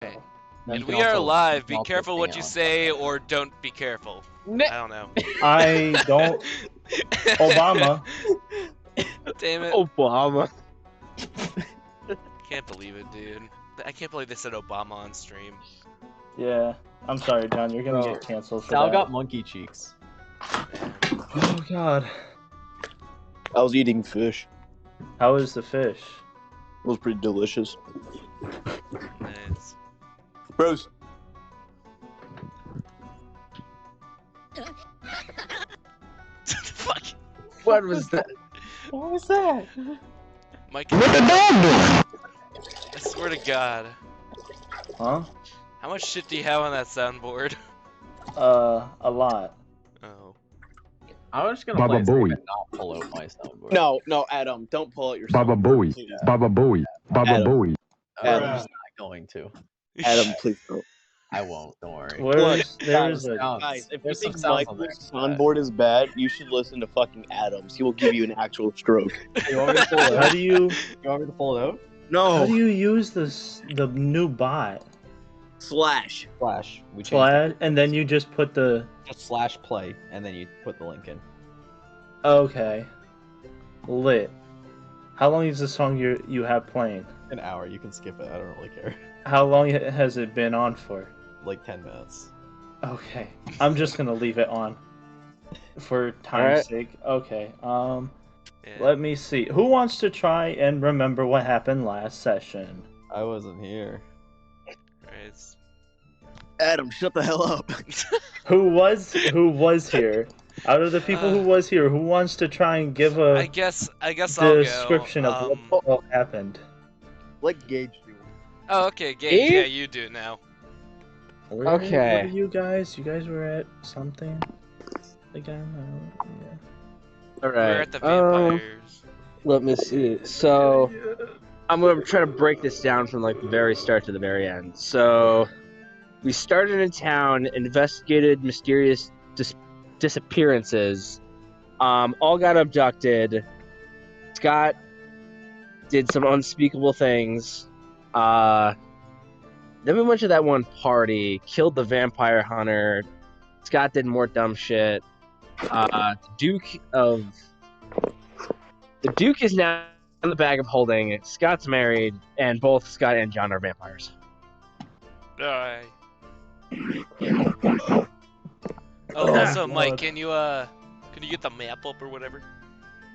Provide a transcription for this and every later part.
Okay. You And can we are also- live. you Be can also careful hang what it you on say, or don't be careful. I don't know. I don't. Obama. Damn it. Obama. Can't believe it, dude. I can't believe they said Obama on stream. Yeah. I'm sorry, John. You're gonna Bro, get canceled for Sal that. got monkey cheeks. Man. Oh God. I was eating fish. How is the fish? It was pretty delicious. Nice. Bros. Fuck. What was that? What was that? Mike, I swear to God. Huh? How much shit do you have on that soundboard? A lot. Oh. I'm just gonna Baba play Booey. and not pull out my soundboard. No, Adam, don't pull out your Baba soundboard, Booey. please. Baba Booey. Baba Adam. Booey. I'm Bruh. just not going to. Adam, please don't. I won't. Don't worry. There's a. Guys, if you There's some think sounds on there. Michael's soundboard is bad, you should listen to fucking Adam's. He will give you an actual stroke. You want me to pull it How out? do you? You want me to pull it out? How do No. you use the new bot? Slash. Flash. We changed Slash, and then you just put the. it. Just slash play, and then you put the link in. Okay. Lit. How long is the song you have playing? An hour. You can skip it. I don't really care. How long has it been on for? Like 10 minutes. Okay. I'm just gonna leave it on. For time's Alright. sake. Okay. Yeah. Let me see. Who wants to try and remember what happened last session? I wasn't here. Right. Adam, shut the hell up. Who was here? Out of the people who was here, who wants to try and give I a guess I'll go. description of what happened? Let Gage do it. Oh, okay, Gabe. Gabe? Yeah, you do it now. Where Okay. were you guys? You guys were at something again? Yeah. All We're right. at the vampires. Let me see. So, I'm gonna try to break this down from like the very start to the very end. So, we started in town, investigated mysterious disappearances. All got abducted. Scott did some unspeakable things. Then we went to that one party, killed the vampire hunter. Scott did more dumb shit. The Duke is now in the bag of holding. Scott's married, and both Scott and John are vampires. Alright. Oh, Also, God. Mike, can you get the map up or whatever?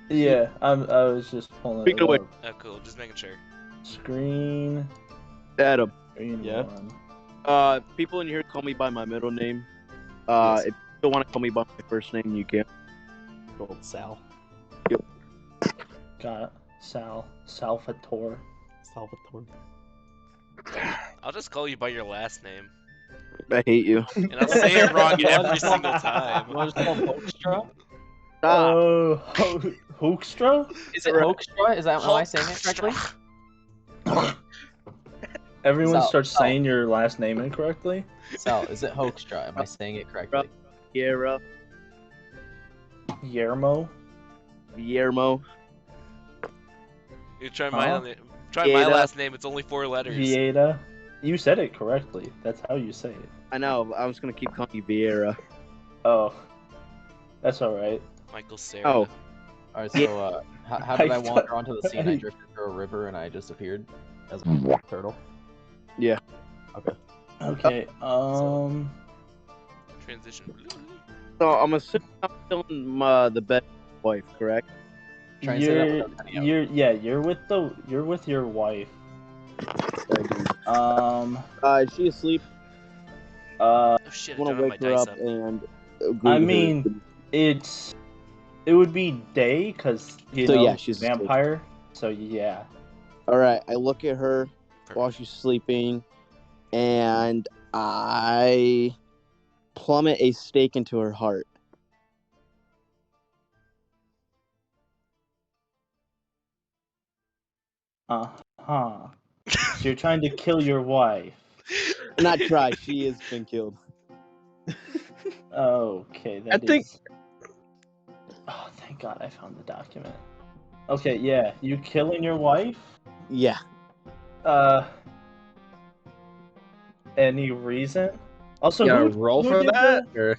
Yeah, I was just pulling Speak it away. up. Oh, cool. Just making sure. Screen. Adam. Screen Yeah? one. People in here call me by my middle name. Yes. If you don't want to call me by my first name, you can. Old Sal. Got it. Salvatore. Salvatore. I'll just call you by your last name, I hate you. and I'll say it wrong every single time. You want to call him Hoekstra? Oh, Hoekstra? Is it Hoekstra? Is that, am I saying it correctly? Everyone Sal- starts Sal. saying your last name incorrectly? Sal, is it Hoekstra? Am I saying it correctly? Vieira. Yermo? Guillermo. You try Huh? my Vieta. last name. It's only 4 letters. Vieta? You said it correctly. That's how you say it. I know. I was gonna keep calling you Vieira. Oh. That's alright. Michael Sarah. Oh. Alright, so how did I wander onto the scene? I drifted through a river and I disappeared as a turtle. Yeah. Okay. Okay, Transition. So I'm assuming I'm still in the bed wife, correct? Try and say that without cutting out. you're with your wife. Is she asleep? Oh shit! I I want don't to have my wake her dice up up. and. I mean, it would be day because you So, know yeah, she's asleep. vampire. So yeah. All right. I look at her while she's sleeping, and I plummet a stake into her heart. So you're trying to kill your wife. Not try. She has been killed. Okay, I think. Oh, thank God I found the document. Okay, yeah, you killing your wife? Yeah. Any reason? Also, You gotta who roll who for did that? Or...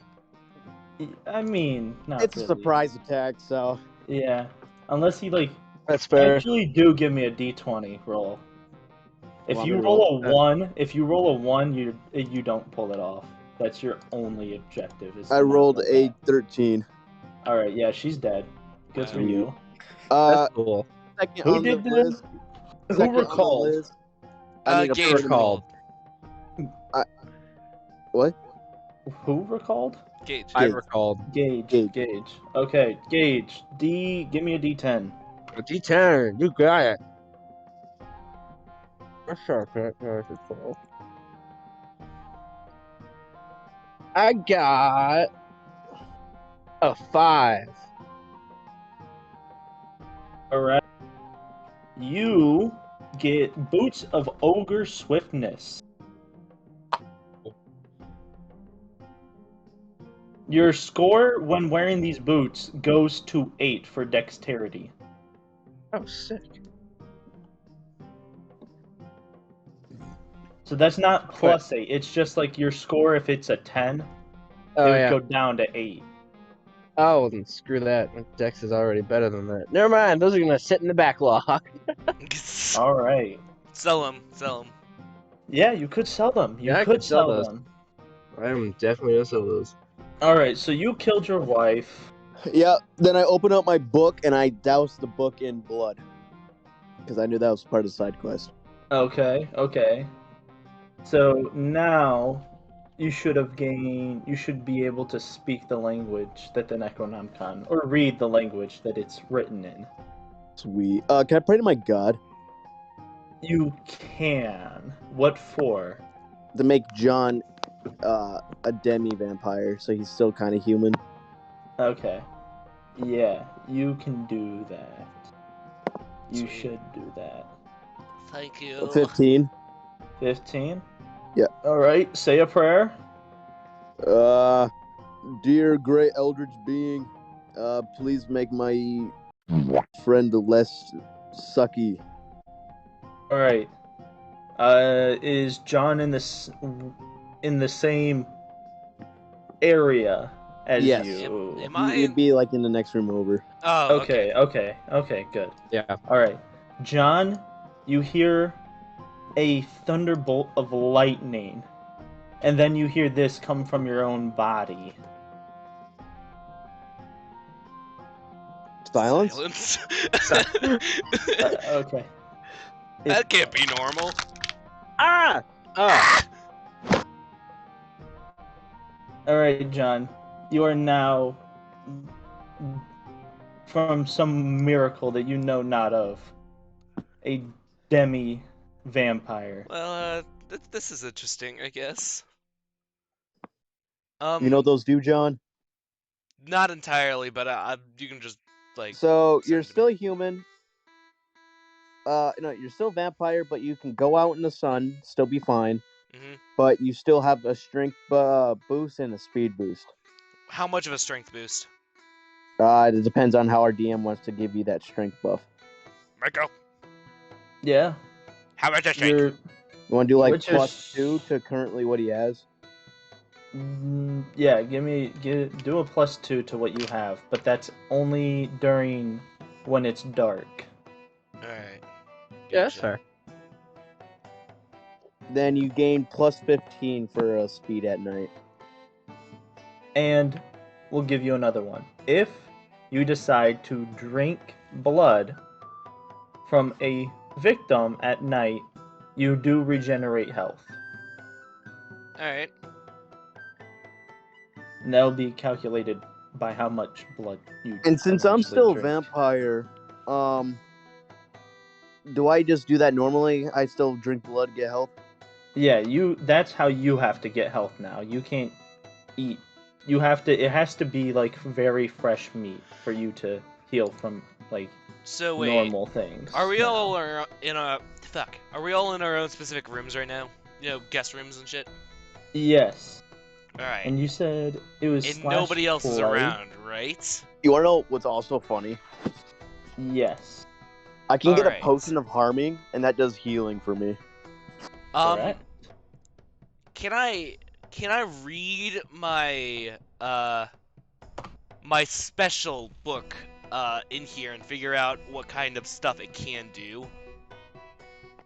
I mean, not It's a really. surprise attack, so Yeah, unless he like. That's fair. Actually, do give me a d20 roll. If Want you me to roll roll? a one, you don't pull it off. That's your only objective. Is I to not rolled roll a bad. 13. All right, yeah, she's dead. Good for Sweet. you. That's cool. Second Who on did the the- list. Who Second on the recalled? list. I need a Gage person- recalled. What? Who recalled? Gage. I Gage. recalled. Gage. Okay, Gage. Give me a d10. A D10. You got it. I got a 5. All right. You get boots of ogre swiftness. Your score when wearing these boots goes to 8 for dexterity. Oh, sick. So that's not plus 8. It's just like your score. If it's a 10, Oh, it would yeah. go down to 8. Oh, well, then screw that. My Dex is already better than that. Never mind. Those are gonna sit in the backlog. All right. Sell him. Sell him. Yeah, you could sell them. You Yeah, I could could sell those. them. I am definitely gonna sell those. All right. So you killed your wife. Yeah, then I open up my book and I douse the book in blood. Because I knew that was part of the side quest. Okay. So now you should be able to speak the language that the Necronomicon, or read the language that it's written in. Sweet. Can I pray to my god? You can. What for? To make John a demi-vampire, so he's still kind of human. Okay. Yeah, you can do that. You Sweet. should do that. Thank you. 15. 15? Yeah. Alright, say a prayer. Dear great eldritch being, please make my friend less sucky. Alright. Is John in the same area as Yes. you? Am I? He'd be like in the next room over. Oh, Okay, good. Yeah. Alright. John, you hear a thunderbolt of lightning, and then you hear this come from your own body. Silence? Silence. Okay. That can't be normal. Ah! Oh. Alright, John. You are now, from some miracle that you know not of, a demi-vampire. Well, this is interesting, I guess. You know what those do, John? Not entirely, but you can just like. So send you're it to still me. human. No, you're still vampire, but you can go out in the sun, still be fine. Mhm. But you still have a strength boost and a speed boost. How much of a strength boost? It depends on how our DM wants to give you that strength buff. Marco, Yeah. how much a strength? You're... You want to do like Which is- +2 to currently what he has? Yeah, do a +2 to what you have, but that's only during when it's dark. Alright. Yeah, that's fair. Then you gain +15 for speed at night. And we'll give you another one. If you decide to drink blood from a victim at night, you do regenerate health. Alright. And that'll be calculated by how much blood you. And since I'm eventually still a drink. vampire, do I just do that normally? I still drink blood, get health? Yeah, that's how you have to get health now. You can't eat. You have to. It has to be like very fresh meat for you to heal from like So wait, normal things. are we now. all in a fuck? Are we all in our own specific rooms right now? You know, guest rooms and shit. Yes. Alright. And you said it was. And nobody else is /play. around, right? You want to know what's also funny? Yes. I can get a Alright. potion of harming, and that does healing for me. Correct. can I read my my special book in here and figure out what kind of stuff it can do?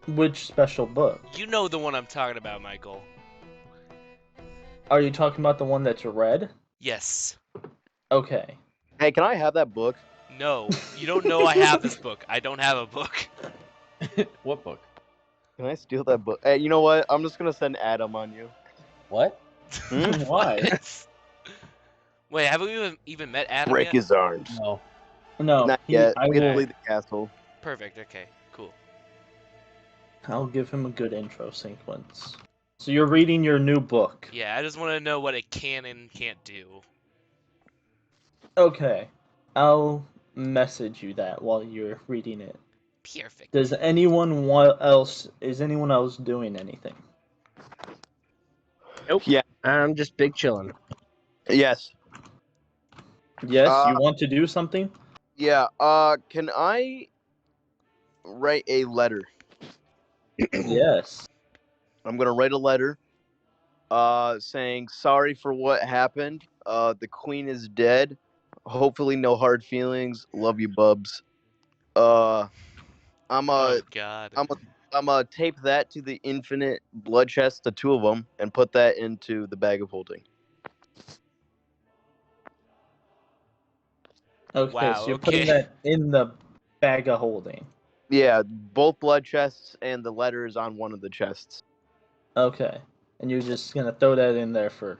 Which special book? You know the one I'm talking about, Michael. Are you talking about the one that's red? Yes. Okay. Hey, can I have that book? No, you don't know I have this book. I don't have a book. What book? Can I steal that book? Hey, you know what? I'm just gonna send Adam on you. What? Why? What? Wait, have we even met Adam Break yet? his arms. No. No, Not yet. I We have to will. leave the castle. Perfect. Okay. Cool. I'll give him a good intro sequence. So you're reading your new book. Yeah, I just want to know what it can and can't do. Okay. I'll message you that while you're reading it. Perfect. Is anyone else doing anything? Nope. Yeah. I'm just big chilling. Yes. Yes, you want to do something? Yeah. Can I write a letter? Yes. I'm gonna write a letter. Saying sorry for what happened. The queen is dead. Hopefully, no hard feelings. Love you, bubs. I'm Oh a, God. I'm a tape that to the infinite blood chest, the two of them, and put that into the bag of holding. Okay, Wow, so you're okay. putting that in the bag of holding. Yeah, both blood chests and the letters on one of the chests. Okay. And you're just gonna throw that in there for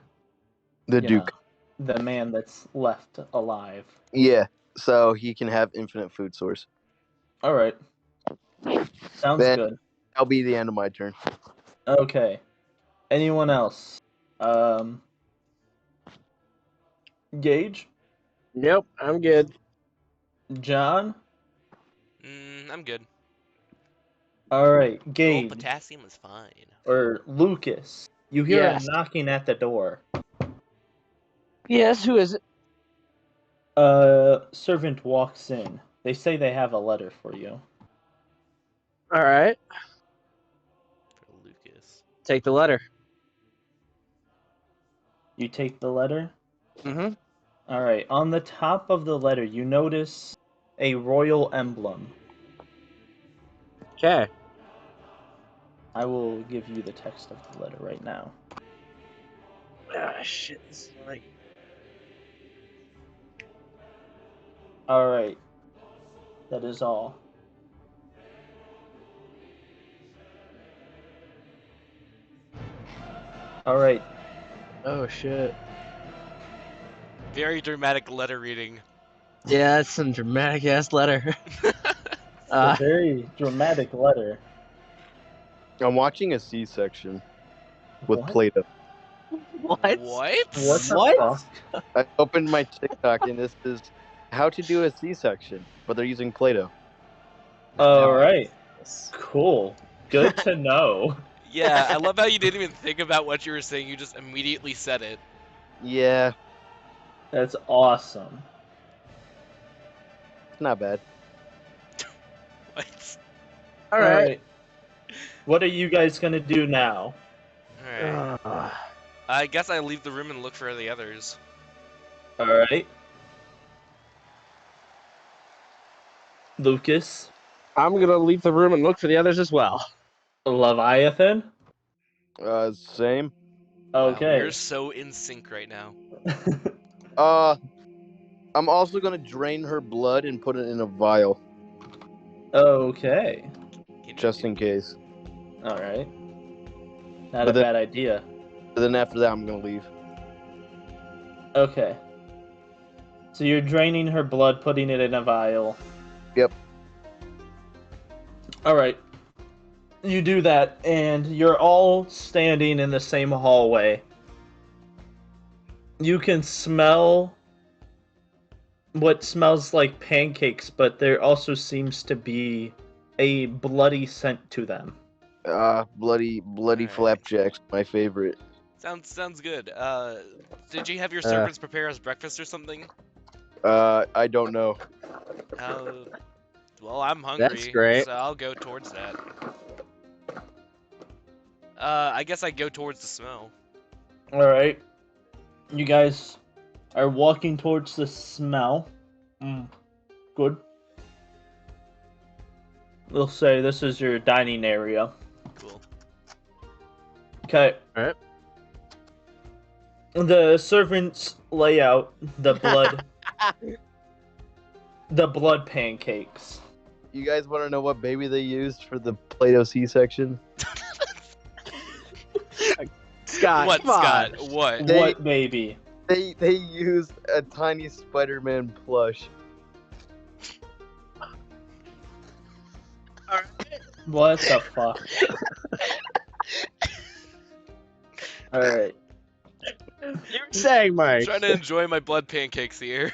The you Duke. know, the man that's left alive. Yeah, so he can have infinite food source. Alright. Sounds Then good. that'll be the end of my turn. Okay. Anyone else? Gage? Nope, I'm good. John? I'm good. Alright, Oh, Gage. potassium is fine. Or Lucas. You hear Yes. a knocking at the door. Yes, who is it? Servant walks in. They say they have a letter for you. All right, For Lucas. take the letter. You take the letter? Mm-hmm. Alright, on the top of the letter, you notice a royal emblem. Okay. I will give you the text of the letter right now. Ah, shit. This is like... Alright. That is all. Alright. Oh shit. Very dramatic letter reading. Yeah, that's some dramatic ass letter. A very dramatic letter. I'm watching a C-section with What? Play-Doh. What? What? What the What? fuck? I opened my TikTok and this is how to do a C-section, but they're using Play-Doh. Alright. Cool. Good to know. Yeah, I love how you didn't even think about what you were saying. You just immediately said it. Yeah, That's awesome. it's not bad. What? All right. What are you guys gonna do now? Alright. I guess I leave the room and look for the others. Alright. Lucas. I'm gonna leave the room and look for the others as well. Leviathan. Same. Wow, Okay. we're so in sync right now. I'm also gonna drain her blood and put it in a vial, Okay. just in case. Alright. Not But a then- bad idea. But then after that, I'm gonna leave. Okay. So you're draining her blood, putting it in a vial. Yep. Alright. You do that, and you're all standing in the same hallway. You can smell what smells like pancakes, but there also seems to be a bloody scent to them. Bloody Alright. flapjacks, my favorite. Sounds good. Did you have your Uh. servants prepare us breakfast or something? I don't know. Well, I'm hungry. That's great. So I'll go towards that. I guess I go towards the smell. All right. You guys are walking towards the smell. Good. We'll say this is your dining area. Cool. Okay. All right. The servants lay out the blood pancakes. You guys want to know what baby they used for the Play-Doh C-section? Scott, What, come on. Scott? What? What baby? They used a tiny Spider-Man plush. What the fuck? Alright. You're saying, Mike. Trying to enjoy my blood pancakes here.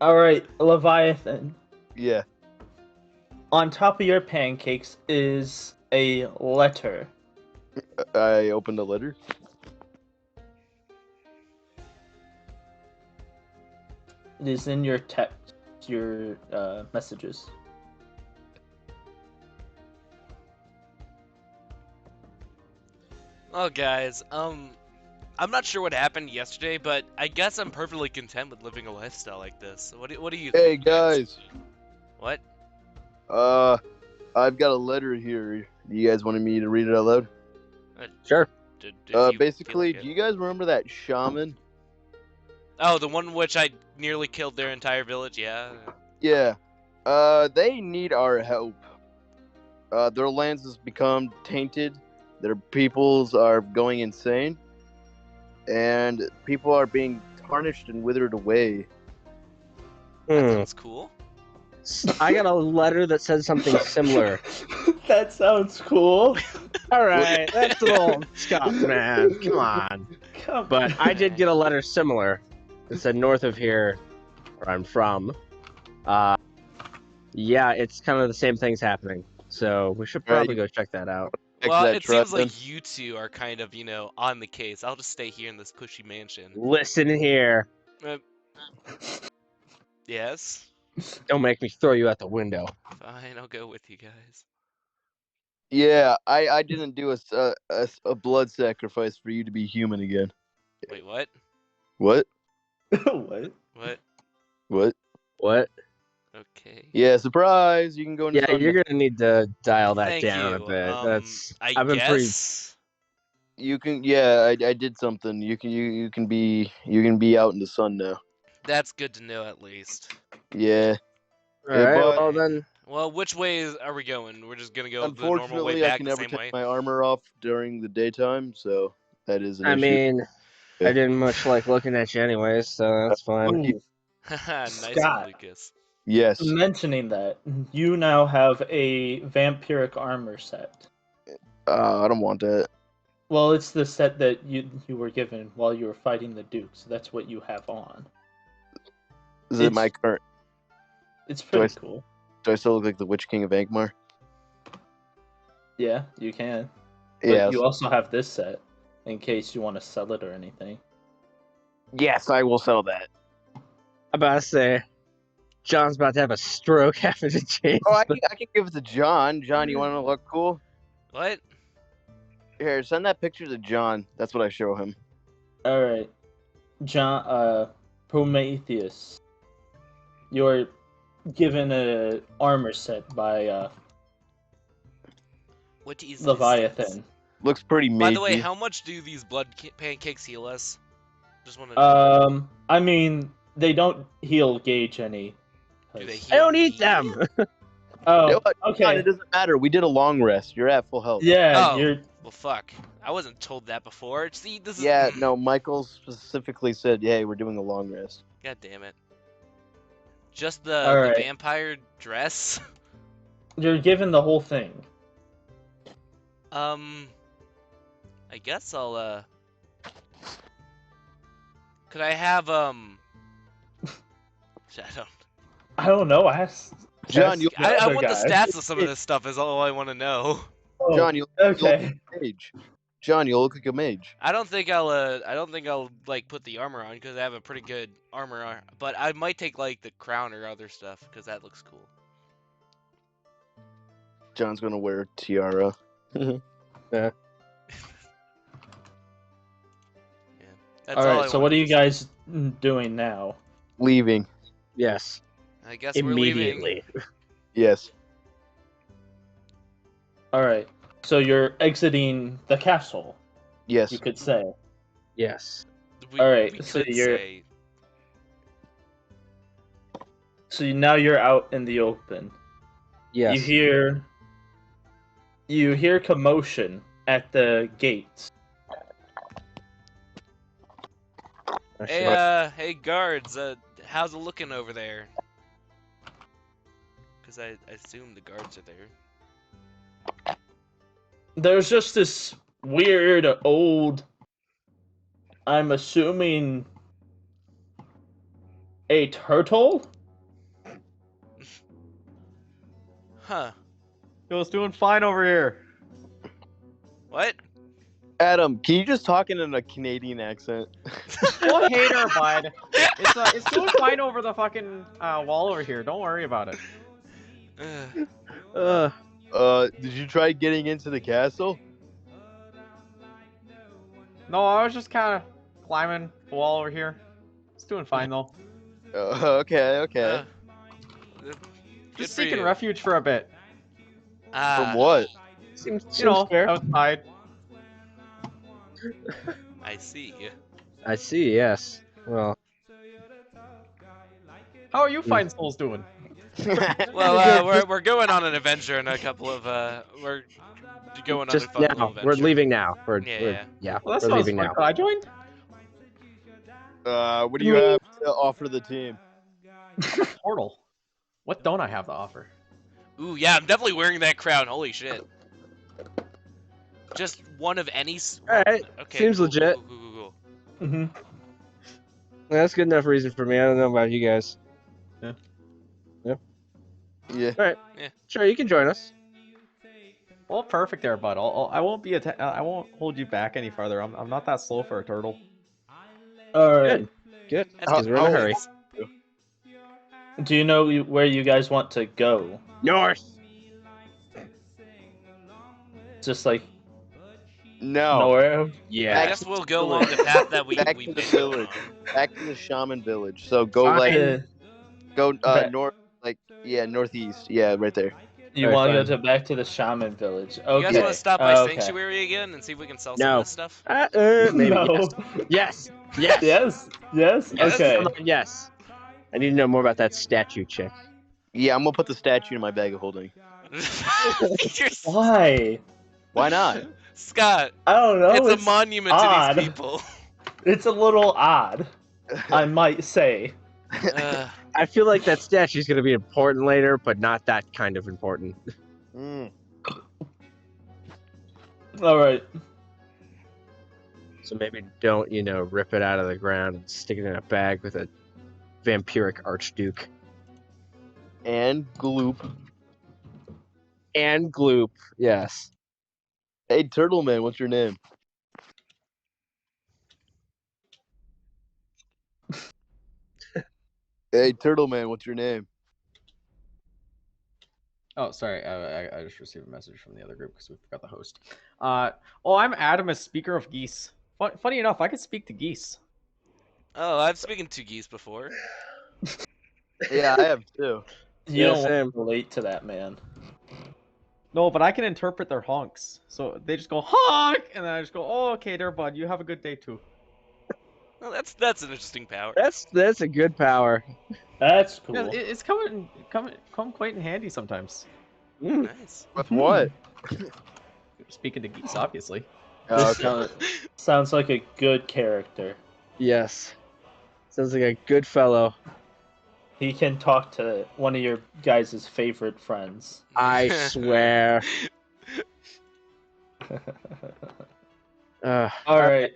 Alright, Leviathan. Yeah. On top of your pancakes is a letter. I opened a letter. It is in your text, your messages. Oh, guys, I'm not sure what happened yesterday, but I guess I'm perfectly content with living a lifestyle like this. What do you Hey think, guys? guys. What? I've got a letter here. You guys wanted me to read it out loud? Sure. Did you Basically, feel like do it? you guys remember that shaman? Oh, the one which I nearly killed their entire village. Yeah. Yeah. They need our help. Their lands has become tainted. Their peoples are going insane. And people are being tarnished and withered away. That Hmm. sounds cool. I got a letter that said something similar. That sounds cool. All right, that's a little Scott, man. Come on. Come But on. I did get a letter similar. It said north of here, where I'm from. Yeah, it's kind of the same things happening. So we should probably go check that out. Check Well, that it trap seems then. like you two are kind of, on the case. I'll just stay here in this cushy mansion. Listen here. Yes? Don't make me throw you out the window. Fine, I'll go with you guys. Yeah, I didn't do a blood sacrifice for you to be human again. Wait, what? What? What? What? What? What? Okay. Yeah, surprise! You can go into Yeah, sun you're now. gonna need to dial that Thank down you. a bit. I guess. You can. Yeah, I did something. You can be out in the sun now. That's good to know at least. Yeah. All Yeah, right. but- Well then, Well, which way are we going? We're just gonna go the normal way Unfortunately, I back can the never same take way? my armor off during the daytime, so that is an I issue. mean, Yeah. I didn't much like looking at you anyways, so that's fine. Ooh, Haha, nice Scott. one, Lucas. Yes. mentioning that, you now have a vampiric armor set. I don't want that. Well, it's the set that you were given while you were fighting the Duke, so that's what you have on. Is it my current? It's pretty I- cool. Do I still look like the Witch King of Angmar? Yeah, you can. But Yes. you also have this set, in case you want to sell it or anything. Yes, I will sell that. I'm about to say, John's about to have a stroke having to change. Oh, I can give it to John. John, you want to look cool? What? Here, send that picture to John. That's what I show him. Alright. John, Prometheus. You're given a armor set by, What is this? Leviathan. Looks pretty magey. By the way, how much do these blood pancakes heal us? Just want to know. I mean, they don't heal Gage any. Do they 'cause- I don't eat me? them. Oh, John, okay. it doesn't matter. We did a long rest. You're at full health. Yeah, Oh. you're. Well, fuck. I wasn't told that before. See, this is. Yeah, no, Michael specifically said, hey, we're doing a long rest. God damn it. Just the Alright. vampire dress? You're given the whole thing. I guess I'll, Could I have, I don't. I don't know. John, you- I want the stats of some of this stuff. Is all I want to know. Oh, John, you okay. look like a mage. John, you look like a mage. I don't think I'll like put the armor on because I have a pretty good armor. But I might take like the crown or other stuff because that looks cool. John's gonna wear a tiara. Yeah. That's All all right. I So what are wanted you to say. guys doing now? Leaving. Yes. I guess we're leaving. Immediately. Yes. All right. So you're exiting the castle, Yes. you could say. Yes. All right, We so could you're- say. So now you're out in the open. Yes. You hear commotion at the gates. Oh, Hey, shit. hey guards, how's it looking over there? Because I assume the guards are there. There's just this weird old, I'm assuming, a turtle? Huh. Yo, it's doing fine over here. What? Adam, can you just talk in a Canadian accent? What hater, bud? It's doing fine over the fucking wall over here. Don't worry about it. Did you try getting into the castle? No, I was just kind of climbing the wall over here. It's doing fine though. Okay. Good Just for seeking you. refuge for a bit. From what? Seems You know, fair. outside. I see. I see. Yes. Well. How are you fine souls doing? Well, we're going on an adventure in a couple of we're going on Just a fun little now. adventure. We're leaving now. Yeah. Well, that we're sounds leaving fun. now. Could I join? What do you have to offer the team? Portal. What don't I have to offer? Ooh, yeah, I'm definitely wearing that crown. Holy shit. Just one of any. Alright, Okay. seems cool, legit. Cool. Mm-hmm. That's good enough reason for me. I don't know about you guys. Yeah. Sure, you can join us. Well, perfect there, bud. I won't be I won't hold you back any farther. I'm not that slow for a turtle. All right. Good. That's Because we're in a hurry. Do you know where you guys want to go? North. Just like No. nowhere? I Yeah. guess we'll go along the path that we've Back to been the going village. on. Back to the shaman village. So go Fine. like go Back- north, like northeast. Yeah, right there. You Alright, want to go fine. to back to the shaman village? You Okay. guys want to stop by Okay. Sanctuary again and see if we can sell some No. of this stuff? Maybe. No. Yes. Yes. Yes. Yes. Yes. Okay. Come on, yes. I need to know more about that statue chick. Yeah, I'm gonna put the statue in my bag of holding. Why? Why not? Scott, I don't know. it's a monument odd. to these people. It's a little odd, I might say. I feel like that statue's gonna be important later, but not that kind of important. Mm. All right. So maybe don't, rip it out of the ground and stick it in a bag with a vampiric archduke. And gloop. And gloop, yes. Hey, Turtle Man, what's your name? Hey, Turtle Man, what's your name? Oh, sorry. I just received a message from the other group because we forgot the host. I'm Adam, a speaker of geese. Funny enough, I could speak to geese. Oh, I've spoken to geese before. Yeah, I have too. You Yeah, don't same. relate to that man. No, but I can interpret their honks. So they just go honk, and then I just go, "Oh, okay, there, bud. You have a good day too." Well, that's an interesting power. That's a good power. That's cool. Yeah, it's come quite in handy sometimes. Nice. With what? Speaking to geese, obviously. Oh, okay. Sounds like a good character. Yes. Sounds like a good fellow. He can talk to one of your guys' favorite friends. I swear. All right.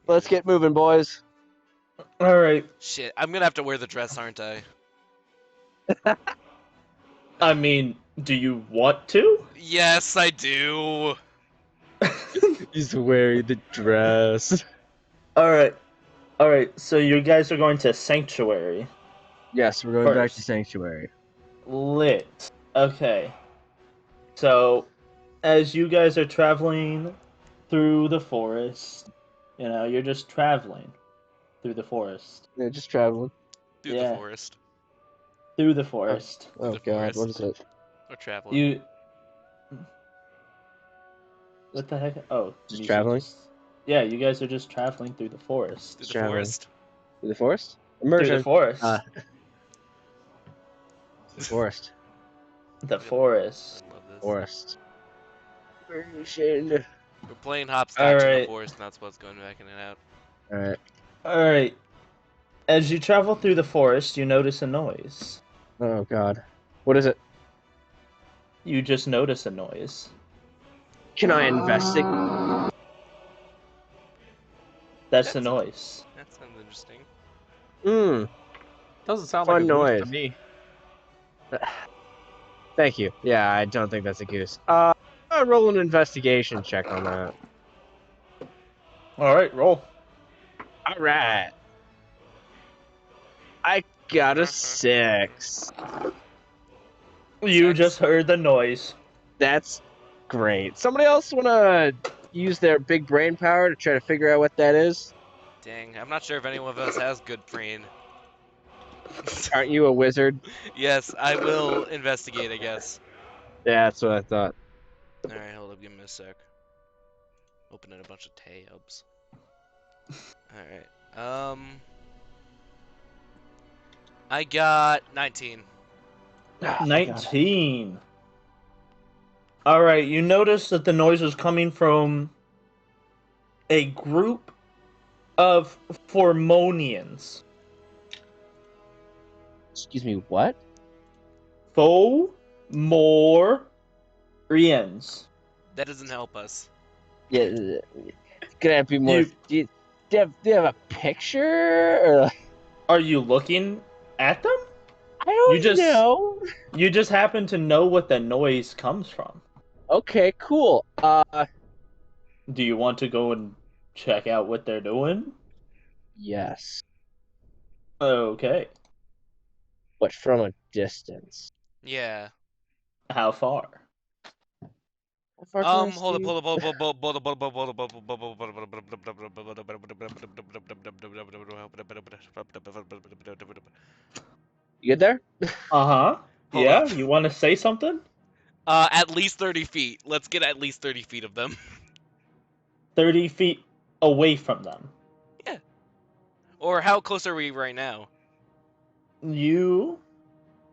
Let's get moving, boys. All right. Shit, I'm gonna have to wear the dress, aren't I? I mean, do you want to? Yes, I do. He's wearing the dress. All right. All right. So you guys are going to Sanctuary. Yes, we're going back to First. Sanctuary. Lit. Okay. So as you guys are traveling through the forest, you're just traveling through the forest. Yeah, just traveling. Through Yeah. the forest. Through the forest. Oh the god, what forest. is it? Or traveling. You. What the heck? Oh, Just music traveling? Yeah, you guys are just traveling through the forest. Through the traveling. forest. Through the forest? Through Immersion. the forest. The forest. The forest. I love this. Forest. Immersion. We're playing hopscotch in the Alright. forest, not what's going back in and out. Alright. Alright. As you travel through the forest, you notice a noise. Oh god. What is it? You just notice a noise. Can I investigate? That's the noise. That sounds interesting. Hmm. Doesn't sound Fun like a goose noise. to me. Thank you. Yeah, I don't think that's a goose. I'll roll an investigation check on that. Alright, roll. Alright. I got a 6. You Six. just heard the noise. That's great. Somebody else want to use their big brain power to try to figure out what that is? Dang, I'm not sure if anyone of us has good brain. Aren't you a wizard? Yes, I will investigate, I guess. Yeah, that's what I thought. Alright, hold up, give me a sec. Opening a bunch of tabs. Alright, I got 19. 19. Alright, you notice that the noise was coming from a group of Formonians. Excuse me, what? Fomorians. That doesn't help us. Yeah, could I be more? You- Do you have a picture? Or, Are you looking at them? I don't You just- know. You just happen to know what the noise comes from. Okay, cool. Do you want to go and check out what they're doing? Yes, Okay. but from a distance. Yeah. How far? How far can I Hold up, see? hold up, hold up. You good there? Uh-huh. Hold Yeah, up. you want to say something? At least 30 feet. Let's get at least 30 feet of them. 30 feet away from them. Or how close are we right now? You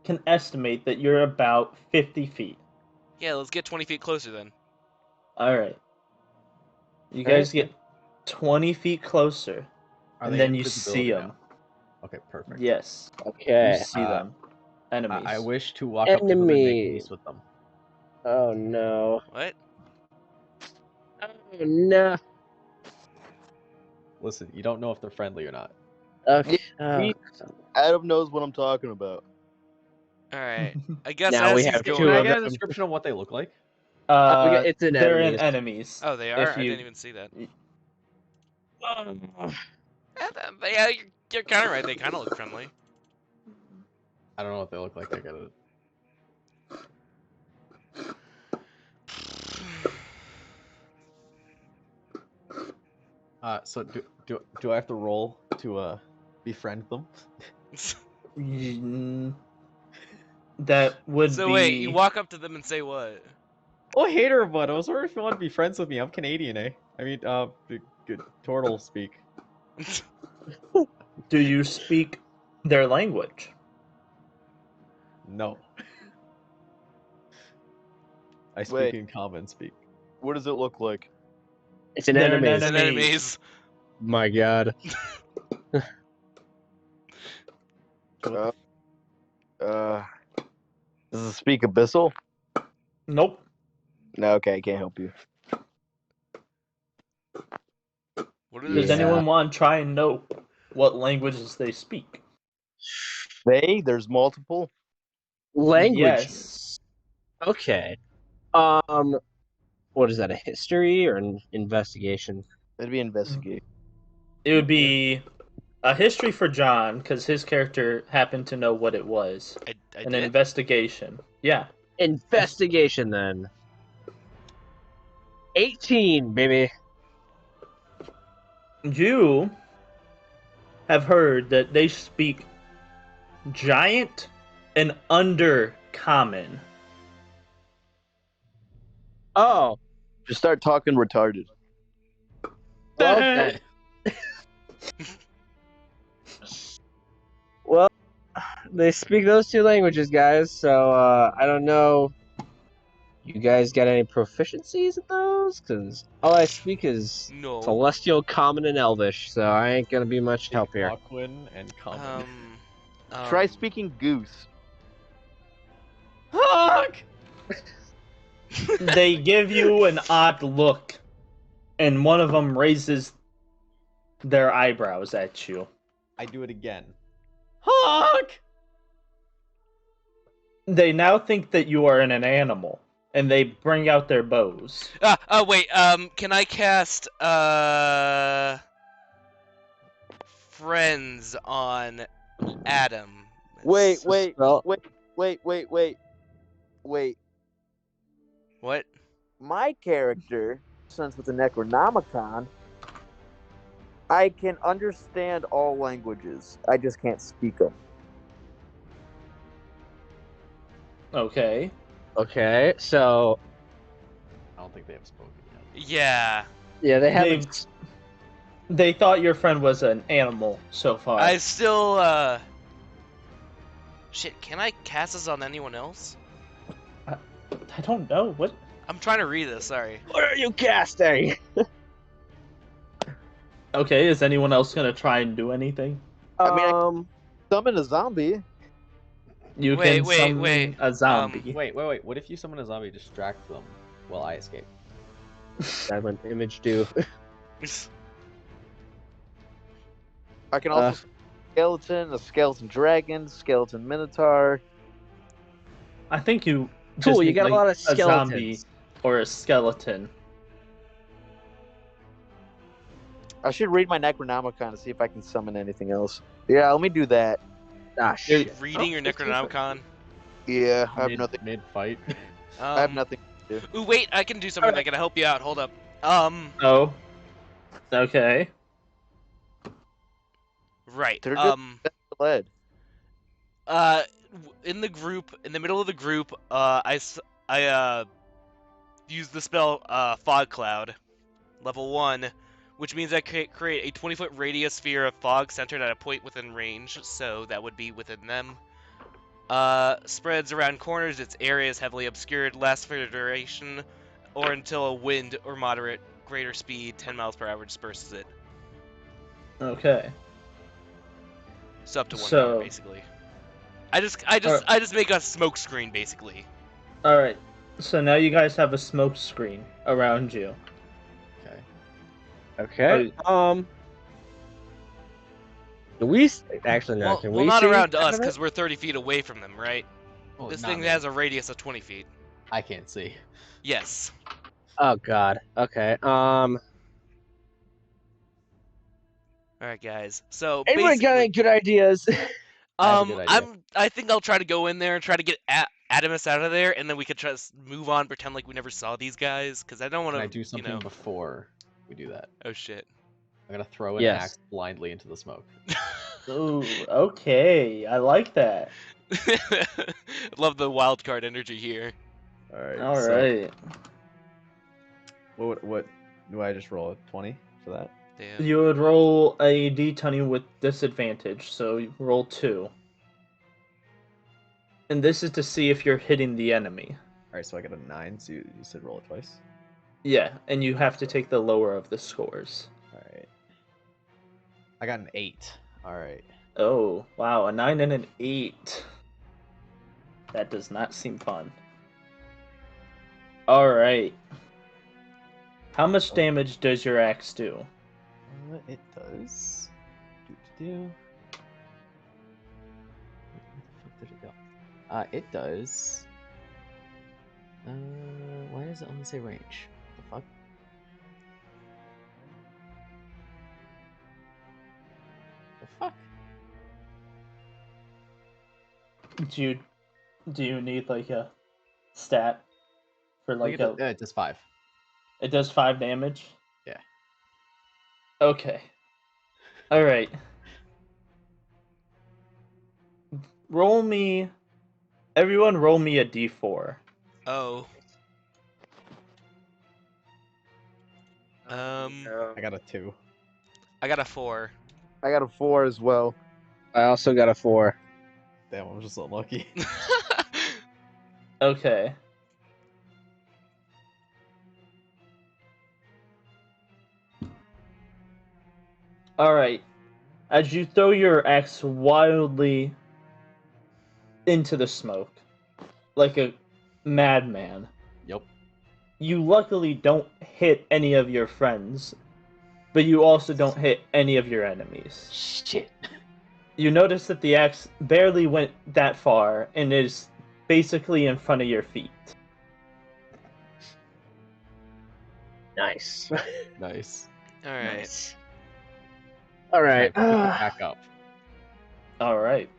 can estimate that you're about 50 feet. Yeah, let's get 20 feet closer then. Alright. You Alright. guys get 20 feet closer, Are and they then in you visibility see now? them. Okay, perfect. Yes, Okay. you see them. Enemies. I wish to walk up to them and make Enemies. peace with them. Oh no. What? Oh no. Listen, you don't know if they're friendly or not. Okay. me- Adam knows what I'm talking about. Alright. I guess Now as we he's have going... Can I of get a them. description of what they look like? It's an they're enemies. in enemies. Oh, they are? If I you- didn't even see that. Oh. Yeah, you're kind of right. They kind of look friendly. I don't know what they look like. I get it. So do I have to roll to befriend them? Mm, That would So be... wait, you walk up to them and say what? Oh, hater bud. I was wondering if you want to be friends with me. I'm Canadian, eh? I mean, good Tortle speak. Do you speak their language? No. I speak Wait. in common speak. What does it look like? It's an They're an enemies. It's an Enemies. enemies. My god. Does it speak Abyssal? Nope. No, okay, I can't help you. What Does Yeah. anyone want to try and know what languages they speak? There's multiple. Languages. Yes. Okay. What is that? A history or an investigation? It'd be investigate. It would be a history for John, because his character happened to know what it was. I An did? investigation. Yeah. Investigation then. 18, baby. You have heard that they speak giant and undercommon. Oh, Just start talking retarded. well then. Well, they speak those two languages, guys. So I don't know. You guys got any proficiencies in those? Because all I speak is No. Celestial, Common, and Elvish. So I ain't gonna be much help here. Aquan and common. Try speaking goose. Honk! They give you an odd look, and one of them raises their eyebrows at you. I do it again. Honk! They now think that you are an animal, and they bring out their bows. Wait, can I cast, Friends on Adam? Wait. Well, Wait. What? My character, since with the Necronomicon, I can understand all languages. I just can't speak them. Okay. okay. So I don't think they have spoken yet. Yeah. yeah, they haven't. They thought your friend was an animal so far. I still, Shit, can I cast this on anyone else? I don't know. What? I'm trying to read this, sorry. What are you casting? Okay, is anyone else gonna try and do anything? I mean, I can summon a zombie. You Wait, can wait, summon wait. a zombie. Wait. What if you summon a zombie, distract them while I escape? That went image do. I can also summon a skeleton dragon, skeleton minotaur. I think you. Cool, just you need, got a lot of a zombie skeletons. or a skeleton. I should read my Necronomicon to see if I can summon anything else. Yeah, let me do that. Ah, shit. Reading your Necronomicon. Yeah, I have nothing. Mid fight. I have nothing to do. Ooh, wait, I can do something that can help you out. Hold up. Oh. Okay. Right. They're just led. In the group, in the middle of the group, I use the spell, Fog Cloud, level 1, which means I create a 20-foot radius sphere of fog centered at a point within range, so that would be within them. Spreads around corners, its area is heavily obscured, lasts for the duration, or until a wind or moderate greater speed, 10 miles per hour, disperses it. Okay. So up to 1 So- hour, basically. I just make a smoke screen, basically. All right. So now you guys have a smoke screen around you. Okay. Okay. Can we actually no? Well, Can well we not see around out us, of it? because we're 30 feet away from them, right? Oh, This not thing me. has a radius of 20 feet. I can't see. Yes. Oh god. Okay. Alright, guys. So, Anyone got any basically, good ideas? I have a good idea. I think I'll try to go in there and try to get Adamus out of there, and then we could just move on, pretend like we never saw these guys, because I don't want Can I to, do something you know... before we do that? Oh, shit. I'm gonna throw an Yes. axe blindly into the smoke. Ooh. Okay. I like that. Love the wild card energy here. All right. All so right. What do I just roll a 20 for that? Damn. You would roll a d20 with disadvantage, so you roll 2. And this is to see if you're hitting the enemy. All right, so I got a 9. So you said roll it twice. Yeah, and you have to take the lower of the scores. All right. I got an 8. All right. Oh, wow, a 9 and an 8. That does not seem fun. Alright. How much damage does your axe do? It does. Where the fuck did it go? It does. Why does it only say range? The fuck? The fuck? Do you need like a stat for like a It does 5. It does 5 damage? Yeah. Okay. Alright. Roll me... Everyone roll me a d4. Oh. I got a 2. I got a 4. I got a 4 as well. I also got a 4. Damn, I'm just unlucky. Okay. Alright. As you throw your axe wildly into the smoke, like a madman, Yep. you luckily don't hit any of your friends, but you also don't hit any of your enemies. Shit. You notice that the axe barely went that far and is basically in front of your feet. Nice. Nice. All right. Nice. All right. Pick it back up. Alright.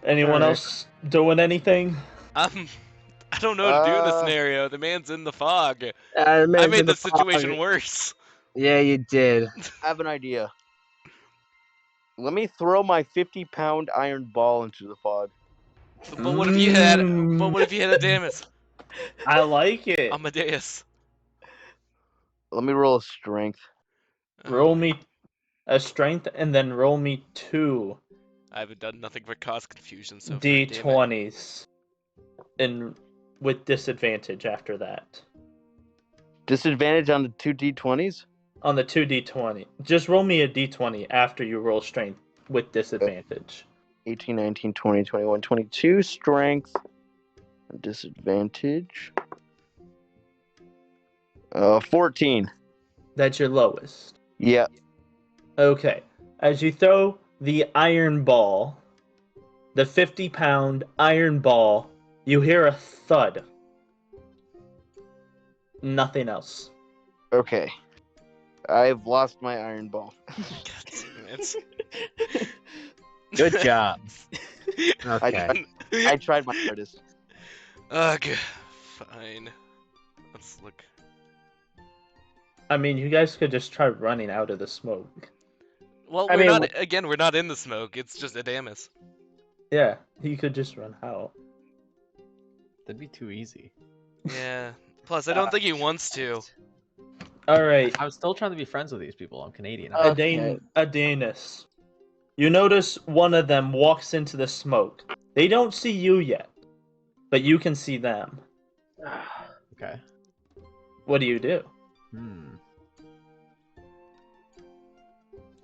Anyone Alright. else doing anything? I don't know what to do in this scenario. The man's in the fog. The I man's made in the fog. situation worse. Yeah, you did. I have an idea. Let me throw my 50-pound iron ball into the fog. But what if you had? But what if you had a Damus? I like it. Amadeus. Let me roll a strength. Roll me a strength and then roll me 2 I haven't done nothing for cause confusion so far. Damn it. d20s, and with disadvantage after that. Disadvantage on the 2 d20s? On the 2d20. Just roll me a d20 after you roll strength with disadvantage. 18, 19, 20, 21, 22. Strength. Disadvantage. 14. That's your lowest. Yeah. Okay. As you throw the iron ball, the 50-pound iron ball, you hear a thud. Nothing else. Okay. I've lost my iron ball. God damn it. Good job. Okay. I tried my hardest. Ugh. Fine. Let's look. I mean, you guys could just try running out of the smoke. Well, I we're mean, not. Again, we're not in the smoke. It's just a Damus. Yeah, you could just run out. That'd be too easy. Yeah. Plus, I don't think he wants to. Alright, I'm still trying to be friends with these people. I'm Canadian. Okay. Adanus. You notice one of them walks into the smoke. They don't see you yet, but you can see them. Okay. What do you do? I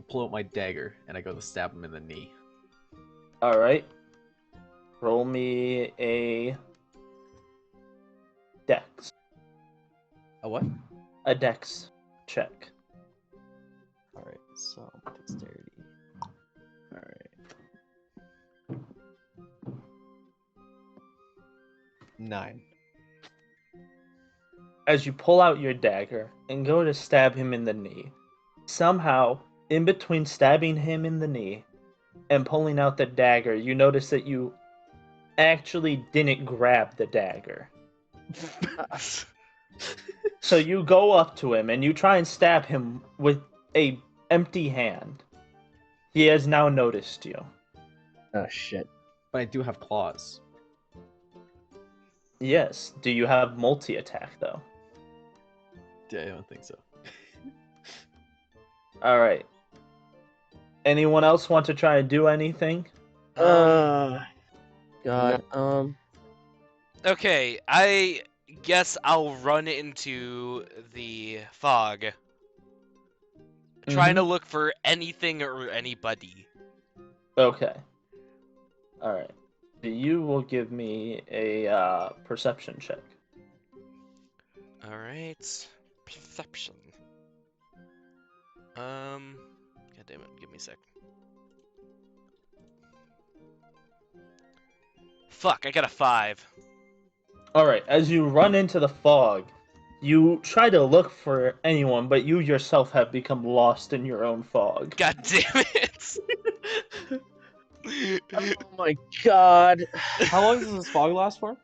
pull out my dagger and I go to stab him in the knee. Alright. Roll me a dex. A what? A dex check. Alright, so dexterity. Alright. 9. As you pull out your dagger and go to stab him in the knee, somehow, in between stabbing him in the knee and pulling out the dagger, you notice that you actually didn't grab the dagger. So you go up to him and you try and stab him with a empty hand. He has now noticed you. Oh shit. But I do have claws. Yes. Do you have multi-attack though? Yeah, I don't think so. Alright. Anyone else want to try and do anything? God. Okay, I guess I'll run into the fog. Trying to look for anything or anybody. Okay. Alright. You will give me a perception check. Alright. Perception. God damn it, give me a sec. Fuck, I got a 5. Alright, as you run into the fog, you try to look for anyone, but you yourself have become lost in your own fog. God damn it! Oh my god. How long does this fog last for?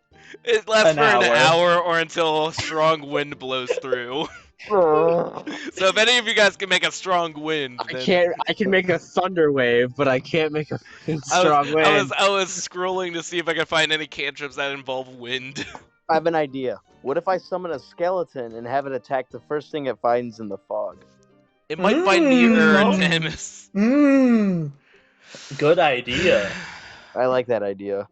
It lasts An for an hour. hour or until a strong wind blows through. Oh, So if any of you guys can make a strong wind, I then can't. I can make a thunder wave, but I can't make a fucking strong wind. I was scrolling to see if I could find any cantrips that involve wind. I have an idea. What if I summon a skeleton and have it attack the first thing it finds in the fog? It might find me or Mm. Nemesis. Good idea. I like that idea.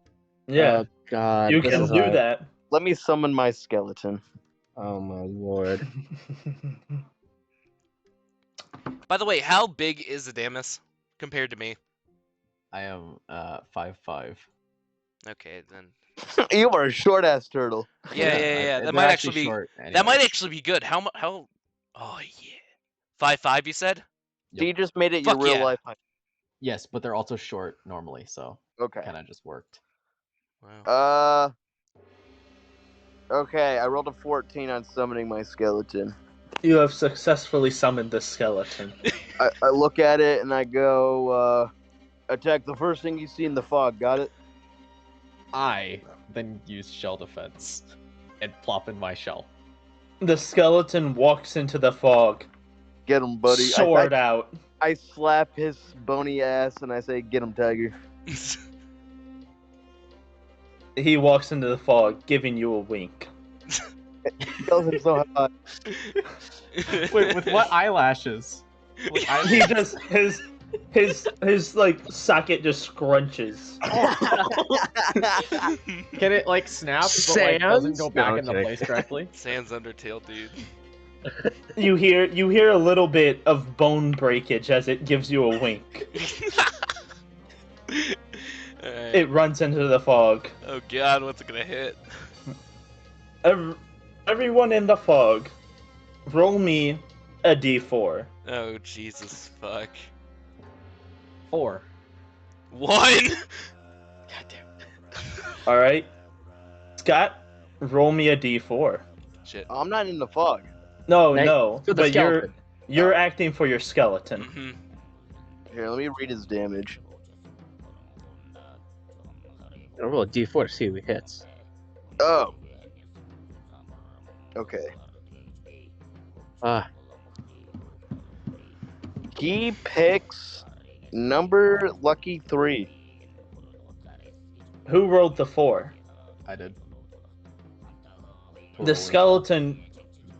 Yeah, Oh God. you this can is do hard. that. Let me summon my skeleton. Oh my lord. By the way, how big is Adamus compared to me? I am 5'5". Okay, then. You are a short ass turtle. Yeah. That They're might actually be short. that might anyways. actually be good. How? Oh yeah. 5'5", you said? So you just made it your Fuck real yeah. life height. Yes, but they're also short normally, so Okay. kind of just worked. Wow. Okay, I rolled a 14 on summoning my skeleton. You have successfully summoned the skeleton. I look at it and I go, attack the first thing you see in the fog. Got it? I then use shell defense and plop in my shell. The skeleton walks into the fog, Get him, buddy. sword out. I slap his bony ass and I say, get him, tiger. He walks into the fog, giving you a wink. Tells him so hot. Wait, with what eyelashes? With He just his like socket just scrunches. Can it like snap but like doesn't go Sans? back No, into okay. place correctly? Sans Undertale, dude. You hear a little bit of bone breakage as it gives you a wink. Alright. It runs into the fog. Oh god, what's it gonna hit? Everyone in the fog, roll me a d4. Oh Jesus fuck. 4. 1! God damn. All right, Scott, roll me a d4. Shit. I'm not in the fog. No, Next no, to the but skeleton. you're acting for your skeleton. Mhm. Here, let me read his damage. I'll roll a d4 to see who he hits. Oh. Okay. Ah, He picks number lucky 3. Who rolled the 4? I did. The skeleton.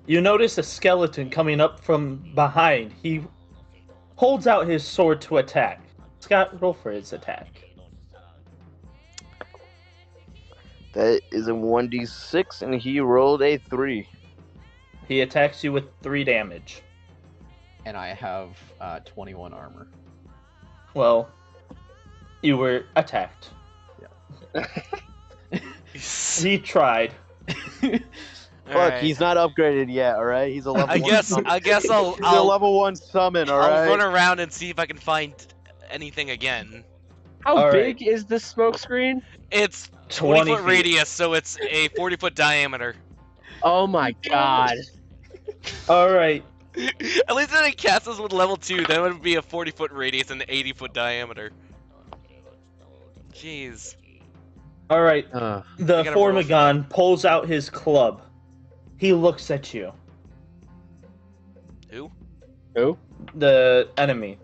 You notice a skeleton coming up from behind. He holds out his sword to attack. Scott, roll for his attack. That is a 1d6, and he rolled a 3. He attacks you with 3 damage. And I have 21 armor. Well, you were attacked. He tried. Look, he's not upgraded yet, alright? He's a level 1 summon. I guess He's a level 1 summon, I'll alright? run around and see if I can find anything again. how All big right. is this smoke screen? It's 20 20-foot feet. radius, so it's a 40-foot diameter. Oh my god. Alright, At least if it casts us with level 2, then it would be a 40-foot radius and an 80-foot diameter. Jeez. alright. Uh, The I gotta roll. Formagon pulls out his club. He looks at you. Who? who? The enemy.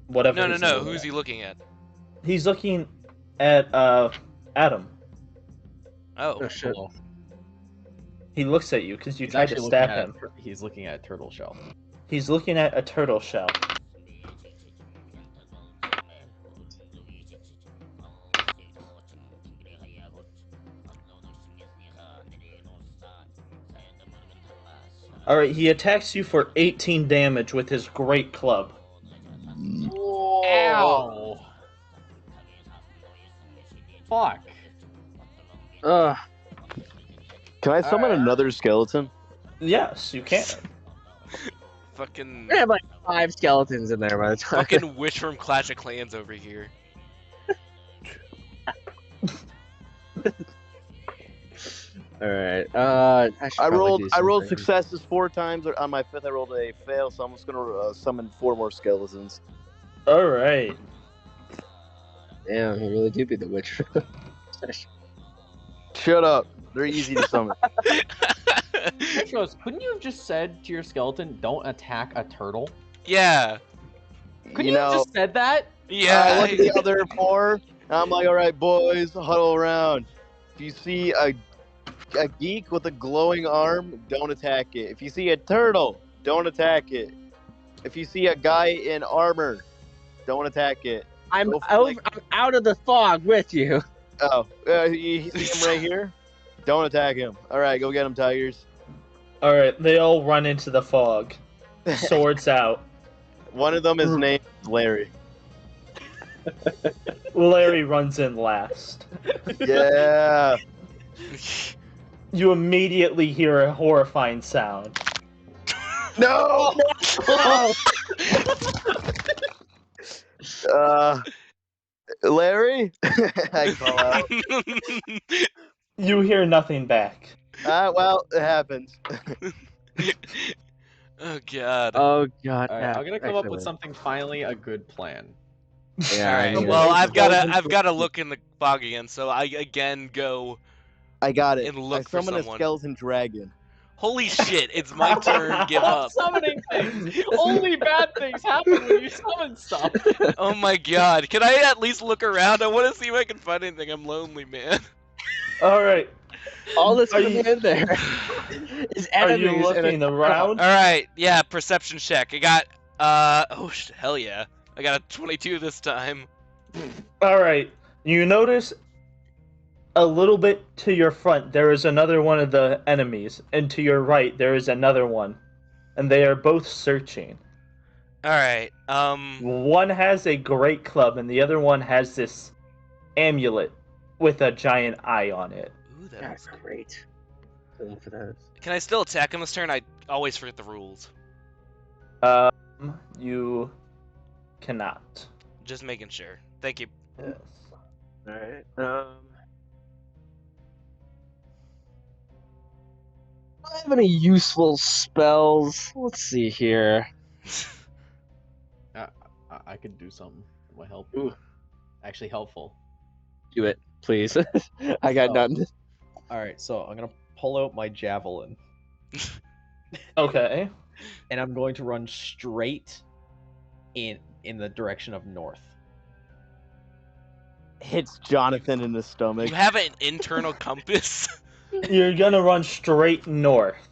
Whatever. No. his name Who's is. he looking at? He's looking at Adam. Oh. Oh shit. Hello. He looks at you because you He's tried to actually stab looking him. He's looking at a turtle shell. He's looking at a turtle shell. Alright, he attacks you for 18 damage with his great club. Ow! Fuck. Ugh. Can I summon another skeleton? Yes, you can. Fucking I have like 5 skeletons in there by the time. fucking witch from Clash of Clans over here. Alright. I rolled successes 4 times. On my 5th, I rolled a fail, so I'm just gonna summon 4 more skeletons. Alright. Damn, he really do be the witch. Shut up. They're easy to summon. Petros, couldn't you have just said to your skeleton, "Don't attack a turtle"? Yeah. Couldn't You you have know, just said that? Yeah. I look at the other four, and I'm like, all right, boys, huddle around. If you see a geek with a glowing arm, don't attack it. If you see a turtle, don't attack it. If you see a guy in armor, don't attack it. I'm Go for, out, like- I'm out of the fog with you. Oh, you see him right here? Don't attack him. All right, go get him, Tigers. All right, they all run into the fog, swords out. One of them is named Larry. Larry runs in last. Yeah. You immediately hear a horrifying sound. No. Larry, I call out. You hear nothing back. Well, it happens. Oh god. Oh god. All right, I'm gonna come up with Excellent. something finally a good plan. Yeah. Alright, I need well, it. I've gotta look in the fog again, so I again go. I got it. And look I for summon a someone. skeleton dragon. Holy shit! It's my turn. Give up. Summoning things. Only bad things happen when you summon stuff. Oh my god! Can I at least look around? I want to see if I can find anything. I'm lonely, man. All right, All that's Are coming you- in there is are enemies. you and looking around? All right, yeah, perception check. I got hell yeah, I got a 22 this time. All right, you notice a little bit to your front there is another one of the enemies, and to your right there is another one, and they are both searching. All right, One has a great club, and the other one has this amulet with a giant eye on it. ooh, that That's looks... great. Going for those. Can I still attack him this turn? I always forget the rules. You cannot. Just making sure. Thank you. Yes. All right. Do I have any useful spells? Let's see here. I could do something that might help. Ooh. Actually helpful. Do it, please. I got Oh. none. All right, so I'm gonna pull out my javelin, Okay. and I'm going to run straight in the direction of north. Hits Jonathan in the stomach. You have an internal compass. You're gonna run straight north.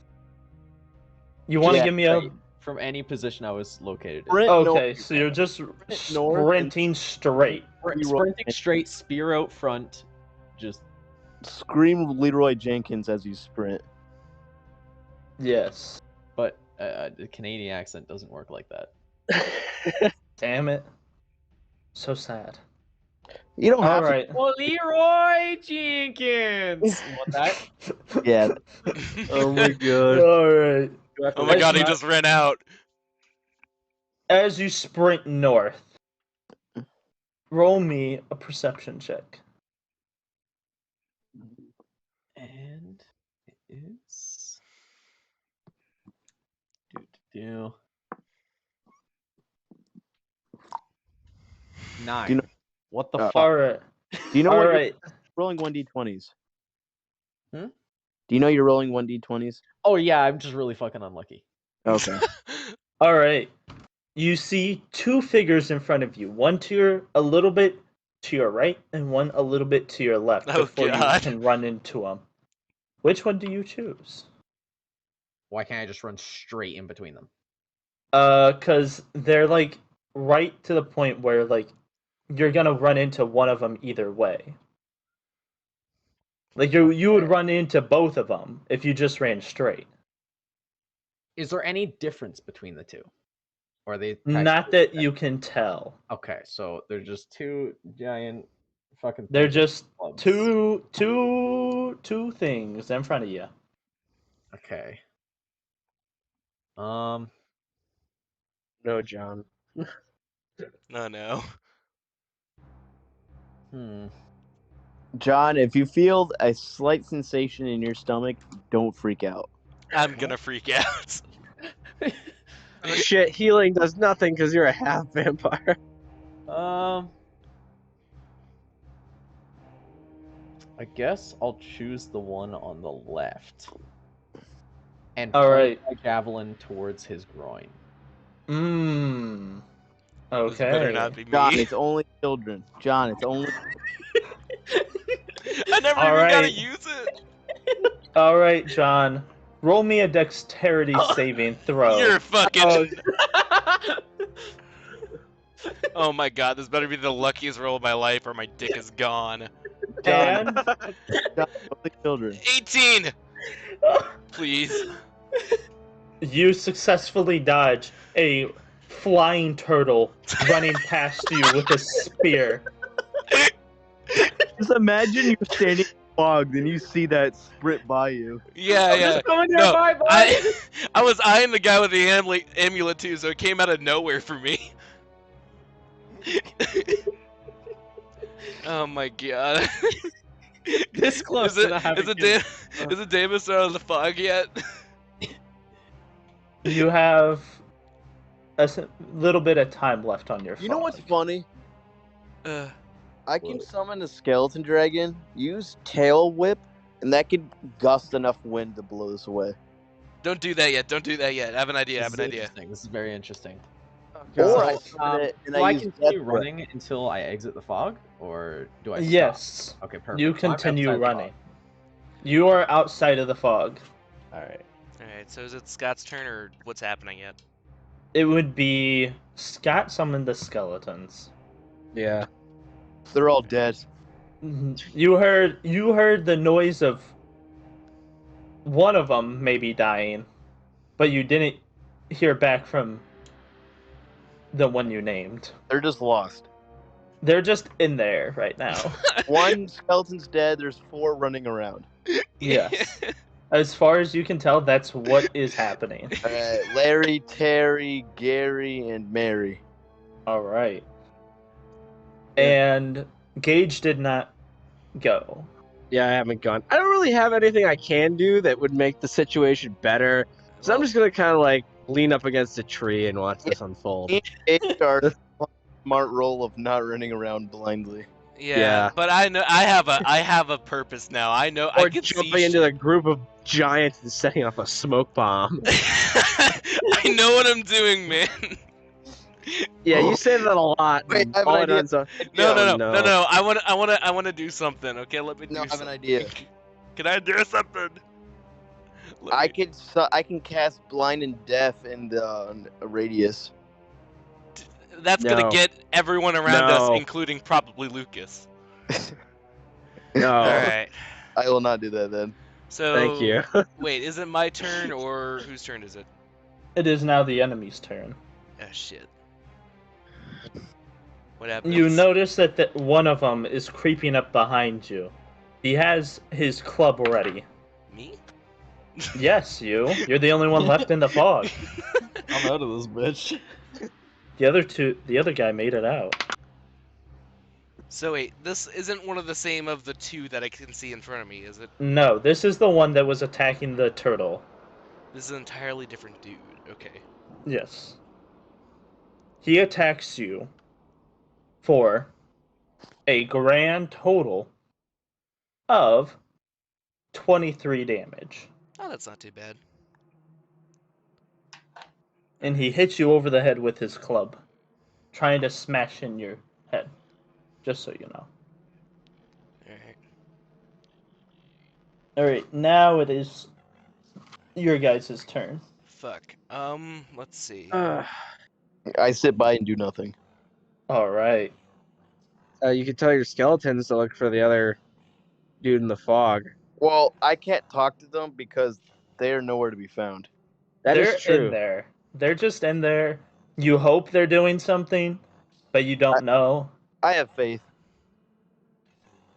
You want to Yeah, give me a... From any position I was located in. Sprint Okay, north. so you're just north and- sprinting straight. Sprinting straight, spear out front, just Scream Leroy Jenkins as you sprint. Yes. but the Canadian accent doesn't work like that. Damn it. So sad. You don't have Alright. Well, Leroy Jenkins. You want that? to. Yeah. Oh my god. Alright. Oh my god, he Not- just ran out. As you sprint north, roll me a perception check. And it is. Do. 9. Do you know- What the Oh. fuck? Alright. Do you know what you're Alright. rolling 1d20s? Hmm? Do you know you're rolling 1d20s? Oh yeah, I'm just really fucking unlucky. Okay. Alright. You see two figures in front of you. One to your a little bit to your right, and one a little bit to your left Oh, before God. you can run into them. Which one do you choose? Why can't I just run straight in between them? Cause they're like right to the point where like you're gonna run into one of them either way. Like you would run into both of them if you just ran straight. Is there any difference between the two? Or are they Not that you can tell. Okay, so they're just two giant fucking They're things. just Clubs. two things in front of you. Okay. No, John. No. John, if you feel a slight sensation in your stomach, don't freak out. I'm gonna freak out. Oh, shit, healing does nothing because you're a half vampire. I guess I'll choose the one on the left. And All point right. my javelin towards his groin. Mmm. This better Okay. not be John, me. it's only children. John, it's only. I never All even got to right. use it. All right, John. Roll me a dexterity saving throw. You're fucking. Oh, Oh my god, this better be the luckiest roll of my life or my dick is gone. And John, only children. 18! Please. you successfully dodge a flying turtle running past you with a spear. Just imagine you're standing in fog, then you see that sprint by you. Yeah, I'm yeah. just going there, No, bye, bye. I was eyeing the guy with the amulet too, so it came out of nowhere for me. Oh my god. This close Is it, to not having is it, kids. is it Davis out of the fog yet? You have little bit of time left on your You know what's fog. funny? Uh, I can summon a skeleton dragon, use tail whip, and that could gust enough wind to blow this away. don't do that yet. Don't do that yet. I have an idea. I have This an is idea. interesting. This is very interesting. Or I So, summon it and do I I use continue death breath. running until I exit the fog, or do I stop? Yes, Okay, perfect. you So I'm continue outside the running. You are outside of the fog. fog. All right. Alright, so is it Scott's turn or what's happening yet? It would be Scott summoned the skeletons. Yeah. They're all dead. You heard the noise of one of them maybe dying, but you didn't hear back from the one you named. They're just lost. They're just in there right now. One skeleton's dead, there's 4 running around. Yes. As far as you can tell, that's what is happening. Larry, Terry, Gary, and Mary. All right. And Gage did not go. Yeah, I haven't gone. I don't really have anything I can do that would make the situation better. So I'm Well, just gonna kind of like lean up against a tree and watch this unfold. Our smart role of not running around blindly. yeah, but I know I have a purpose now. I know I Or can see jumping into the group of giants and setting off a smoke bomb. I know what I'm doing, man. Yeah, you say that a lot. Wait, I have an all it idea. ends up- No, Oh, no. I want to do something. Okay, let me do No, I have something. an idea. Can I do something? I can cast blind and deaf in the radius. That's No. gonna get everyone around us, No. including probably Lucas. No. All right. I will not do that then. So Thank you. wait, is it my turn or whose turn is it? It is now the enemy's turn. Oh shit. What happens? You notice that one of them is creeping up behind you. He has his club ready. Me? Yes, you. You're the only one left in the fog. I'm out of this bitch. The other guy made it out. So wait, this isn't one of the same of the two that I can see in front of me, is it? No, this is the one that was attacking the turtle. This is an entirely different dude. Okay. Yes. He attacks you for a grand total of 23 damage. Oh, that's not too bad. And he hits you over the head with his club, trying to smash in your head. Just so you know. Alright. Alright, now it is your guys' turn. Fuck. Let's see. I sit by and do nothing. Alright. You can tell your skeletons to look for the other dude in the fog. Well, I can't talk to them because they are nowhere to be found. That is They're true. in there. They're just in there. You hope they're doing something, but you don't know. I have faith.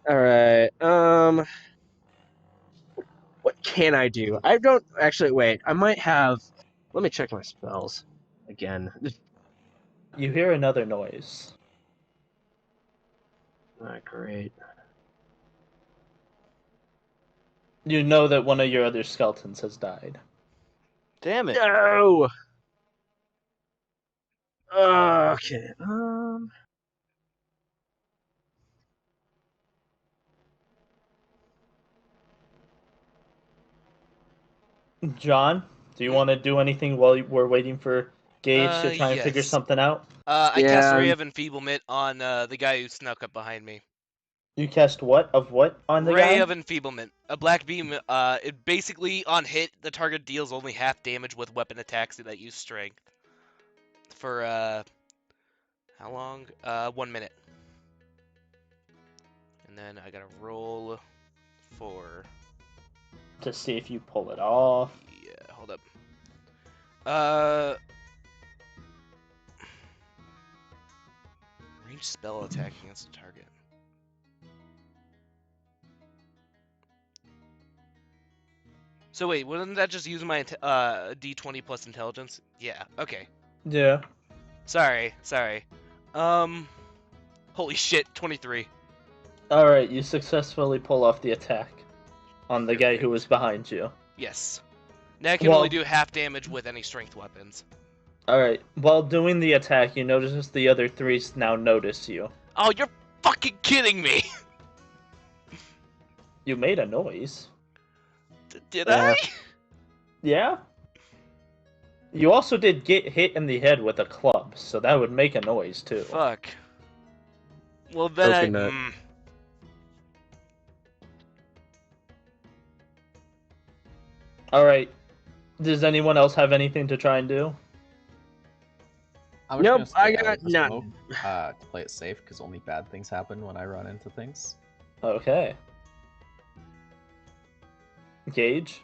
All right. What can I do? I don't actually. Wait. I might have. Let me check my spells again. You hear another noise. Not great. You know that one of your other skeletons has died. Damn it. No. Okay. John, do you want to do anything while we're waiting for Gage to try and figure Yes. something out? I cast Yeah. Ray of Enfeeblement on the guy who snuck up behind me. You cast what on the Ray guy? of Enfeeblement. A black beam, it basically, on hit, the target deals only half damage with weapon attacks that use strength. For, how long? 1 minute. And then I gotta roll for... To see if you pull it off. Yeah, hold up. Range spell attack against the target. So wait, wouldn't that just use my D20 plus intelligence? Yeah, okay. Yeah. Sorry. Holy shit, 23. Alright, you successfully pull off the attack on the guy who was behind you. Yes. Now I can only do half damage with any strength weapons. Alright, while doing the attack, you notice the other three now notice you. Oh, you're fucking kidding me! You made a noise. Did I? Yeah? You also did get hit in the head with a club, so that would make a noise too. Fuck. Well then Coconut. Alright. Does anyone else have anything to try and do? I was Nope, gonna stay I out got of the none. smoke, to play it safe, because only bad things happen when I run into things. Okay. Gage?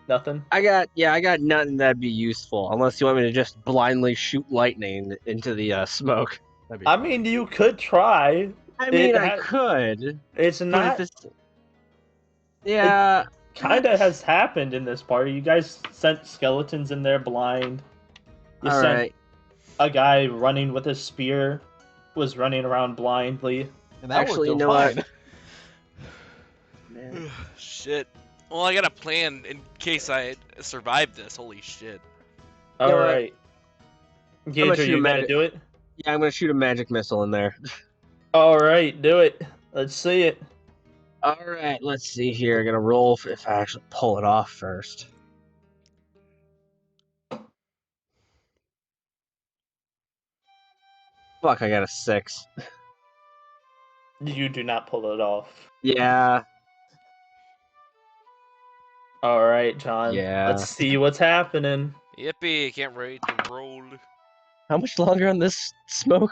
Nothing? I got nothing that'd be useful unless you want me to just blindly shoot lightning into the smoke. That'd be I fun. mean, you could try. I mean, I ha- could, It's but not. yeah. Kinda has happened in this party. You guys sent skeletons in there blind. You All sent right. a guy running with a spear, was running around blindly. And that Actually, you worked know out what? fine. Shit. Well, I got a plan in case I survive this. Holy shit. You know what? Alright. Gage, are shoot you a gonna magic- do it? Yeah, I'm gonna shoot a magic missile in there. Alright, do it. Let's see it. All right, let's see here. I'm gonna roll if I actually pull it off first. Fuck, I got a 6. You do not pull it off. Yeah. Alright, John. Yeah. Let's see what's happening. Yippee, can't wait to roll. How much longer on this smoke?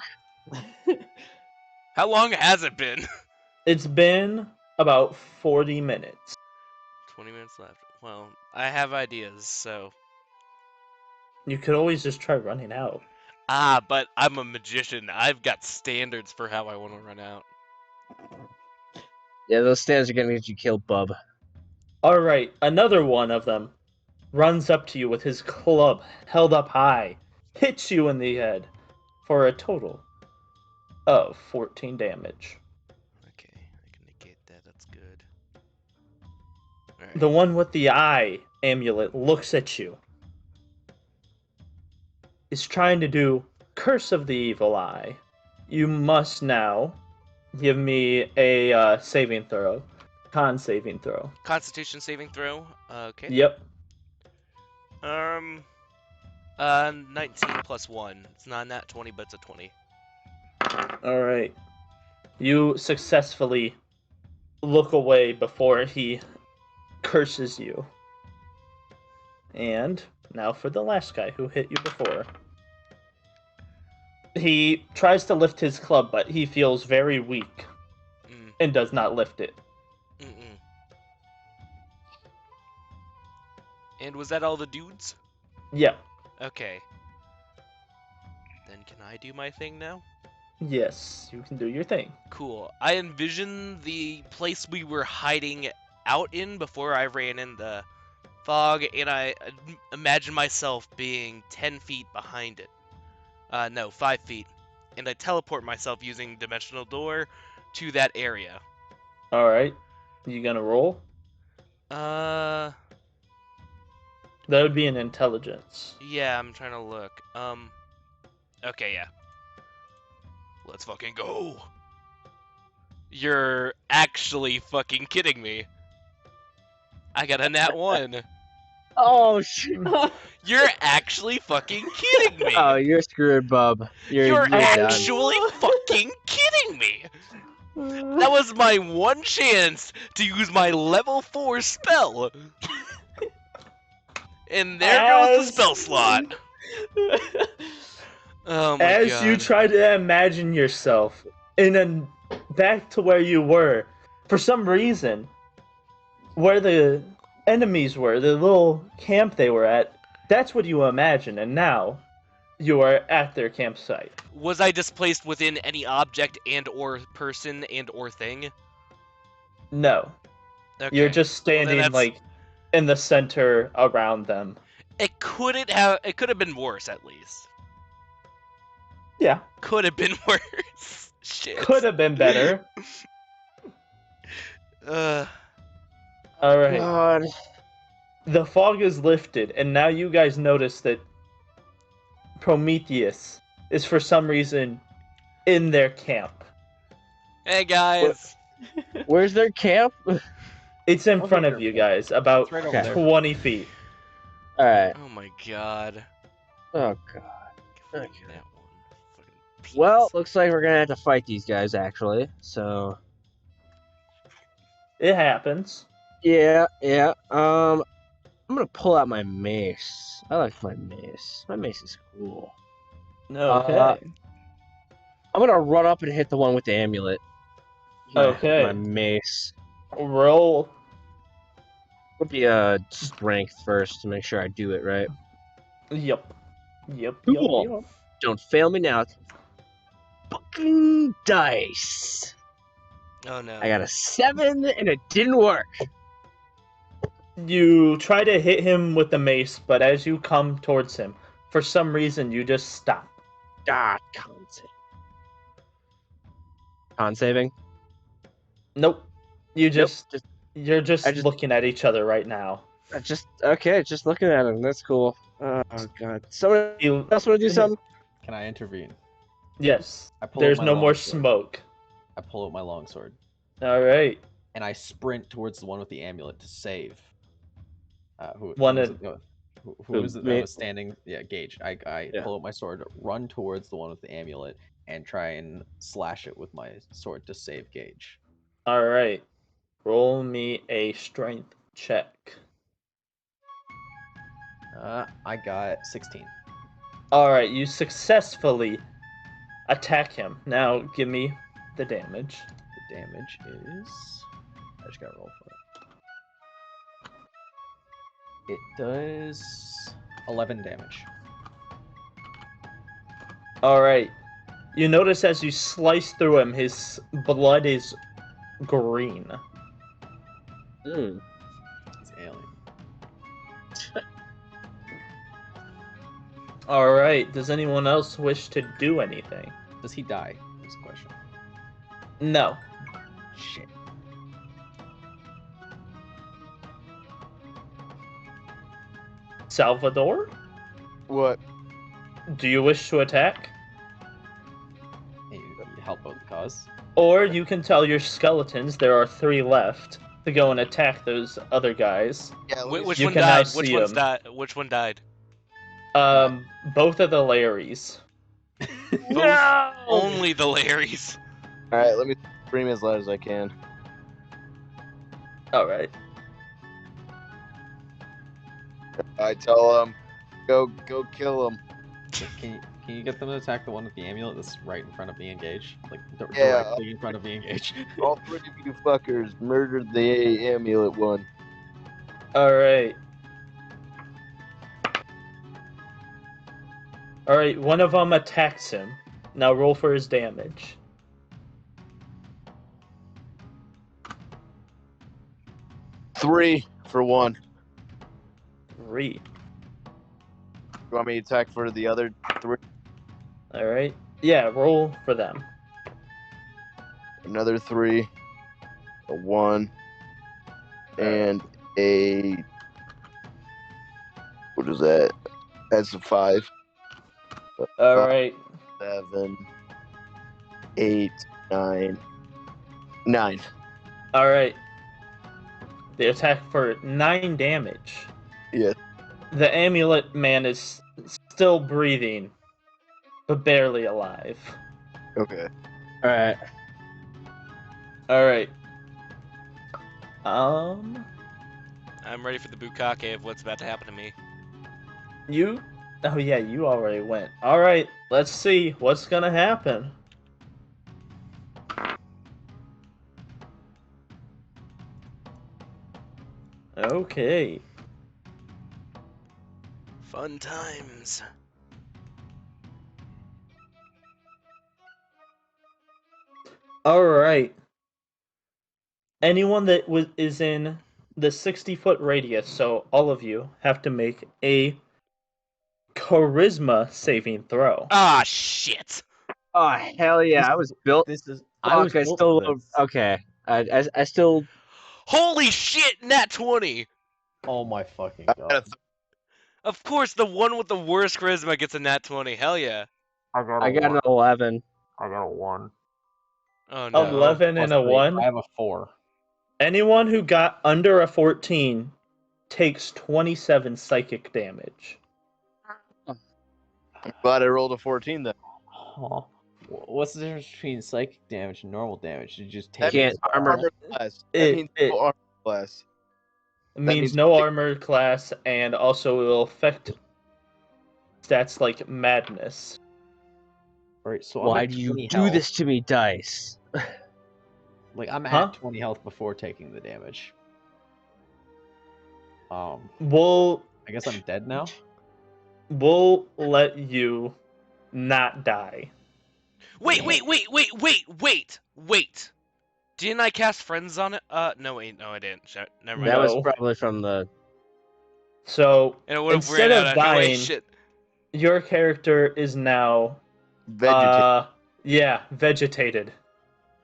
How long has it been? It's been about 40 minutes. 20 minutes left. Well, I have ideas, so... You could always just try running out. Ah, but I'm a magician. I've got standards for how I want to run out. Yeah, those stands are gonna get you killed, bub. Alright, another one of them runs up to you with his club held up high, hits you in the head for a total of 14 damage. Okay, I can negate that. That's good. Alright. The one with the eye amulet looks at you. Is trying to do Curse of the Evil Eye. You must now give me a saving throw. Con saving throw. Constitution saving throw. Okay. Yep. 19 plus 1. It's not nat 20, but it's a 20. Alright. You successfully look away before he curses you. And now for the last guy who hit you before. He tries to lift his club, but he feels very weak and does not lift it. Mm-mm. And was that all the dudes? Yeah. Okay. Then can I do my thing now? Yes, you can do your thing. Cool. I envision the place we were hiding out in before I ran in the fog, and I imagine myself being 10 feet behind it. No, 5 feet. And I teleport myself using Dimensional Door to that area. Alright. You gonna roll? Uh, That would be an intelligence. yeah, I'm trying to look. Okay, yeah. Let's fucking go. You're actually fucking kidding me. I got a nat 1. Oh shit! You're actually fucking kidding me. Oh, you're screwed, bub. You're done. actually fucking kidding me. That was my one chance to use my level 4 spell. And there goes the spell slot. Oh my As god. you try to imagine yourself back to where you were, for some reason, where the enemies were, the little camp they were at, that's what you imagine, and now you are at their campsite. Was I displaced within any object and or person and or thing? No, Okay. you're just standing that's- like in the center around them. It could have been worse at least. Yeah, Could have been worse. Shit. could have been better. All right. God. The fog is lifted, and now you guys notice that Prometheus is for some reason in their camp. Hey guys. Where's their camp? It's in Okay, front of sure. you guys, about It's right over Okay. there. 20 feet. All right. Oh my god. Oh god. Fucking Okay. that one. Fucking penis. Well, looks like we're gonna have to fight these guys actually. So It happens. yeah. I'm gonna pull out my mace. I like my mace. My mace is cool. Okay. I'm gonna run up and hit the one with the amulet. Okay. My mace. Roll. Would be strength first to make sure I do it right. Yep. Yep. Cool. Don't fail me now. Fucking dice. Oh no. I got a 7 and it didn't work. You try to hit him with the mace, but as you come towards him, for some reason you just stop. Ah, con save. Con saving? Nope. You're just I just- looking at each other right now. just looking at him. That's cool. Oh god. Someone You, else want to do something? Can I intervene? yes. I pull There's out my no more longsword. smoke. I pull out my longsword All right. and I sprint towards the one with the amulet to save. Who One was of- it? No, who Who, was it me? that was standing? Yeah, Gage. I Yeah. pull out my sword, run towards the one with the amulet, and try and slash it with my sword to save Gage. All right. Roll me a strength check. I got 16. All right. You successfully attack him. Now give me the damage. The damage is. I just gotta roll for it. It does 11 damage. All right. You notice as you slice through him, his blood is green. Mm. It's alien. All right. Does anyone else wish to do anything? Does he die? Is the question. No. Shit. Salvador, What? do you wish to attack? Hey, you help out the cause. Or you can tell your skeletons, there are 3 left, to go and attack those other guys. Yeah. Which You one can now died? Which see one's him. died? Which one died? Both of the Larrys. No! Only the Larrys. All right. Let me scream as loud as I can. All right. I tell them, go kill them. Can you get them to attack the one with the amulet that's right in front of me and Gage? Like Yeah. directly in front of me and Gage. All 3 of you fuckers murdered the amulet one. All right. All right, one of them attacks him. Now roll for his damage. Three for one. 3. You want me to attack for the other 3? All right. Yeah, roll for them. Another 3. A 1. And a. What is that? That's a 5. All right. 7. 8. 9. 9. All right. They attack for 9 damage. Yeah. The amulet man is still breathing, but barely alive. Okay. All right. All right. I'm ready for the bukkake of what's about to happen to me. You. Oh yeah, you already went. All right. Let's see what's gonna happen. Okay. Fun times. All right. Anyone that is in the 60-foot radius, so all of you have to make a charisma saving throw. Ah, shit. Oh hell yeah! I was built. This is. Fuck, I built still. for this. Okay. I still. Holy shit, nat 20! Oh my fucking I god. got a Of course, the one with the worst charisma gets a nat 20. Hell yeah. I got I got an 11. I got a 1. Oh no. 11 and a 1. I have a 4. Anyone who got under a 14 takes 27 psychic damage. I'm glad I rolled a 14 then. Huh. What's the difference between psychic damage and normal damage? You just That take Can't means armor. armor class. That It- means it- no armor class. It means means- no armor class, and also it will affect stats like madness. Alright, so Why I'm at do you 20 do health. this to me, dice? Like I'm Huh? at 20 health before taking the damage. We'll I guess I'm dead now. let you not die. Wait. Didn't I cast friends on it? No, wait, no, I didn't. Never mind. That was No. probably from the. So And it would have instead ran out of anyway. dying, Shit. your character is now Vegetate. vegetated.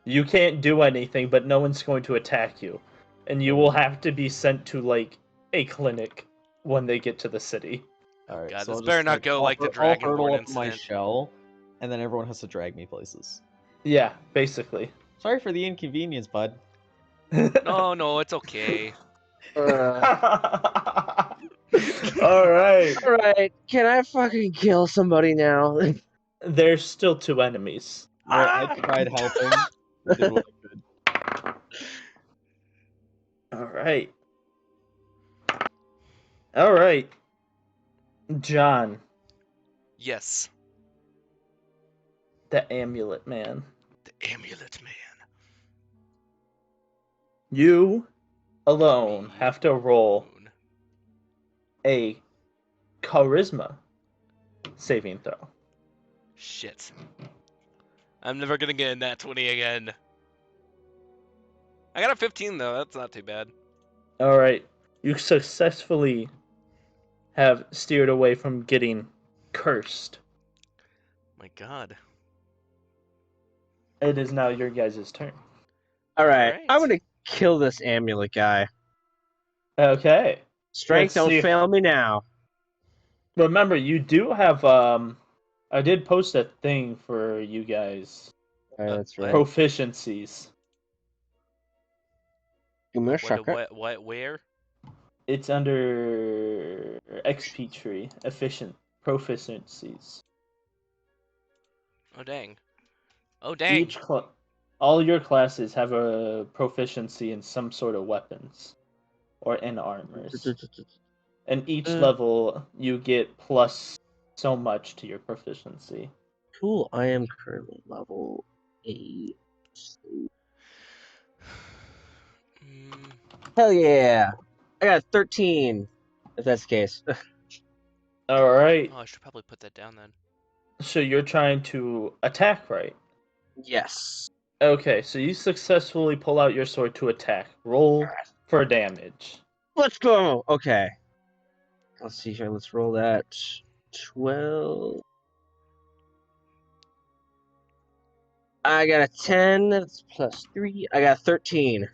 You can't do anything, but no one's going to attack you. And you will have to be sent to like a clinic when they get to the city. Alright, God, so this I'll better just, not go like the I'll Dragonborn hurdle up my incident. shell, and then everyone has to drag me places. Yeah, basically. Sorry for the inconvenience, bud. No, it's okay. All right. All right, can I fucking kill somebody now? There's still 2 enemies. Well, I tried helping. Did what I could. All right. All right. John, Yes. the amulet man. The amulet man. You alone have to roll a charisma saving throw. Shit. I'm never gonna get a nat 20 again. I got a 15 though, that's not too bad. All right. You successfully have steered away from getting cursed. My god. It is now your guys' turn. All right, Alright. I'm gonna kill this amulet guy. Okay. Strength, Let's don't see. fail me now. Remember, you do have I did post a thing for you guys. That's right. Proficiencies. Give me a second. What, where? It's under XP tree. Proficiencies. Oh dang. Oh dang. All your classes have a proficiency in some sort of weapons or in armors. And each level you get plus so much to your proficiency. Cool. I am currently level 8. Hell yeah! I got 13. If that's the case. All right. Oh, I should probably put that down then. So you're trying to attack, right? Yes. Okay, so you successfully pull out your sword to attack. Roll for damage. Let's go. Okay. Let's see here. Let's roll that. 12. I got a 10. That's plus 3. I got 13.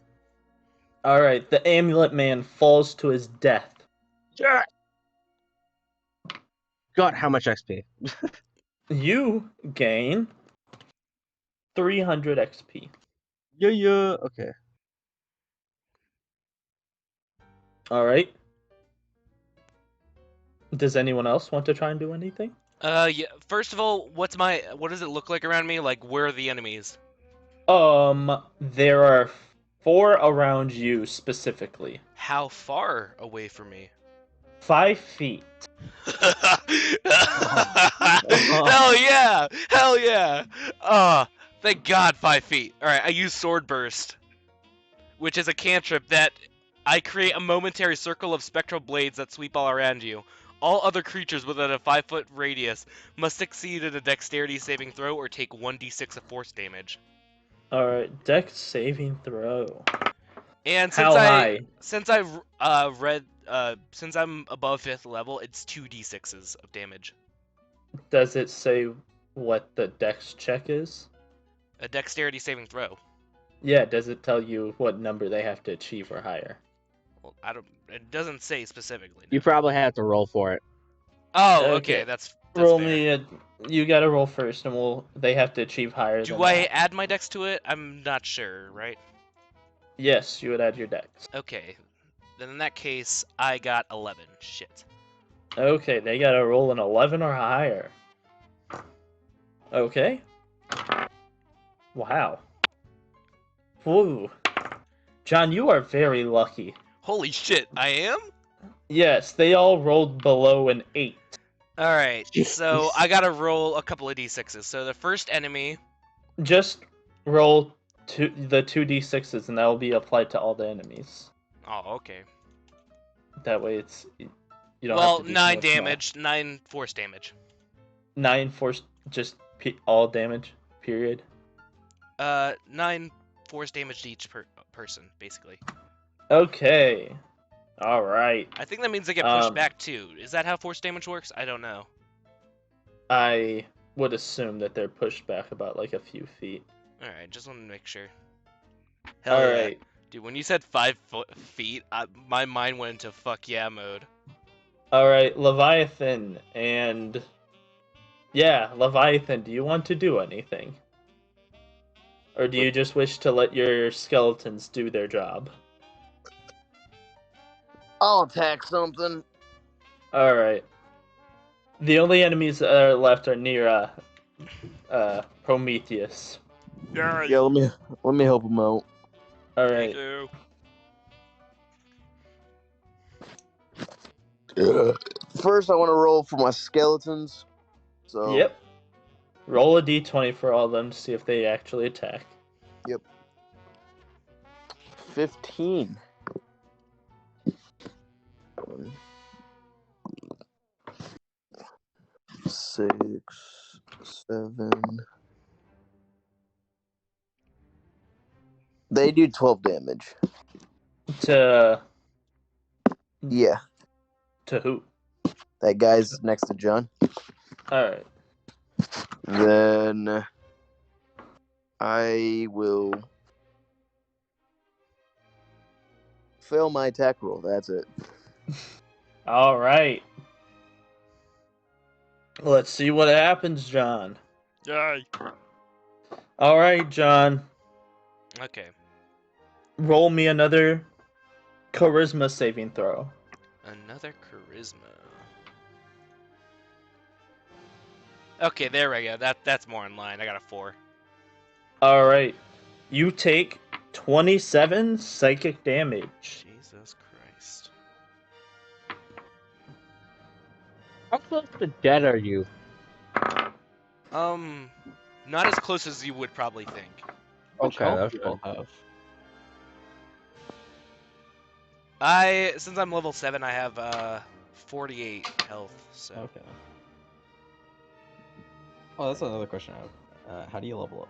All right, the amulet man falls to his death. Yeah. God, how much XP? You gain 300 XP. Yeah. Okay. All right. Does anyone else want to try and do anything? Yeah. First of all, what does it look like around me? Like, where are the enemies? There are 4 around you specifically. How far away from me? 5 feet. Hell yeah! Hell yeah! Thank God, 5 feet. All right, I use Sword Burst, which is a cantrip that I create a momentary circle of spectral blades that sweep all around you. All other creatures within a 5-foot radius must succeed at a dexterity saving throw or take 1d6 of force damage. Alright, dex saving throw. And How high? since I'm above 5th level, it's 2d6s of damage. Does it say what the dex check is? A dexterity saving throw. Yeah, does it tell you what number they have to achieve or higher? Well, it doesn't say specifically. You No. probably have to roll for it. Oh, Okay. okay, that's Roll fair. me you gotta roll first and they have to achieve higher than Do I that. add my dex to it? I'm not sure, right? Yes, you would add your dex. Okay. Then in that case, I got 11. Shit. Okay, they gotta roll an 11 or higher. Okay. Wow. Woo. John, you are very lucky. Holy shit, I am? Yes, they all rolled below an 8. Alright, so Jeez. I gotta roll a couple of d6s. So the first enemy... Just roll the 2d6s and that will be applied to all the enemies. Oh, okay. That way it's... You don't Well, have to do 9 so much more. damage, 9 force damage. 9 force... Just all damage, period. 9 force damage to each person, basically. Okay. Alright. I think that means they get pushed Um, back too. Is that how force damage works? I don't know. I would assume that they're pushed back about like a few feet. Alright, just want to make sure. Hell yeah. Alright. Dude, when you said 5 feet, my mind went into fuck yeah mode. Alright, Leviathan and... Yeah, Leviathan, do you want to do anything? Or do you just wish to let your skeletons do their job? I'll attack something. Alright. The only enemies that are left are near Prometheus. Yeah, Yeah, let me help him out. Alright. First, I want to roll for my skeletons. So Yep. Roll a d20 for all of them to see if they actually attack. 15. 6, 7. They do 12 damage. To Yeah, who? that guy's next to John. Alright. Then I will fail my attack roll. That's it. Alright. Let's see what happens, John. Yay. Alright, John. Okay. Roll me another charisma saving throw. Another charisma. Okay, there we go. That's more in line. I got a 4. Alright. You take 27 psychic damage. Jesus Christ. How close to dead are you? Not as close as you would probably think. Okay, Health that's do you good. all have? Since I'm level 7, I have 48 health. So Okay. Oh, that's another question I have. How do you level up?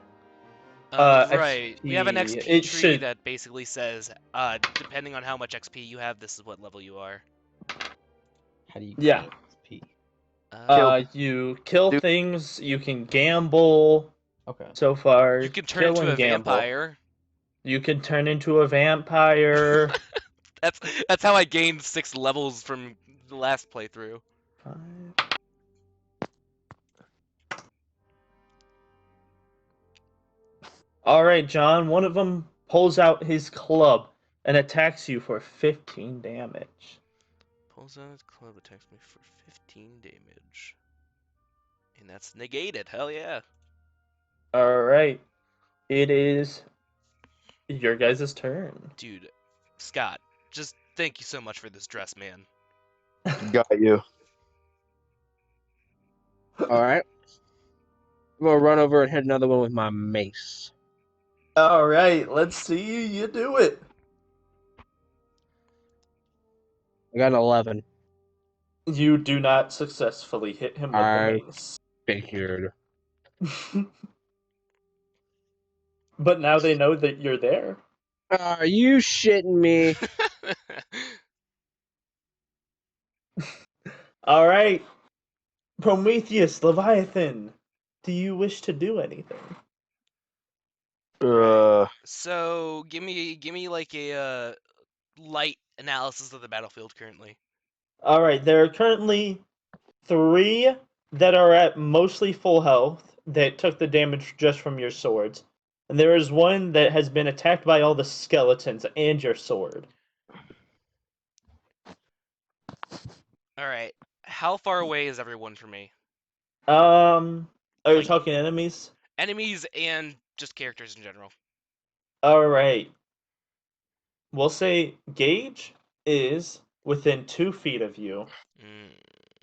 right. We have an XP. XP It tree should- that basically says, depending on how much XP you have, this is what level you are. How do you Yeah. get XP? You kill Do- things, you can gamble Okay. so far. you can turn kill into and a gamble. vampire. You can turn into a vampire. That's how I gained 6 levels from the last playthrough. 5. Alright, John, one of them pulls out his club and attacks you for 15 damage. Also, club attacks me for 15 damage. And that's negated. Hell yeah. All right. It is your guys' turn. Dude, Scott, just thank you so much for this dress, man. Got you. All right. I'm gonna run over and hit another one with my mace. All right, let's see you do it. I got an 11. You do not successfully hit him with I- the mace. Figured. But now they know that you're there. Are you shitting me? All right. Prometheus, Leviathan, do you wish to do anything? So, give me like a light analysis of the battlefield currently. All right, there are currently 3 that are at mostly full health that took the damage just from your swords. And there is 1 that has been attacked by all the skeletons and your sword. All right. How far away is everyone from me? Are you Like- talking enemies? Enemies and just characters in general. All right. We'll say Gage is within 2 feet of you.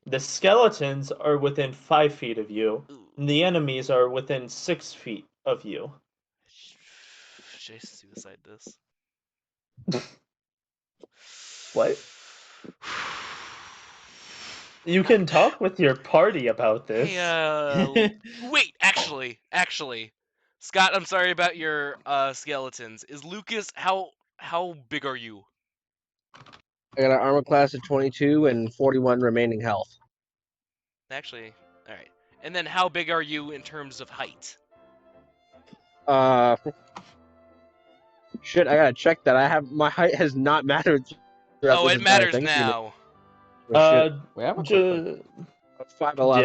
The skeletons are within 5 feet of you. Ooh. And the enemies are within 6 feet of you. Should I suicide this? What? You can talk with your party about this. Hey, wait, actually, Scott, I'm sorry about your skeletons. Is LUKUS, how big are you? I got an armor class of 22 and 41 remaining health. Actually, all right. And then how big are you in terms of height? Shit, I gotta check that. My height has not mattered. throughout Oh, this it entire matters thing. now. Oh, shit. We have a quick question. 5'11".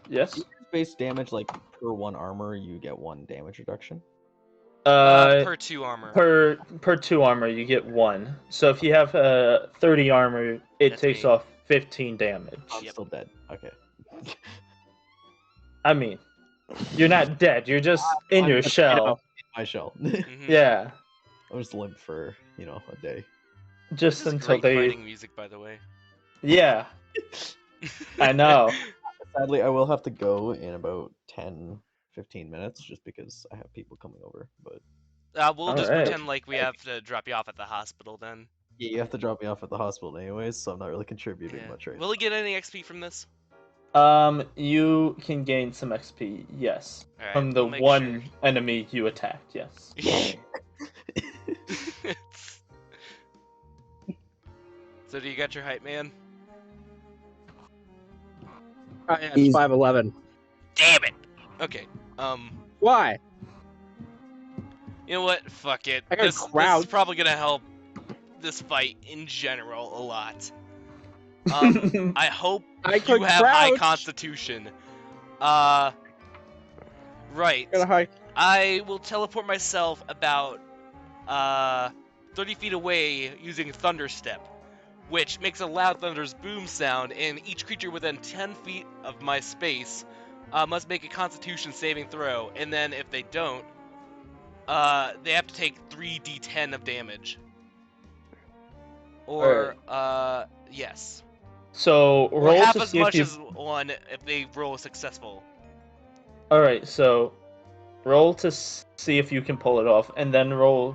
Yes. Do you use base damage like per 1 armor, you get 1 damage reduction? Per 2 armor. Per 2 armor, you get 1. So if you have 30 armor, it That's takes me. off 15 damage. I'm Yep. still dead. Okay. I mean, you're not dead. You're just in your shell. My shell. Mhm. Yeah. I was limp for, a day. Just This is until great they. fighting music, by the way. Yeah. I know. Sadly, I will have to go in about 10-15 minutes just because I have people coming over. But We'll just Alright. pretend like we have to drop you off at the hospital then. yeah, you have to drop me off at the hospital anyways, so I'm not really contributing Yeah. much right Will he get any XP from this? You can gain some XP, yes. Alright, From the we'll make one enemy you attacked, yes. sure. So do you got your height, man? Oh, yeah, it's 5'11". Damn it! Okay, Why? you know what? Fuck it. I got This is crouch. probably gonna help this fight in general a lot. I hope I you could have high crouch. constitution. Right. Got a high. I will teleport myself about 30 feet away using Thunder Step, which makes a loud thunder's boom sound, and each creature within 10 feet of my space must make a Constitution saving throw, and then if they don't, they have to take 3d10 of damage. Or, yes. So Or roll half to as see if much you. as one if they roll successful. Alright, so roll to see if you can pull it off, and then roll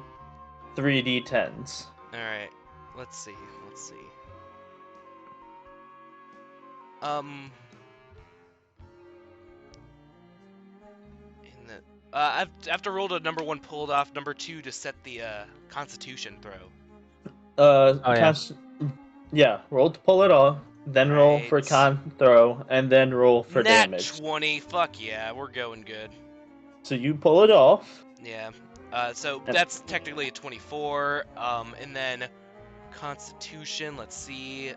3d10s. Alright, let's see. In the, after rolled a number 1 pulled off, number 2 to set the Constitution throw. yeah. Yeah, roll to pull it off, then roll for Right. con throw, and then roll for Nat damage. 20, fuck yeah, we're going good. So you pull it off. Yeah. So Yep. that's technically a 24. And then Constitution, let's see.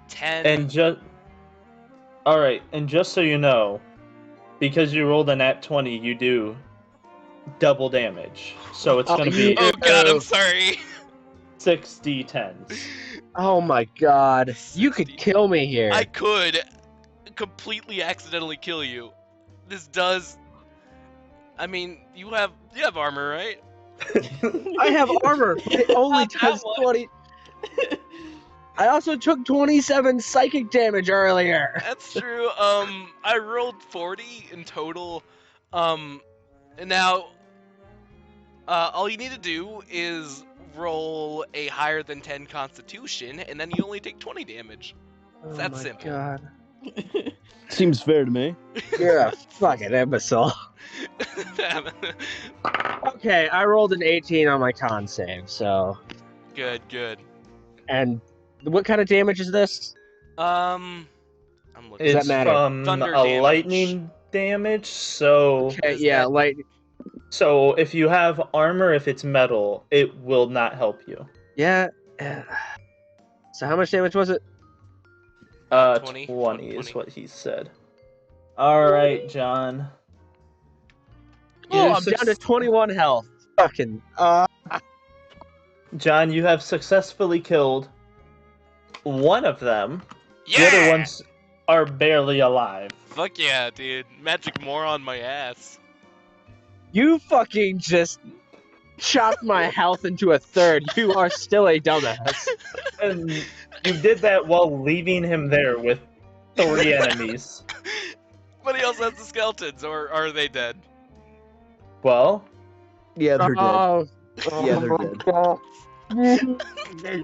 10. And Alright, and just so you know, because you rolled a nat 20, you do double damage. So it's gonna be Oh god, I'm sorry. 6d10s. Oh my god. You could kill me here. I could completely accidentally kill you. This does. I mean, you have armor, right? I have armor, but it only Not that does one. 20. I also took 27 psychic damage earlier. That's true. I rolled 40 in total. And now, all you need to do is roll a higher than 10 Constitution, and then you only take 20 damage. It's that simple. God. Seems fair to me. You're a fucking imbecile. Okay, I rolled an 18 on my con save, so. Good. And what kind of damage is this? I'm looking. Does that It's matter? from Thunder a damage. lightning damage, so Okay, Is yeah, that- light. so if you have armor, if it's metal, it will not help you. Yeah. So how much damage was it? 20 20 is 20. what he said. All right, John. Oh, You I'm down to suc- 21 health. Fucking. John, you have successfully killed one of them. Yeah! The other ones are barely alive. Fuck yeah, dude. Magic Moron my ass. You fucking just chopped my health into a third. You are still a dumbass. And you did that while leaving him there with 3 enemies. But he also has the skeletons, or are they dead? Well, Yeah, they're dead. Oh, Yeah, they're dead.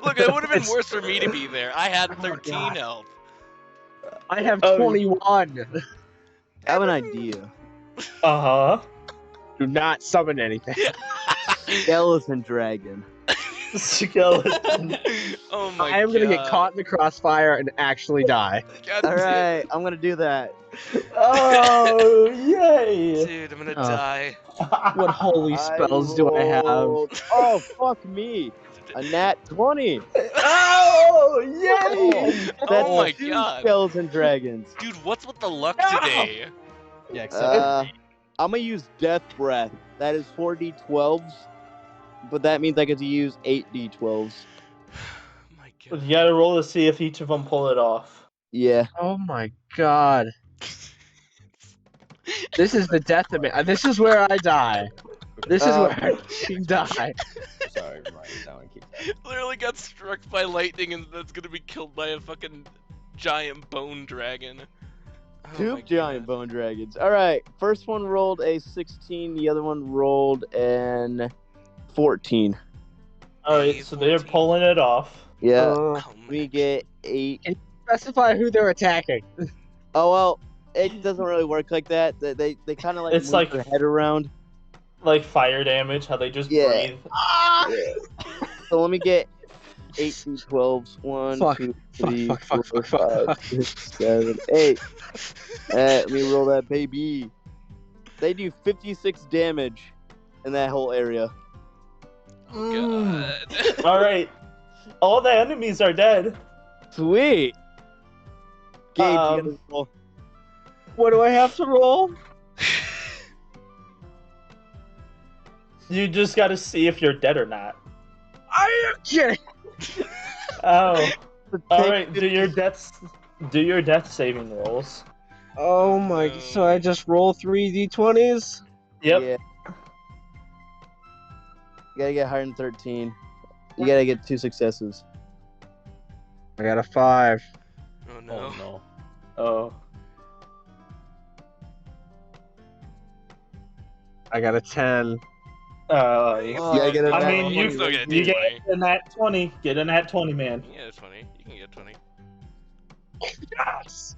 Look, it would have been It's- worse for me to be there. I had 13 God. health. I have Oh. 21. I have an idea. uh-huh. Do not summon anything. Skeleton dragon. Skeleton. Oh my god. I am gonna get caught in the crossfire and actually die. God All damn. right, I'm gonna do that. Oh, yay! Dude, I'm gonna Oh. die. What holy spells do I have? rolled- Oh, fuck me. A nat 20. Oh, yay! That's Oh my 2 god. skeleton dragons. Dude, what's with the luck No! today? Yeah, except I'm gonna use Death Breath. That is 4d12s, but that means I get to use 8d12s. My You god. gotta roll to see if each of them pull it off. Yeah. Oh my god. This is the death of me. This is where I die. This is where I die. sorry, I'm writing it down and keep that. Literally got struck by lightning and that's gonna be killed by a fucking giant bone dragon. Oh 2 my giant God. bone dragons. All right. First one rolled a 16. The other one rolled an 14. Alright, so they're 14. pulling it off. Yeah. Oh We my get 8. Specify who they're attacking. Oh well, it doesn't really work like that. They kind of like It's move like- their head around. Like fire damage, how they just Yeah. breathe. So let me get 8d12s. 1, Fuck. 2, Fuck, 3, fuck, fuck, 4, fuck, fuck, 5, 6, 7, 8. Let me roll that baby. They do 56 damage in that whole area. God. Alright. All the enemies are dead. Sweet. Gage, you Um, gotta roll. What do I have to roll? You just gotta see if you're dead or not. Are you kidding? Oh. Alright, Take do your death saving rolls. Oh my, so I just roll 3 d20s? Yep. Yeah. You gotta get higher than 13. You gotta get 2 successes. I got a 5. Oh no. Oh no. Oh. I got a 10. Oh, you gotta get a I nat mean, 20. you still get a You D20. get a nat 20. Get a nat 20, man. You can get 20. You can get 20. Yes!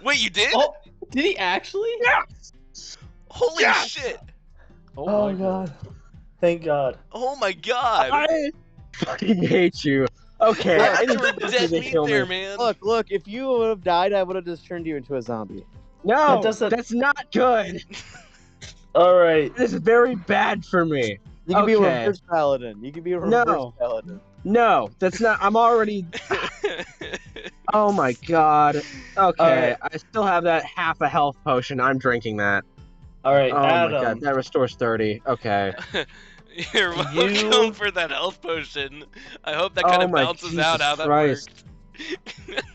Wait, you did? Oh, Did he actually? Holy Yes! shit! oh god. Thank god. Oh my god! I fucking hate you. Okay, I I need threw to dead meat kill there, me. man. Look, if you would have died, I would have just turned you into a zombie. No, That doesn't- that's not good. Alright. This is very bad for me. You can be a Okay. reverse paladin. You can be a reverse No. paladin. No, that's not. I'm already. Oh my god. Okay, Alright. I still have that half a health potion. I'm drinking that. Alright, Oh my Adam. god, that restores 30. Okay. You're welcome You- for that health potion. I hope that kind of my balances out Jesus how Christ. that worked.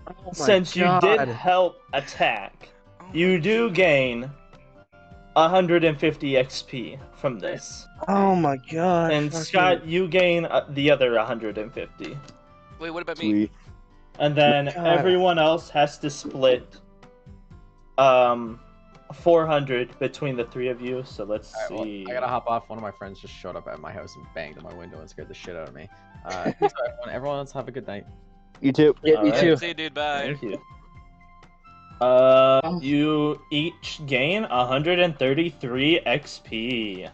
Oh my Since you did God. help attack, Oh you my do God. gain 150 XP from this. Oh my God. And fucking- Scott, you gain the other 150. Wait, what about me? Sweet. And then God. everyone else has to split 400 between the three of you. So let's Alright, well, see. I gotta hop off. One of my friends just showed up at my house and banged on my window and scared the shit out of me. So everyone else have a good night. You too. Yeah, you Alright. too. See you, dude. Bye. Thank you. You each gain 133 XP.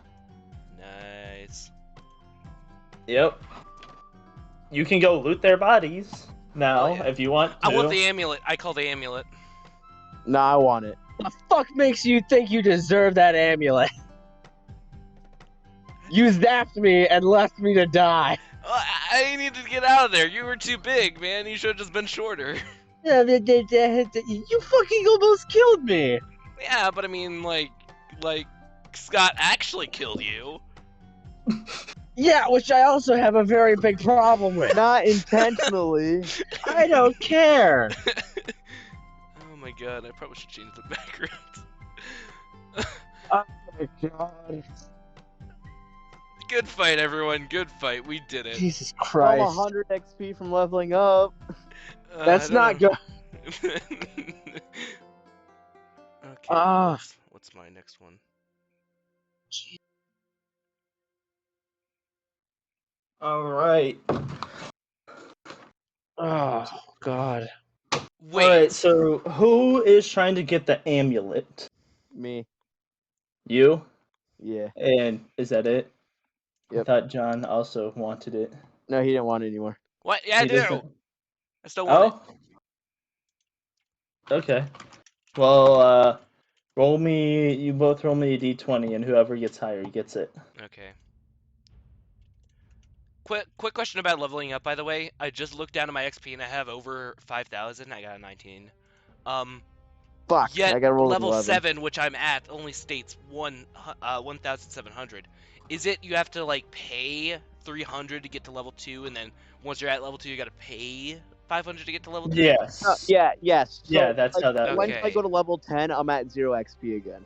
Nice. Yep. You can go loot their bodies now Oh, yeah. if you want to. I want the amulet. I call the amulet. Nah, I want it. The fuck makes you think you deserve that amulet? You zapped me and left me to die. Oh, I needed to get out of there. You were too big, man. You should have just been shorter. Yeah, you fucking almost killed me. Yeah, but I mean, like Scott actually killed you. Yeah, which I also have a very big problem with. Not intentionally. I don't care. Oh my god, I probably should change the background. Oh my God. Good fight, everyone. Good fight. We did it. Jesus I'm Christ. 100 XP from leveling up. That's not good. good. Okay. Ah. What's my next one? All right. Oh God. Wait. All right. So who is trying to get the amulet? Me. You. Yeah. And is that it? I Yep. thought John also wanted it. No, he didn't want it anymore. What? Yeah, I He do. doesn't- I still want Oh. Okay. Well, roll me. You both roll me a d20, and whoever gets higher gets it. it. Okay. Quick question about leveling up, by the way. I just looked down at my XP and I have over 5,000. I got a 19. Fuck. Yet I gotta roll level 11. 7, which I'm at, only states 1,700. Is it you have to like pay 300 to get to level 2, and then once you're at level 2, you gotta pay 500 to get to level 2? Yes. Yes. So, Yeah, that's how that Once Okay. I go to level 10, I'm at 0 XP again.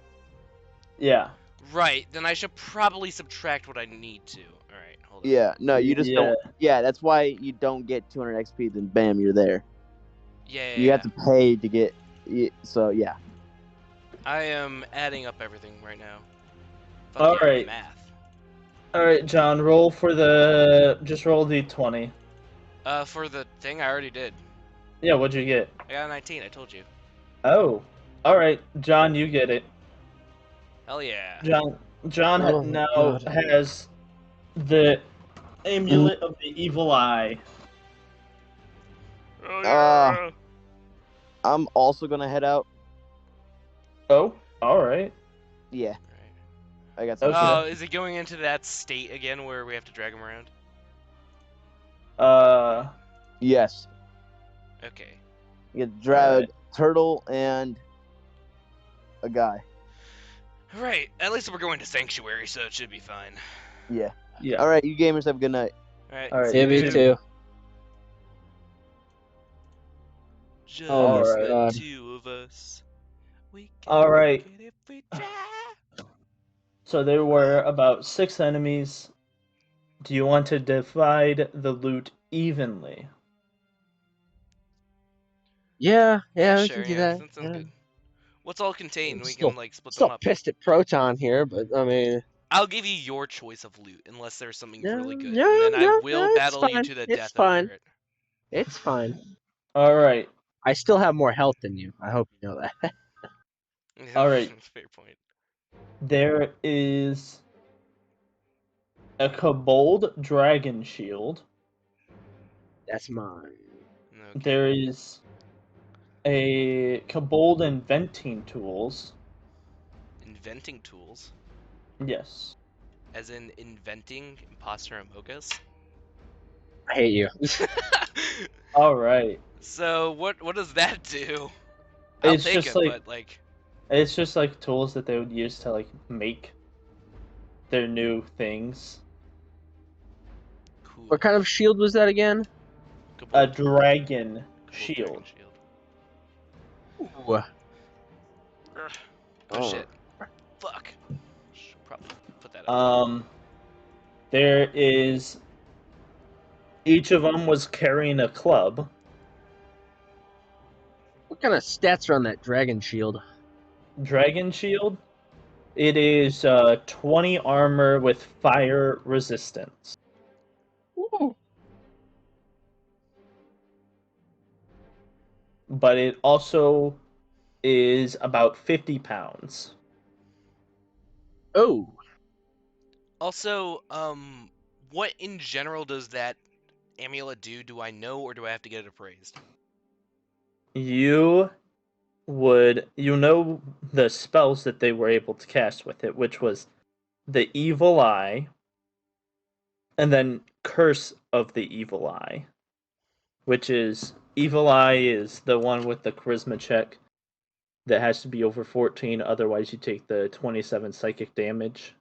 Yeah. Right. Then I should probably subtract what I need to. All right. Hold on. Yeah. No, you just Yeah. don't. Yeah, that's why you don't get 200 XP. Then bam, you're there. Yeah. You have to pay to get. So yeah. I am adding up everything right now. All Fuck yeah, right. Math. All right, John. Roll for the. Just roll d20. For the thing, I already did. Yeah. What'd you get? I got a 19. I told you. Oh. All right, John. You get it. Hell yeah. John Oh my now God. has the amulet of the evil eye. Oh yeah. I'm also gonna head out. Oh. All right. Yeah, Alright. I got some. Okay. Oh, is it going into that state again where we have to drag him around? Yes. Okay. You get to drag turtle and a guy. Right. At least we're going to Sanctuary, so it should be fine. Yeah. Yeah. All right, you gamers have a good night. Alright. All right. Yeah, me too. Just Oh my the God. two of us. We can All right. make it if we try. So there were about 6 enemies. Do you want to divide the loot evenly? Yeah, we Sure, can do yeah, that. sounds yeah. good. What's all contained? We Still- can like split them Still up. pissed at Proton here, but I mean, I'll give you your choice of loot unless there's something really good. no, and then I no, will no, it's battle you fine. to the It's death fine. over it. it's fine. All right. I still have more health than you. I hope you know that. All right. Fair point. There is a kobold dragon shield. That's mine. Okay. There is a kobold inventing tools. Inventing tools, Yes. as in inventing imposter Among Us. I hate you. All right. So what does that do? I'll It's take just it, like but like it's just like tools that they would use to like make their new things. Cool. What kind of shield was that again? A Kobold- dragon Kobold shield. dragon shield. Ooh. Ugh. Oh Oh. shit. Fuck. Should probably put that up. There is. Each of them was carrying a club. What kind of stats are on that dragon shield? Dragon shield. It is 20 armor with fire resistance. Ooh. But it also is about 50 pounds. Oh. Also, what in general does that amulet do? Do I know, or do I have to get it appraised? You know the spells that they were able to cast with it, which was the evil eye, and then curse of the evil eye, which is evil eye is the one with the charisma check that has to be over 14, otherwise you take the 27 psychic damage.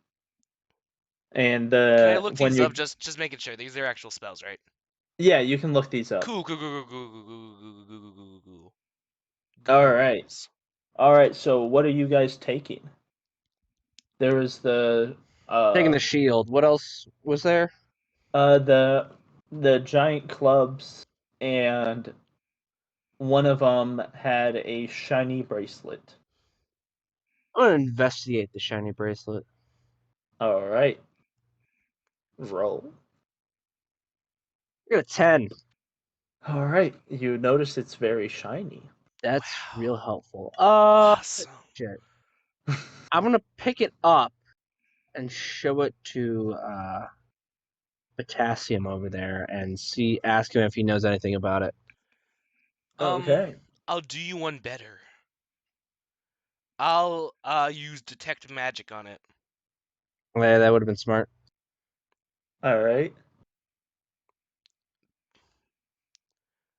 And Can I look when these you up? Just making sure these are actual spells, right? yeah, you can look these up. Cool. Cool. All right. Ghouls. All right, so what are you guys taking? There was the Taking the shield. What else was there? the giant clubs, and one of them had a shiny bracelet. I'm gonna investigate the shiny bracelet. All right. Roll. I got a 10. All right. You notice it's very shiny. That's Wow. real helpful. Awesome. Shit. I'm gonna pick it up and show it to POTASSIUM over there and ask him if he knows anything about it. Okay. I'll do you one better. I'll use detect magic on it. Yeah, that would have been smart. All right.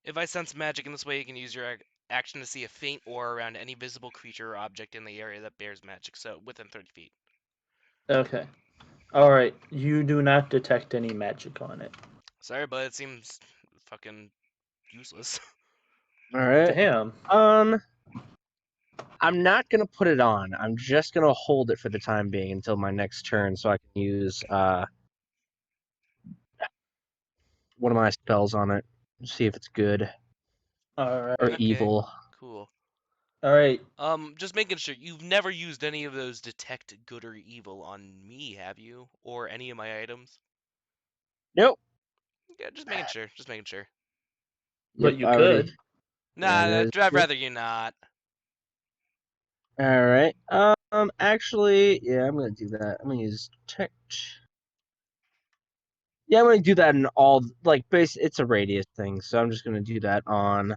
If I sense magic in this way, you can use your action to see a faint aura around any visible creature or object in the area that bears magic, so within 30 feet. Okay. All right. You do not detect any magic on it. Sorry, but it seems fucking useless. All right. Damn. I'm not gonna put it on. I'm just gonna hold it for the time being until my next turn, so I can use one of my spells on it. See if it's good All right. or Okay. evil. Cool. All right. Just making sure you've never used any of those detect good or evil on me, have you? Or any of my items? Nope. Yeah, just making sure. Just making sure. But Yep, you already. could. Nah, that is I'd true. rather you not. All right. Actually, yeah, I'm gonna do that. I'm gonna use detect. Yeah, I'm gonna do that in all it's a radius thing, so I'm just gonna do that on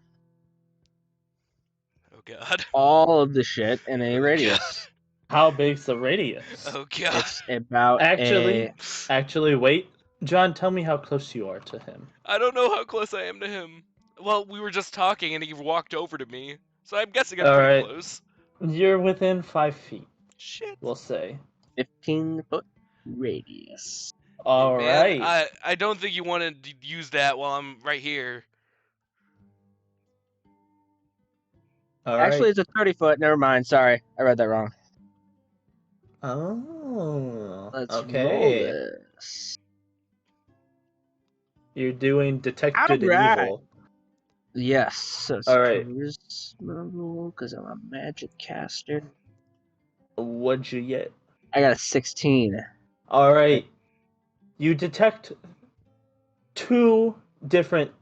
Oh god. all of the shit in a Oh, radius. How big's the radius? Oh god. It's about Actually, wait. John, tell me how close you are to him. I don't know how close I am to him. Well, we were just talking and he walked over to me, so I'm guessing I'm All pretty right. close. You're within 5 feet, Shit. we'll say. 15-foot radius. All Hey, man, right. I don't think you want to use that while I'm right here. All Actually, right. it's a 30-foot. Never mind. Sorry, I read that wrong. Oh. Let's roll Okay. this. You're doing detect All good and right. evil. Yes. So it's All right. charisma because I'm a magic caster. What'd you get? I got a 16. All right. You detect two different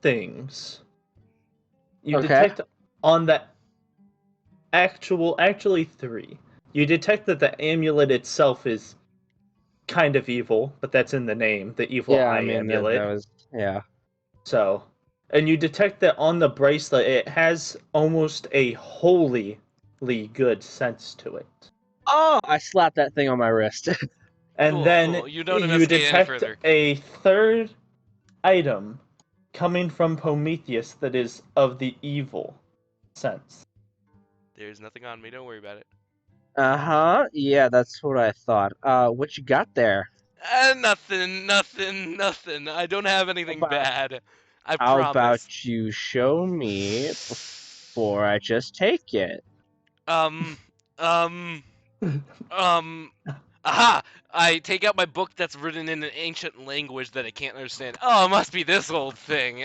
things. You Okay. detect on the actually three. You detect that the amulet itself is kind of evil, but that's in the name, the evil Yeah, eye I mean that amulet. was yeah. So, and you detect that on the bracelet, it has almost a holily good sense to it. Oh, I slapped that thing on my wrist. And Cool, then cool. You don't you investigate any detect further. a third item coming from Prometheus that is of the evil sense. There's nothing on me. Don't worry about it. Uh-huh. Yeah, that's what I thought. What you got there? Nothing. I don't have anything About bad. I how promise. about you show me before I just take it? Um, um, aha! I take out my book that's written in an ancient language that I can't understand. Oh, it must be this old thing.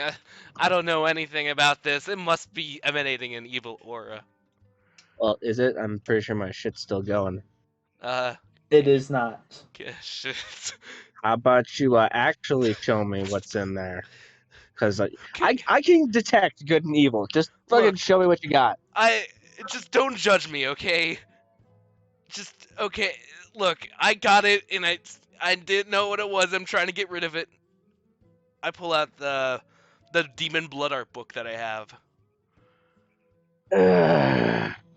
I don't know anything about this. It must be emanating an evil aura. Well, is it? I'm pretty sure my shit's still going. It is not. Shit. How about you actually show me what's in there? Because Okay. I can detect good and evil. Just fucking Look. show me what you got. Just don't judge me, okay? Just okay. Look, I got it, and I didn't know what it was. I'm trying to get rid of it. I pull out the demon blood art book that I have.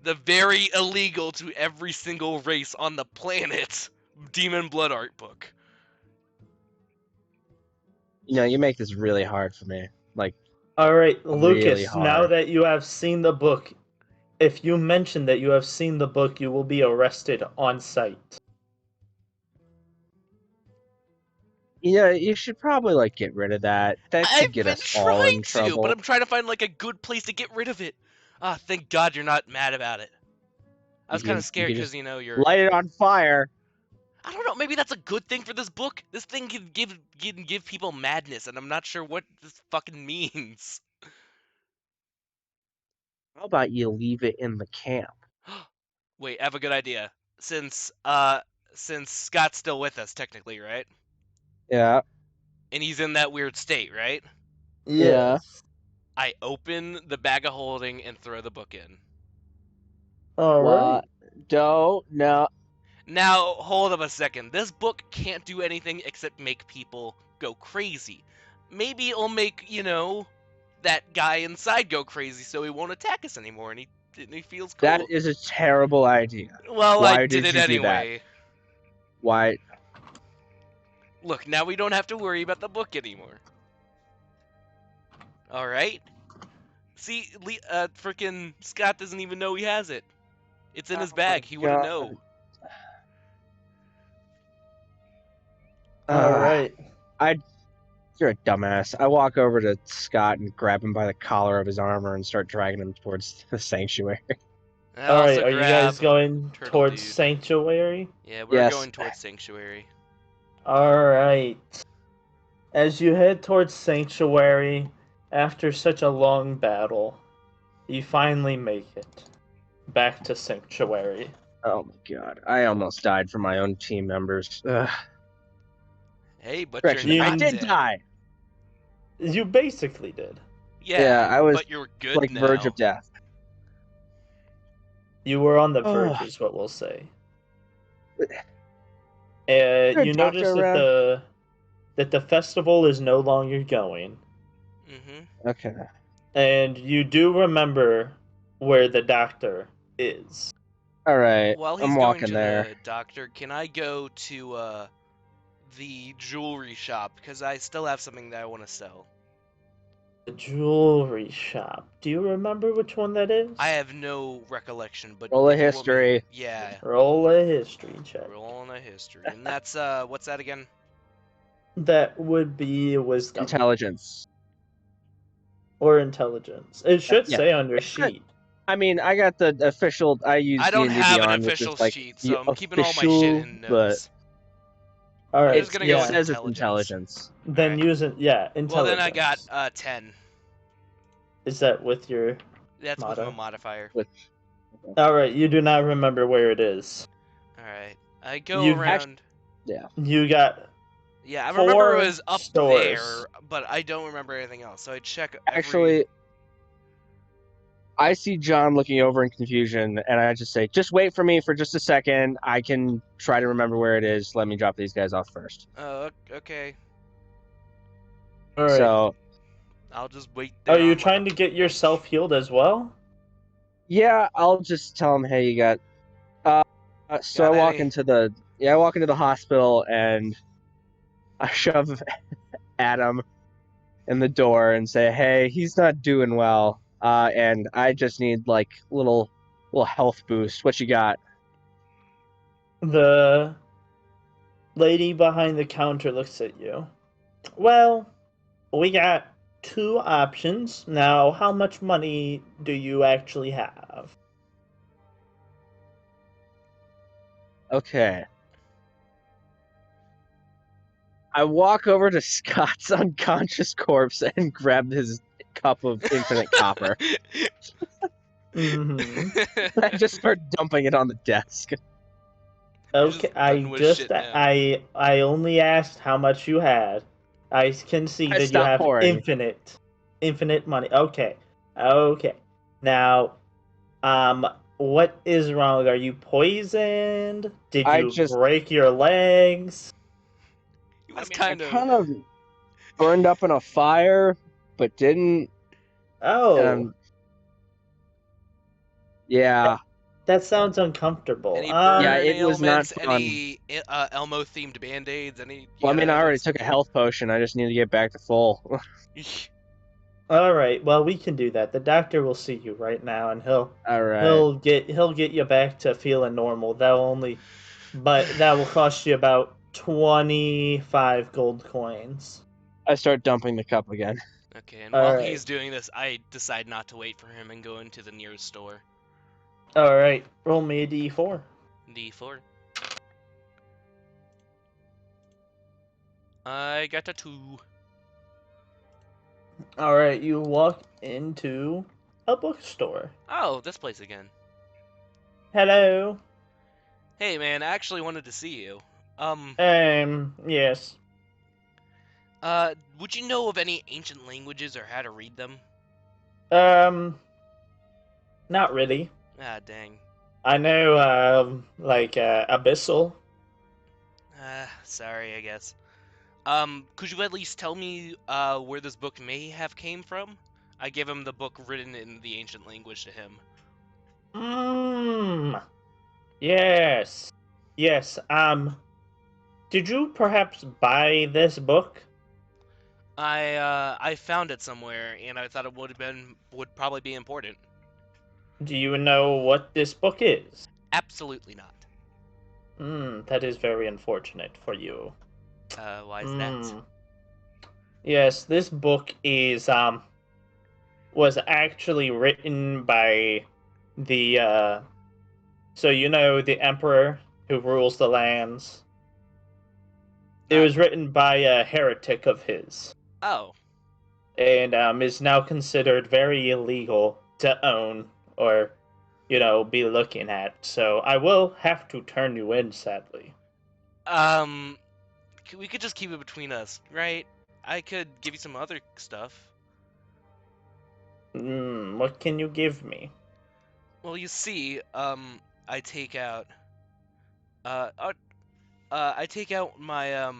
The very illegal to every single race on the planet demon blood art book. You make this really hard for me. Like, All right, really Lucas. Now hard. that you have seen the book, if you mention that you have seen the book, you will be arrested on sight. You should probably like get rid of that. That could I've get been us all trying in to, but trouble. I'm trying to find like a good place to get rid of it. Ah, thank God you're not mad about it. I was kind of You scared can because just you're. light it on fire. I don't know. Maybe that's a good thing for this book. This thing can give people madness, and I'm not sure what this fucking means. How about you leave it in the camp? Wait, I have a good idea. Since Scott's still with us technically, right? Yeah. And he's in that weird state, right? Yeah. Yes. I open the bag of holding and throw the book in. All right. What? Don't no. Now, hold up a second. This book can't do anything except make people go crazy. Maybe it'll make, that guy inside go crazy so he won't attack us anymore and he feels That cool. is a terrible idea. Well, I Why did did it you do that? anyway. Why? Look, now we don't have to worry about the book anymore. Alright? See, frickin' Scott doesn't even know he has it. It's in his bag. He wouldn't know. All right. You're a dumbass. I walk over to Scott and grab him by the collar of his armor and start dragging him towards the sanctuary. I All right. also Are you guys grab going Turtle towards Dude. Sanctuary? Yeah, we're Yes. going towards Sanctuary. All right. As you head towards Sanctuary, after such a long battle, you finally make it back to Sanctuary. Oh my god. I almost died for my own team members. Ugh. Hey, but Correction, you're I not did dead. die. You basically did. Yeah, I was but you're good like now. verge of death. You were on the Ugh. verge, is what we'll say. there a You doctor notice around? that the festival is no longer going, Mm-hmm. Okay. and you do remember where the doctor is. All right. While I'm he's going walking to there. the doctor, can I go to the jewelry shop because I still have something that I want to sell. The jewelry shop. Do you remember which one that is? I have no recollection, but Roll a if you want me- history. Yeah, Roll a history check. rolling a history, and that's what's that again? That would be wisdom Intelligence. or intelligence. It should Yeah. say on your sheet. I mean, I got the official. I use I don't D&D have an Beyond, which official is like sheet, the so I'm keeping all my shit official, in but notes. All right. I'm just gonna go it with says it's intelligence. intelligence. Then Alright. use it. Yeah, intelligence. Well, then I got 10. Is that with your? That's with my modifier. All right. You do not remember where it is. All right, I go You- around. You got. Yeah, I remember it 4 was up stores. there, but I don't remember anything else. So I check. Actually, I see John looking over in confusion, and I just say, "Just wait for me for just a second. I can try to remember where it is. Let me drop these guys off first." Oh, okay. All right. So, I'll just wait there. Are you trying to get yourself healed as well? yeah, I'll just tell him, "Hey, you got." So Got I walk any? into the hospital, and I shove Adam in the door and say, "Hey, he's not doing well, and I just need like little health boost. What you got?" The lady behind the counter looks at you. Well, we got two options. Now, how much money do you actually have? Okay. I walk over to Scott's unconscious corpse and grab his cup of infinite copper. Mm-hmm. I just start dumping it on the desk. You're Okay, just done with shit now. I only asked how much you had. I can see I that you stopped have pouring. infinite money. Okay, okay. Now, what is wrong? Are you poisoned? Did I you just- break your legs? He was I kind of. kind of burned up in a fire, but didn't. Oh, Yeah. that sounds uncomfortable. Any Yeah, burn it was not ailments? fun. Any Elmo themed band aids? Any? Well, I mean, I yeah, already that's- took a health potion. I just need to get back to full. All right, well, we can do that. The doctor will see you right now, and All right. he'll get you back to feeling normal. But that will cost you about 25 gold coins. I start dumping the cup again. Okay, and while Alright. he's doing this, I decide not to wait for him and go into the nearest store. All right, roll me a d4. D4. I got a 2. All right, you walk into a bookstore. Oh, this place again. Hello. Hey man, I actually wanted to see you. Yes. Would you know of any ancient languages or how to read them? Not really. Ah, dang. I know, Abyssal. Sorry, I guess. Could you at least tell me, where this book may have came from? I gave him the book written in the ancient language to him. Yes. Yes, did you perhaps buy this book? I found it somewhere, and I thought it would probably be important. Do you know what this book is? Absolutely not. That is very unfortunate for you. Why is that? Yes, this book was actually written by the so you know the emperor who rules the lands. It was written by a heretic of his, Oh, and is now considered very illegal to own or, be looking at. So I will have to turn you in, sadly. we could just keep it between us, right? I could give you some other stuff. What can you give me? Well, you see, I take out, I take out my,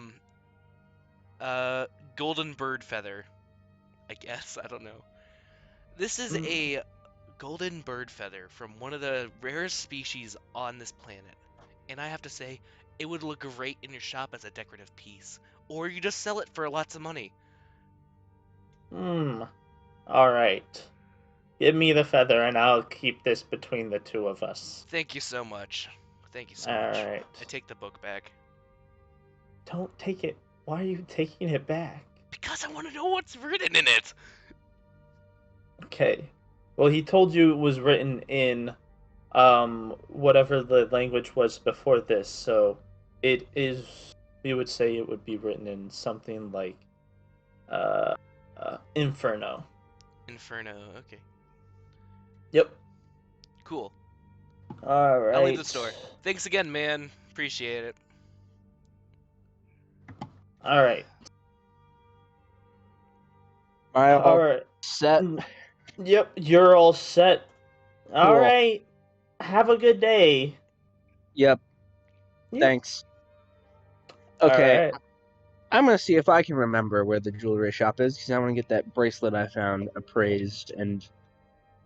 golden bird feather, I guess, I don't know. This is a golden bird feather from one of the rarest species on this planet, and I have to say, it would look great in your shop as a decorative piece, or you just sell it for lots of money. Alright. Give me the feather and I'll keep this between the two of us. Thank you so much. Thank you so much. Alright. I take the book back. Don't take it. Why are you taking it back? Because I want to know what's written in it! Okay. Well, he told you it was written in whatever the language was before this, so it is, we would say it would be written in something like Inferno. Inferno, okay. Yep. Cool. Alright. I'll leave the store. Thanks again, man. Appreciate it. Alright. Alright. Set. Yep, you're all set. Cool. Alright. Have a good day. Yep. Yep. Thanks. Okay. Alright. I'm gonna see if I can remember where the jewelry shop is, because I want to get that bracelet I found appraised and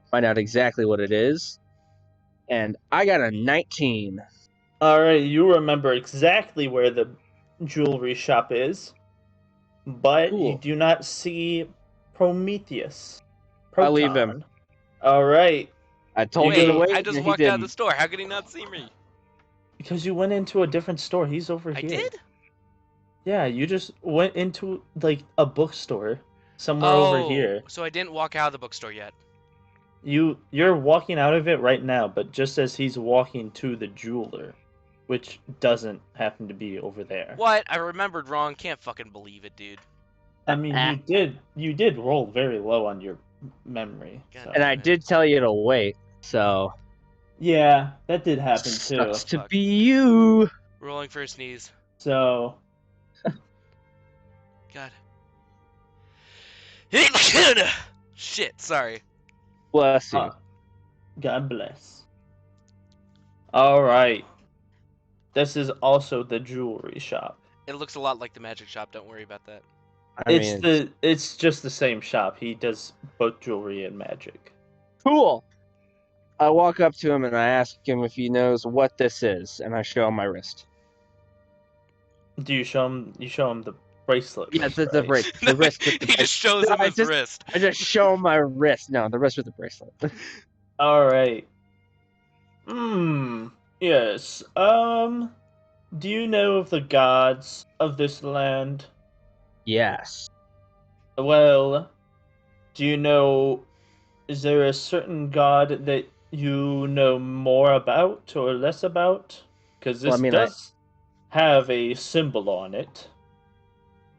find out exactly what it is. And I got a 19. Alright, you remember exactly where the jewelry shop is, but you Cool. do not see Prometheus. I'll leave him. Proton. Alright. I told him to Wait, wait, I just and he walked out of the didn't. store. How could he not see me? Because you went into a different store. He's over I here. did? Yeah, you just went into like a bookstore somewhere over Oh, here. so I didn't walk out of the bookstore yet. You're walking out of it right now, but just as he's walking to the jeweler, which doesn't happen to be over there. What? I remembered wrong. Can't fucking believe it, dude. I mean, you did roll very low on your memory. God So. And I did tell you to wait, so Yeah, that did happen too. sucks to Fuck. be you. Rolling for a sneeze. So God. Shit, sorry. Bless you. God bless. All right. This is also the jewelry shop. It looks a lot like the magic shop. Don't worry about that. It's just the same shop. He does both jewelry and magic. Cool. I walk up to him and I ask him if he knows what this is, and I show him my wrist. Do you show him? You show him the bracelet. Yeah, right? the wrist. The wrist with the He just shows No, him I his just- wrist. I just show him my wrist. No, the wrist with the bracelet. All right. Yes. Do you know of the gods of this land? Yes. Well, do you know? Is there a certain god that you know more about or less about? Because this Well, I mean, does have a symbol on it.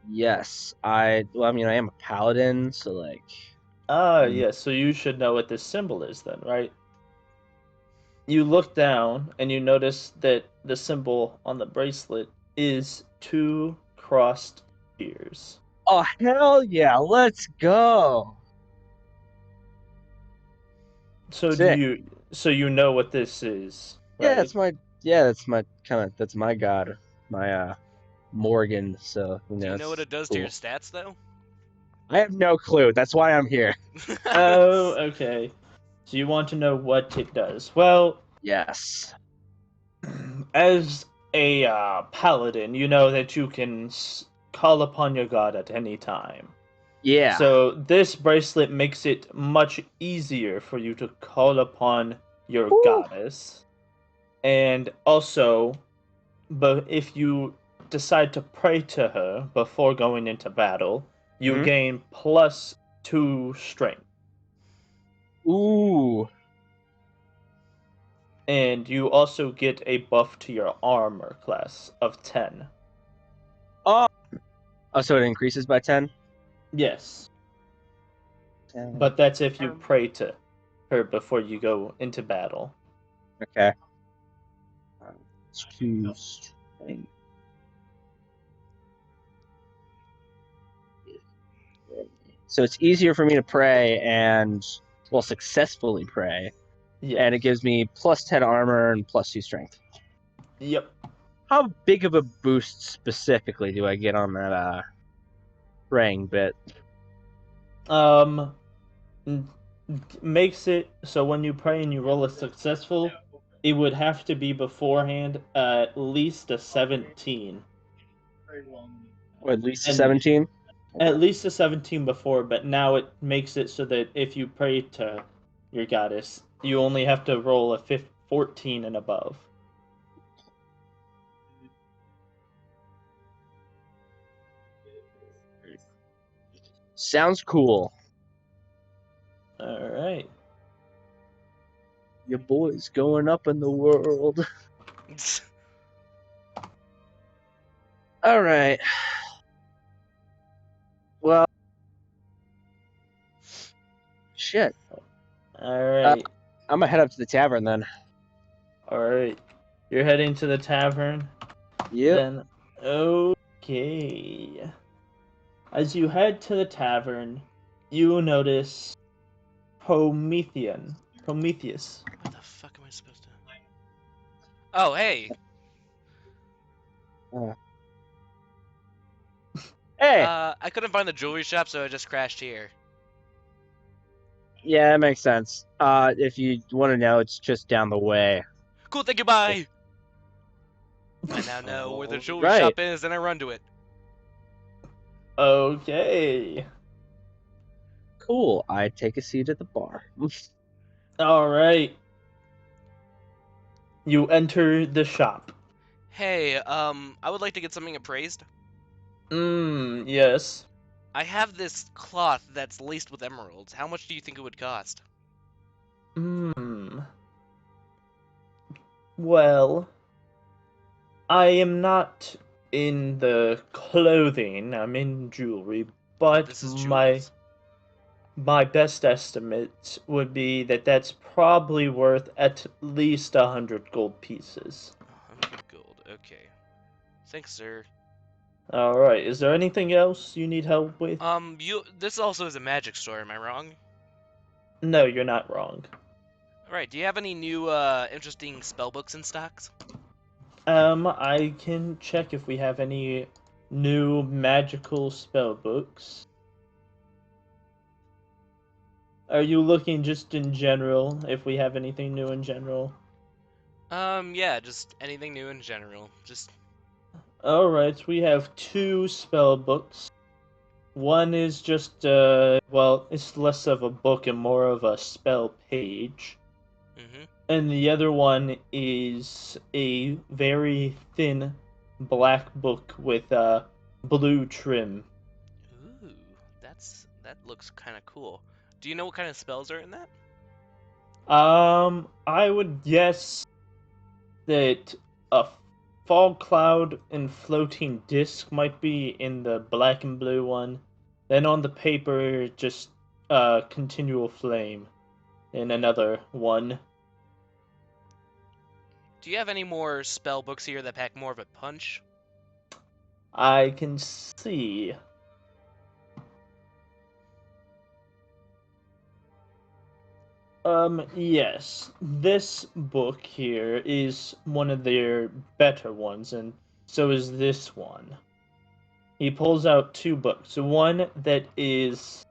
Yes. I am a paladin, so like. Yes. So you should know what this symbol is then, right? You look down and you notice that the symbol on the bracelet is two crossed spears. Oh hell yeah! Let's go. So Sick. so you know what this is? Yeah, right? that's my god, my Morgan. So Do you know what it does to your stats, though? I have no clue. That's why I'm here. Oh, okay. So you want to know what it does? Well, Yes. as a paladin, you know that you can call upon your god at any time. Yeah. So this bracelet makes it much easier for you to call upon your Ooh. goddess. And also, but if you decide to pray to her before going into battle, you Mhm. gain +2 strength. Ooh. And you also get a buff to your armor class of 10. Oh, so it increases by 10? Yes. But that's if you pray to her before you go into battle. Okay. It's 2 strength. So it's easier for me to pray and, well, successfully pray. Yeah. And it gives me +10 armor and +2 strength. Yep. How big of a boost specifically do I get on that praying bit? Makes it so when you pray and you roll a successful, it would have to be beforehand at least a 17. Or at least And- 17? At least a 17 before, but now it makes it so that if you pray to your goddess, you only have to roll a 14 and above. Sounds cool. Alright. Your boy's going up in the world. All right. Well, shit. Alright. I'm gonna head up to the tavern then. Alright. You're heading to the tavern? Yep. Then, okay. As you head to the tavern, you notice Prometheus. What the fuck am I supposed to... Oh, hey! Hey. I couldn't find the jewelry shop, so I just crashed here. Yeah, that makes sense. If you want to know, it's just down the way. Cool, thank you, bye! I now know where the jewelry Right. shop is, and I run to it. Okay. Cool. I take a seat at the bar. Alright. You enter the shop. Hey, I would like to get something appraised. Yes. I have this cloth that's laced with emeralds. How much do you think it would cost? Well, I am not in the clothing, I'm in jewelry, but This is my jewels. best estimate would be that that's probably worth at least 100 gold pieces. 100 gold. Okay. Thanks, sir. Alright, is there anything else you need help with? This also is a magic store, am I wrong? No, you're not wrong. Alright, do you have any new, interesting spell books in stocks? I can check if we have any new magical spell books. Are you looking just in general, if we have anything new in general? Yeah, just anything new in general. Just, Alright, we have 2 spell books. One is just, well, it's less of a book and more of a spell page. And the other one is a very thin black book with blue trim. Ooh, that looks kind of cool. Do you know what kind of spells are in that? I would guess that a fog cloud and floating disc might be in the black and blue one. Then on the paper, just continual flame in another one. Do you have any more spell books here that pack more of a punch? I can see. Yes. This book here is one of their better ones, and so is this one. He pulls out 2 books. One that is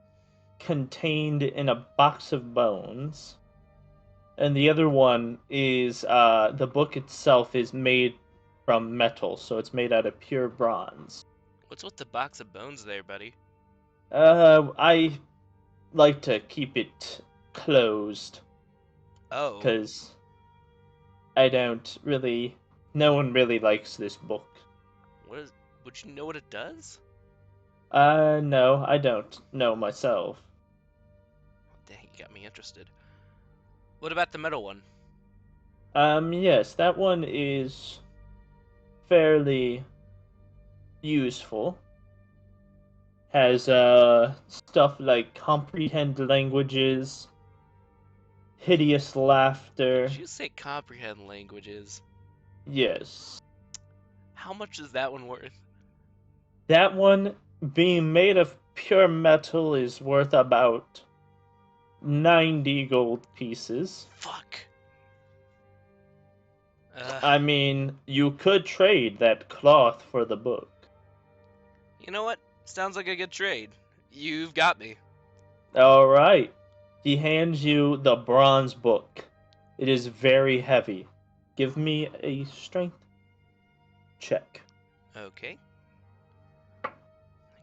contained in a box of bones, and the other one is, the book itself is made from metal, so it's made out of pure bronze. What's with the box of bones there, buddy? I like to keep it closed. Oh, Because I don't really. No one really likes this book. would you know what it does? No, I don't know myself. Dang, you got me interested. What about the metal one? Yes, that one is fairly useful. Has, stuff like comprehend languages, hideous laughter. Did you say comprehend languages? Yes. How much is that one worth? That one, being made of pure metal, is worth about 90 gold pieces. Fuck. I mean, you could trade that cloth for the book. You know what? Sounds like a good trade. You've got me. Alright. He hands you the bronze book. It is very heavy. Give me a strength check. Okay. I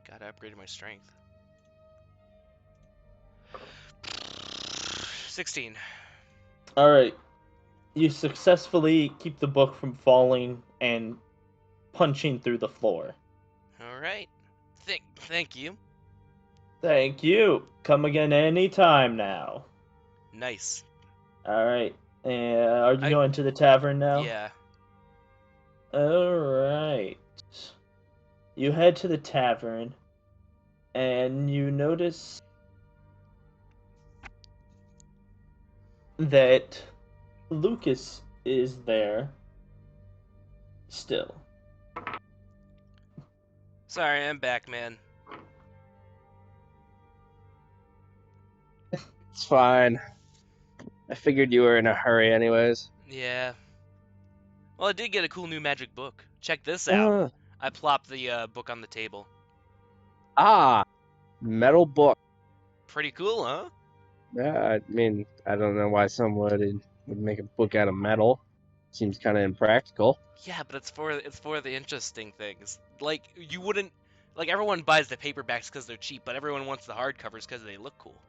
gotta upgrade my strength. 16. Alright. You successfully keep the book from falling and punching through the floor. Alright. Thank you. Thank you. Come again anytime now. Nice. Alright. Are you going to the tavern now? Yeah. Alright. You head to the tavern, and you notice that LUKUS is there still. Sorry, I'm back, man. It's fine. I figured you were in a hurry anyways. Yeah. Well, I did get a cool new magic book. Check this out. I plopped the book on the table. Metal book. Pretty cool, huh? Yeah, I mean, I don't know why someone would make a book out of metal. Seems kind of impractical. Yeah, but it's for the interesting things. Like you wouldn't like everyone buys the paperbacks because they're cheap, but everyone wants the hardcovers because they look cool.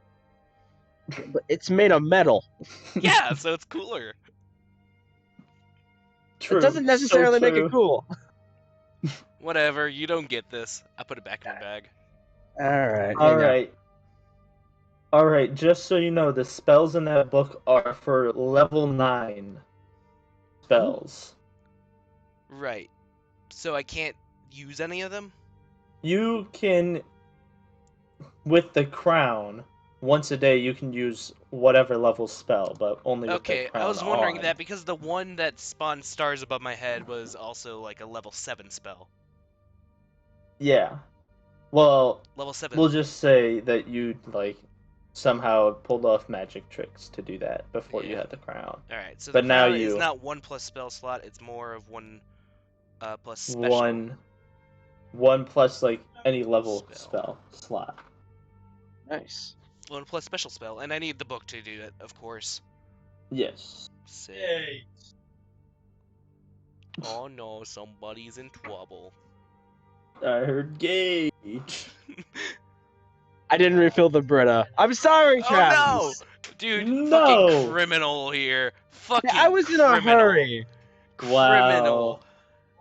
But it's made of metal. Yeah, so it's cooler. True. It doesn't so necessarily make true. it cool. Whatever, you don't get this. I put it back in my bag. All right. All right. All right. Just so you know, the spells in that book are for level 9 spells. Right. So I can't use any of them? You can, with the crown, once a day you can use whatever level spell, but only with the Okay, crown I was wondering on. that because the one that spawned stars above my head was also like a level 7 spell. Yeah. Well, Level 7. we'll just say that you like somehow pulled off magic tricks to do that before you Yeah. had the crown. Alright, so But the now crown is you- not 1 plus spell slot, it's more of 1 plus special. One plus like any level spell slot. Nice. 1 plus special spell, and I need the book to do it, of course. Yes. Sick. Oh no, somebody's in trouble. I heard gauge. I didn't refill the Brita. I'm sorry, Oh Travis. no! Dude, No! fucking criminal here. Fucking I was in a criminal. hurry. Criminal. Wow.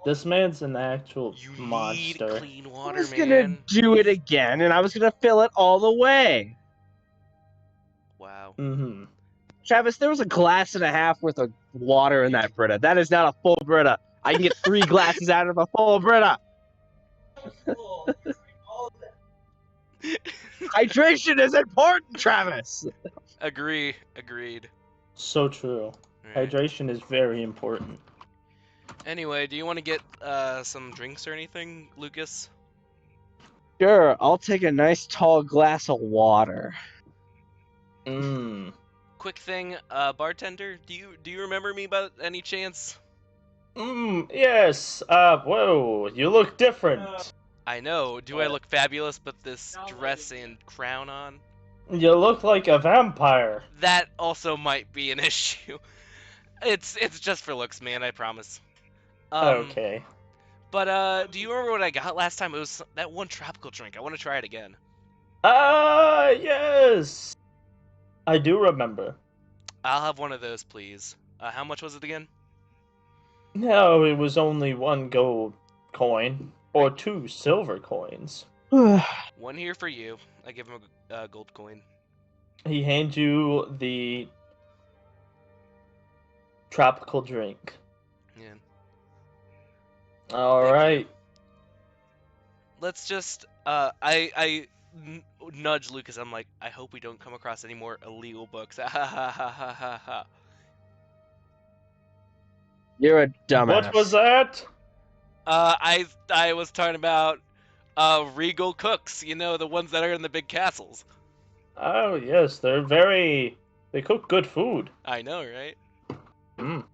This man's an actual You monster. need clean I water, was man. gonna do it again, and I was gonna fill it all the way. Wow. Mm-hmm. Travis, there was a glass and a half worth of water in that Brita. That is not a full Brita. I can get 3 glasses out of a full Brita. Hydration is important, Travis. Agreed. So true. Alright. Hydration is very important. Anyway, do you want to get some drinks or anything, Lucas? Sure, I'll take a nice tall glass of water. Mmm. Quick thing, bartender, do you remember me by any chance? Yes. Whoa, you look different. I know. Do I look fabulous with this dress and crown on? You look like a vampire. That also might be an issue. It's just for looks, man, I promise. Okay. But do you remember what I got last time? It was that one tropical drink. I want to try it again. Yes. I do remember. I'll have one of those, please. How much was it again? No, it was only 1 gold coin or 2 silver coins. One here for you. I give him a gold coin. He hands you the tropical drink. Yeah. All Thank you. right. Let's just I nudge Lucas. I'm like, I hope we don't come across any more illegal books. Ha ha ha ha ha ha. You're a dumbass. What was that? I was talking about regal cooks. You know, the ones that are in the big castles. Oh yes, they cook good food. I know, right? Mm.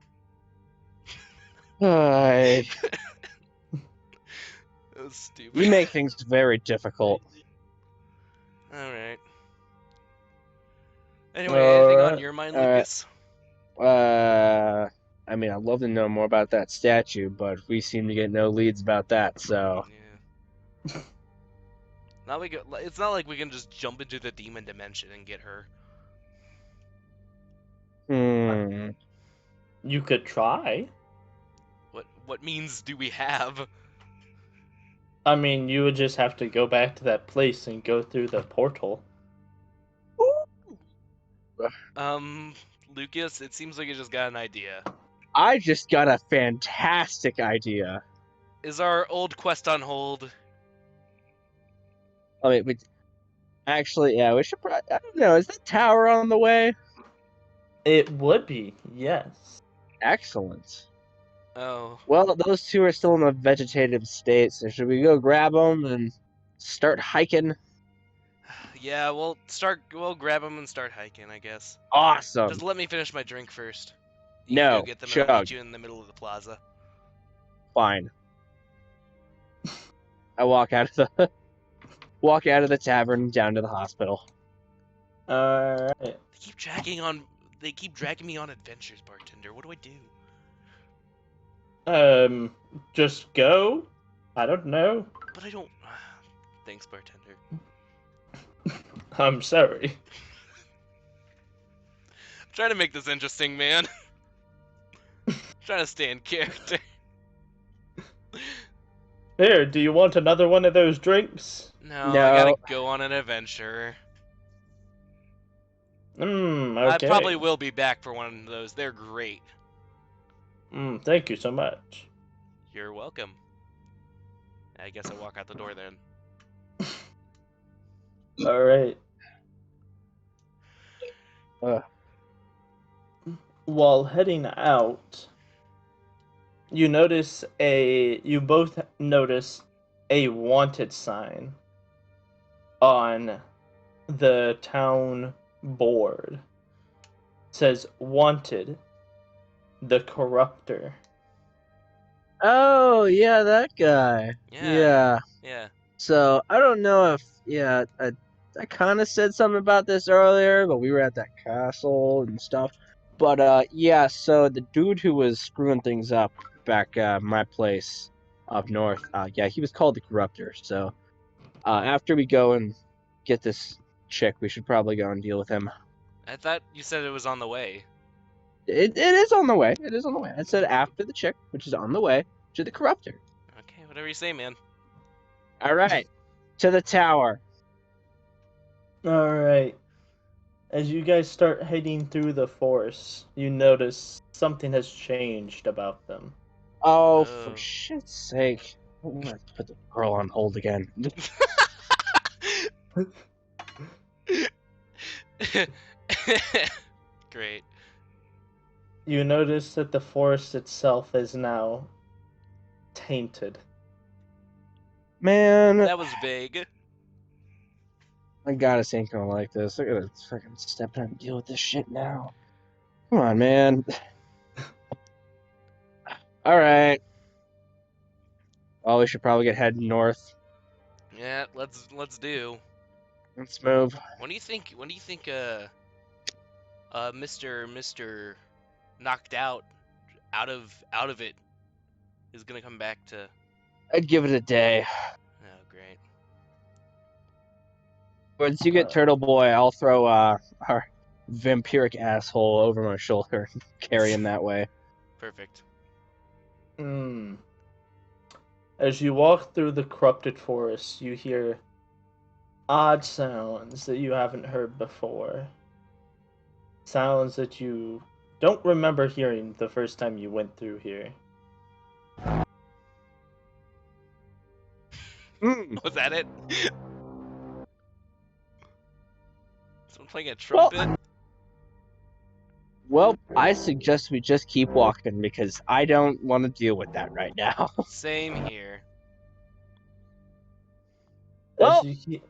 Ay, That was stupid. you make things very difficult. All right. Anyway, anything on Alright. your mind, Alright. Lucas? I mean, I'd love to know more about that statue, but we seem to get no leads about that, so. Yeah. It's not like we can just jump into the demon dimension and get her. You could try. What means do we have? I mean, you would just have to go back to that place and go through the portal. Lucas, it seems like you just got an idea. I just got a fantastic idea. Is our old quest on hold? I mean, actually, yeah, we should probably. I don't know. Is that tower on the way? It would be, yes. Excellent. Oh, Well, those two are still in a vegetative state, so should we go grab them and start hiking? yeah. We'll grab them and start hiking, I guess. Awesome. Just let me finish my drink first. You No, go get them and I'll meet chug. you in the middle of the plaza. Fine. I walk out of the tavern down to the hospital. Alright. They keep dragging me on adventures, bartender. What do I do? Just go? I don't know. But I don't. Thanks, bartender. I'm sorry. I'm trying to make this interesting, man. Trying to stay in character. Here, do you want another one of those drinks? No, No. I gotta go on an adventure. I Okay. probably will be back for one of those. They're great. Thank you so much. You're welcome. I guess I walk out the door then. All right. While heading out, you both notice a wanted sign on the town board. It says wanted, the corruptor. Oh, yeah, that guy. Yeah. So, I don't know if, I kind of said something about this earlier, but we were at that castle and stuff. But, so the dude who was screwing things up back my place up north, he was called the Corruptor. So, after we go and get this chick, we should probably go and deal with him. I thought you said it was on the way. It is on the way. It is on the way. I said after the chick, which is on the way to the Corruptor. Okay, whatever you say, man. All right, to the tower. All right. As you guys start heading through the forest, you notice something has changed about them. Oh, Oh. for shit's sake. I'm gonna put the girl on hold again. Great. You notice that the forest itself is now tainted. Man, That was vague. I gotta say, ain't gonna like this. I gotta fucking step in and deal with this shit now. Come on, man. Alright. Well, we should probably get heading north. Yeah, let's do. Let's move. When do you think Mr. knocked out of it is gonna come back to? I'd give it a day. Oh, great. Once you get Turtle Boy, I'll throw our vampiric asshole over my shoulder and carry him that way. Perfect. As you walk through the corrupted forest, you hear odd sounds that you haven't heard before. Sounds that you don't remember hearing the first time you went through here. Was that it? Someone playing a trumpet? Well, I suggest we just keep walking because I don't want to deal with that right now. Same here. Well, As you keep,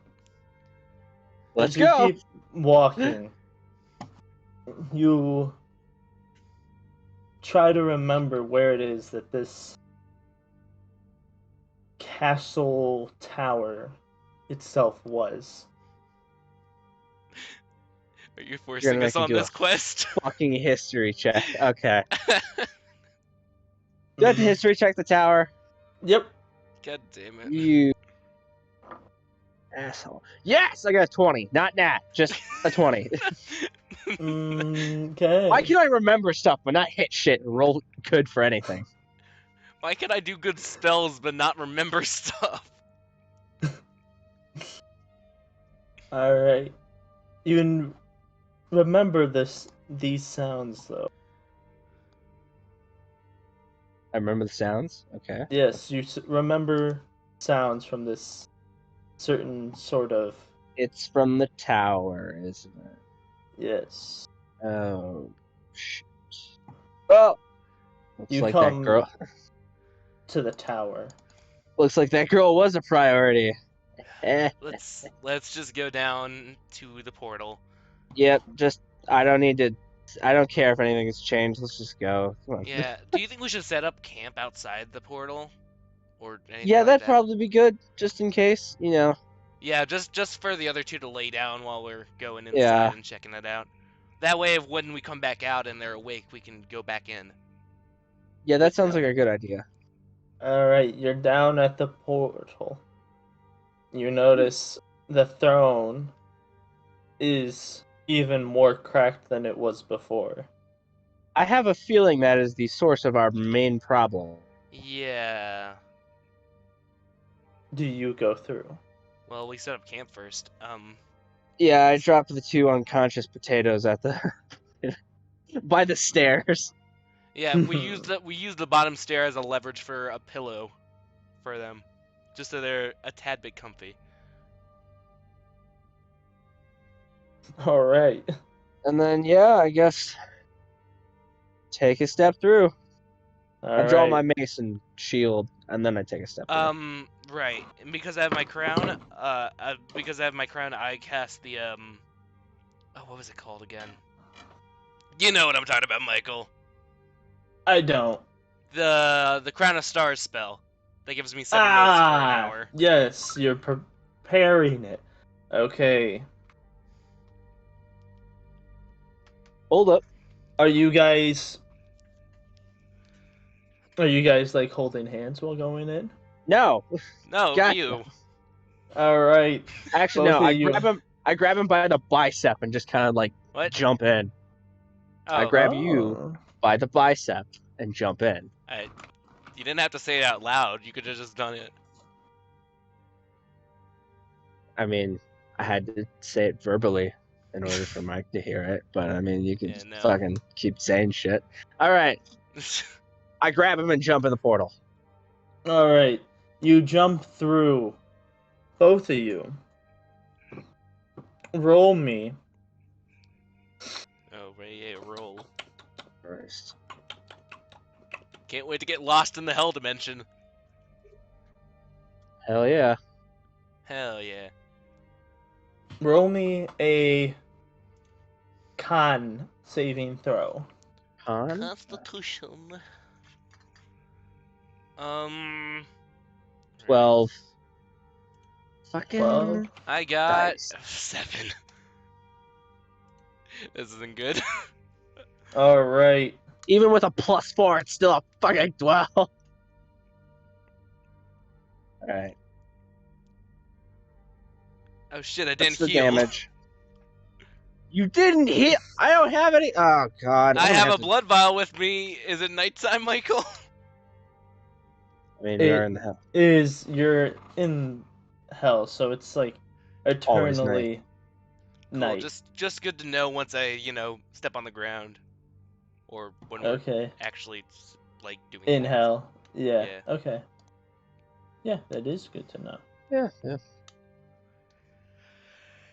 let's as you go. keep walking, you try to remember where it is that this castle tower itself was. Are you forcing us make me on do this a quest? Fucking history check. Okay. You have to history check the tower. Yep. God damn it. You asshole. Yes, I got a 20. Not nat, just a 20. Okay. Why can I remember stuff but not hit shit and roll good for anything? Why can I do good spells but not remember stuff? All right. You remember these sounds though. I remember the sounds. Okay. Yes, you remember sounds from this certain sort of. It's from the tower, isn't it? Yes. Oh, shit. Well, looks You like come that girl. to the tower. Looks like that girl was a priority. Let's just go down to the portal. Yep. Just I don't care if anything has changed. Let's just go. Come on. Yeah. Do you think we should set up camp outside the portal, or anything Yeah, like that'd that? probably be good, just in case. You know. Yeah, just for the other two to lay down while we're going inside Yeah. and checking it out. That way, when we come back out and they're awake, we can go back in. Yeah, that sounds like a good idea. All right, you're down at the portal. You notice the throne is even more cracked than it was before. I have a feeling that is the source of our main problem. Yeah. Do you go through? Well, we set up camp first. Yeah, I dropped the 2 unconscious potatoes at the by the stairs. Yeah, we used the bottom stair as a leverage for a pillow for them, just so they're a tad bit comfy. All right. And then, yeah, I guess take a step through. I draw my mace and shield, and then I take a step through. Right. And because I have my crown, I cast the oh, what was it called again? You know what I'm talking about, Michael. I don't. The Crown of Stars spell that gives me 7 motes for an hour. Yes, you're preparing it. Okay. Hold up. Are you guys like holding hands while going in? No. No, Gotcha. you. All right. Actually, Both no. of you. I grab him by the bicep and just kind of like What? jump in. Oh, I grab you by the bicep and jump in. You didn't have to say it out loud. You could have just done it. I mean, I had to say it verbally in order for Mike to hear it, but I mean, you can Yeah, no. fucking keep saying shit. All right. I grab him and jump in the portal. All right. You jump through. Both of you. Roll me. Oh, yeah, roll. First. Can't wait to get lost in the hell dimension. Hell yeah. Hell yeah. Roll me a con saving throw. Con? Constitution. 12. Fucking 12. I got dice. 7. This isn't good. All right. Even with a +4, it's still a fucking 12. Alright. Oh shit, I That's didn't the heal. damage. You didn't hit. I don't have any. Oh god. I I'm gonna have a to- blood vial with me. Is it nighttime, Michael? I mean, we are in the hell. You're in hell, so it's like Always night. eternally Cool, night. just good to know once I, step on the ground. Or when we're Okay. actually, like, doing In things. hell. Yeah. Yeah. Okay. Yeah, that is good to know. Yeah.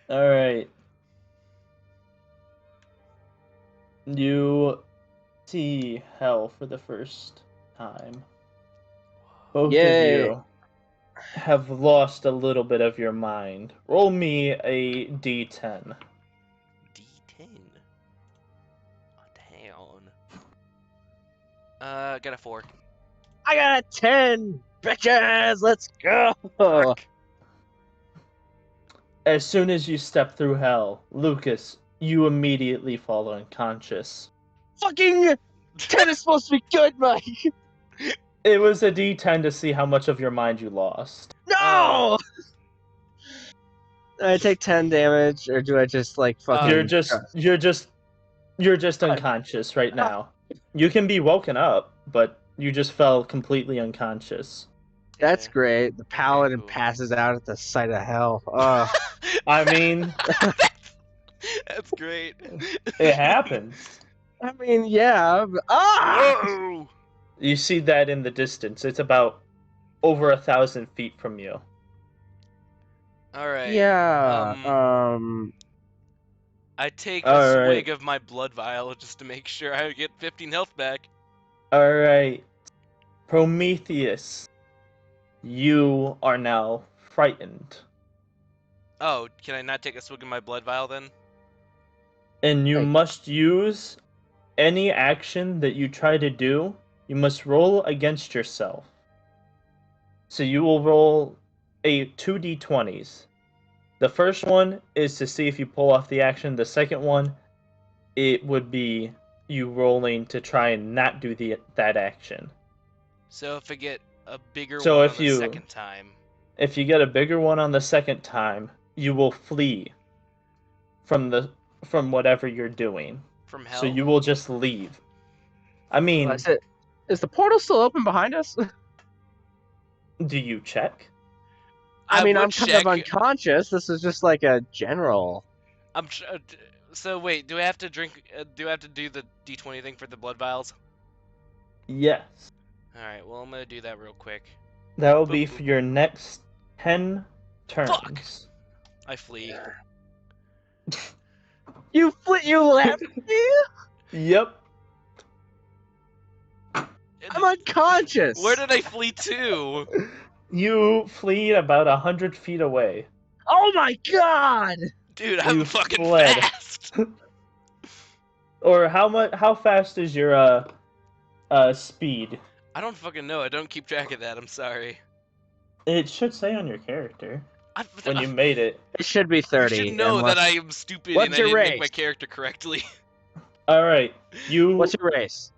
All right. You see hell for the first time. Both Yay. of you have lost a little bit of your mind. Roll me a d10. D10. Down. Got a 4. I got a 10. Bitches, let's go. Fuck. As soon as you step through hell, Lucas, you immediately fall unconscious. Fucking 10 is supposed to be good, Mike. It was a d10 to see how much of your mind you lost. No. I take 10 damage, or do I just like fucking? You're just unconscious right now. You can be woken up, but you just fell completely unconscious. That's Yeah. great. The paladin cool. passes out at the sight of hell. I mean, That's great. it happens. I mean, yeah. But, Whoa! You see that in the distance. It's about over 1,000 feet from you. Alright. Yeah. I take a All right. swig of my blood vial just to make sure I get 15 health back. Alright. Prometheus, you are now frightened. Oh, can I not take a swig of my blood vial then? And you Hey. must use any action that you try to do, you must roll against yourself. So you will roll a 2d20s. The first one is to see if you pull off the action. The second one, it would be you rolling to try and not do that action. So if I get a bigger So one if on the you- second time. If you get a bigger one on the second time, you will flee from whatever you're doing. From hell? So you will just leave. I mean, That's it. Is the portal still open behind us? do you check? I mean, would I'm kind check. of unconscious. This is just like a general. So wait, do I have to drink? Do I have to do the D20 thing for the blood vials? Yes. All right. Well, I'm gonna do that real quick. That will Boop, be boop. for your next 10 turns. Fuck! I flee. You left me? Yep. I'm unconscious. Where did I flee to? You flee about 100 feet away. Oh my god! Dude, I'm You fucking fled. fast. Or how fast is your speed? I don't fucking know. I don't keep track of that. I'm sorry. It should say on your character I, when you made it. It should be you 30. should know unless- that I am stupid What's and I your didn't make my race? character correctly. All right. What's your race?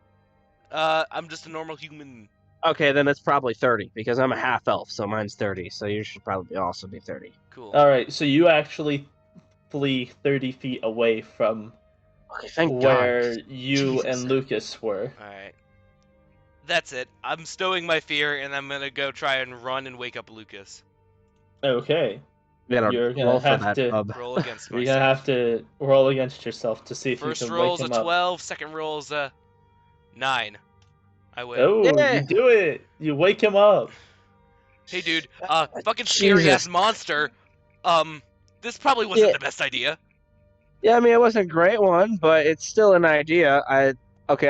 I'm just a normal human. Okay, then it's probably 30 because I'm a half elf, so mine's 30. So you should probably also be 30. Cool. All right. So you actually flee 30 feet away from Okay, thank where God. you Jesus. and Lucas were. Alright. That's it. I'm stowing my fear, and I'm gonna go try and run and wake up Lucas. Okay. You gotta You're gonna roll for have that, to- bub. Roll against You're myself. gonna have to roll against yourself to see if First you can roll's wake a him up. 12, second roll's a 9. I win. Oh, Yeah. you do it! You wake him up. Hey dude, fucking scary Jesus. ass monster. This probably wasn't Yeah. the best idea. Yeah, I mean, it wasn't a great one, but it's still an idea. I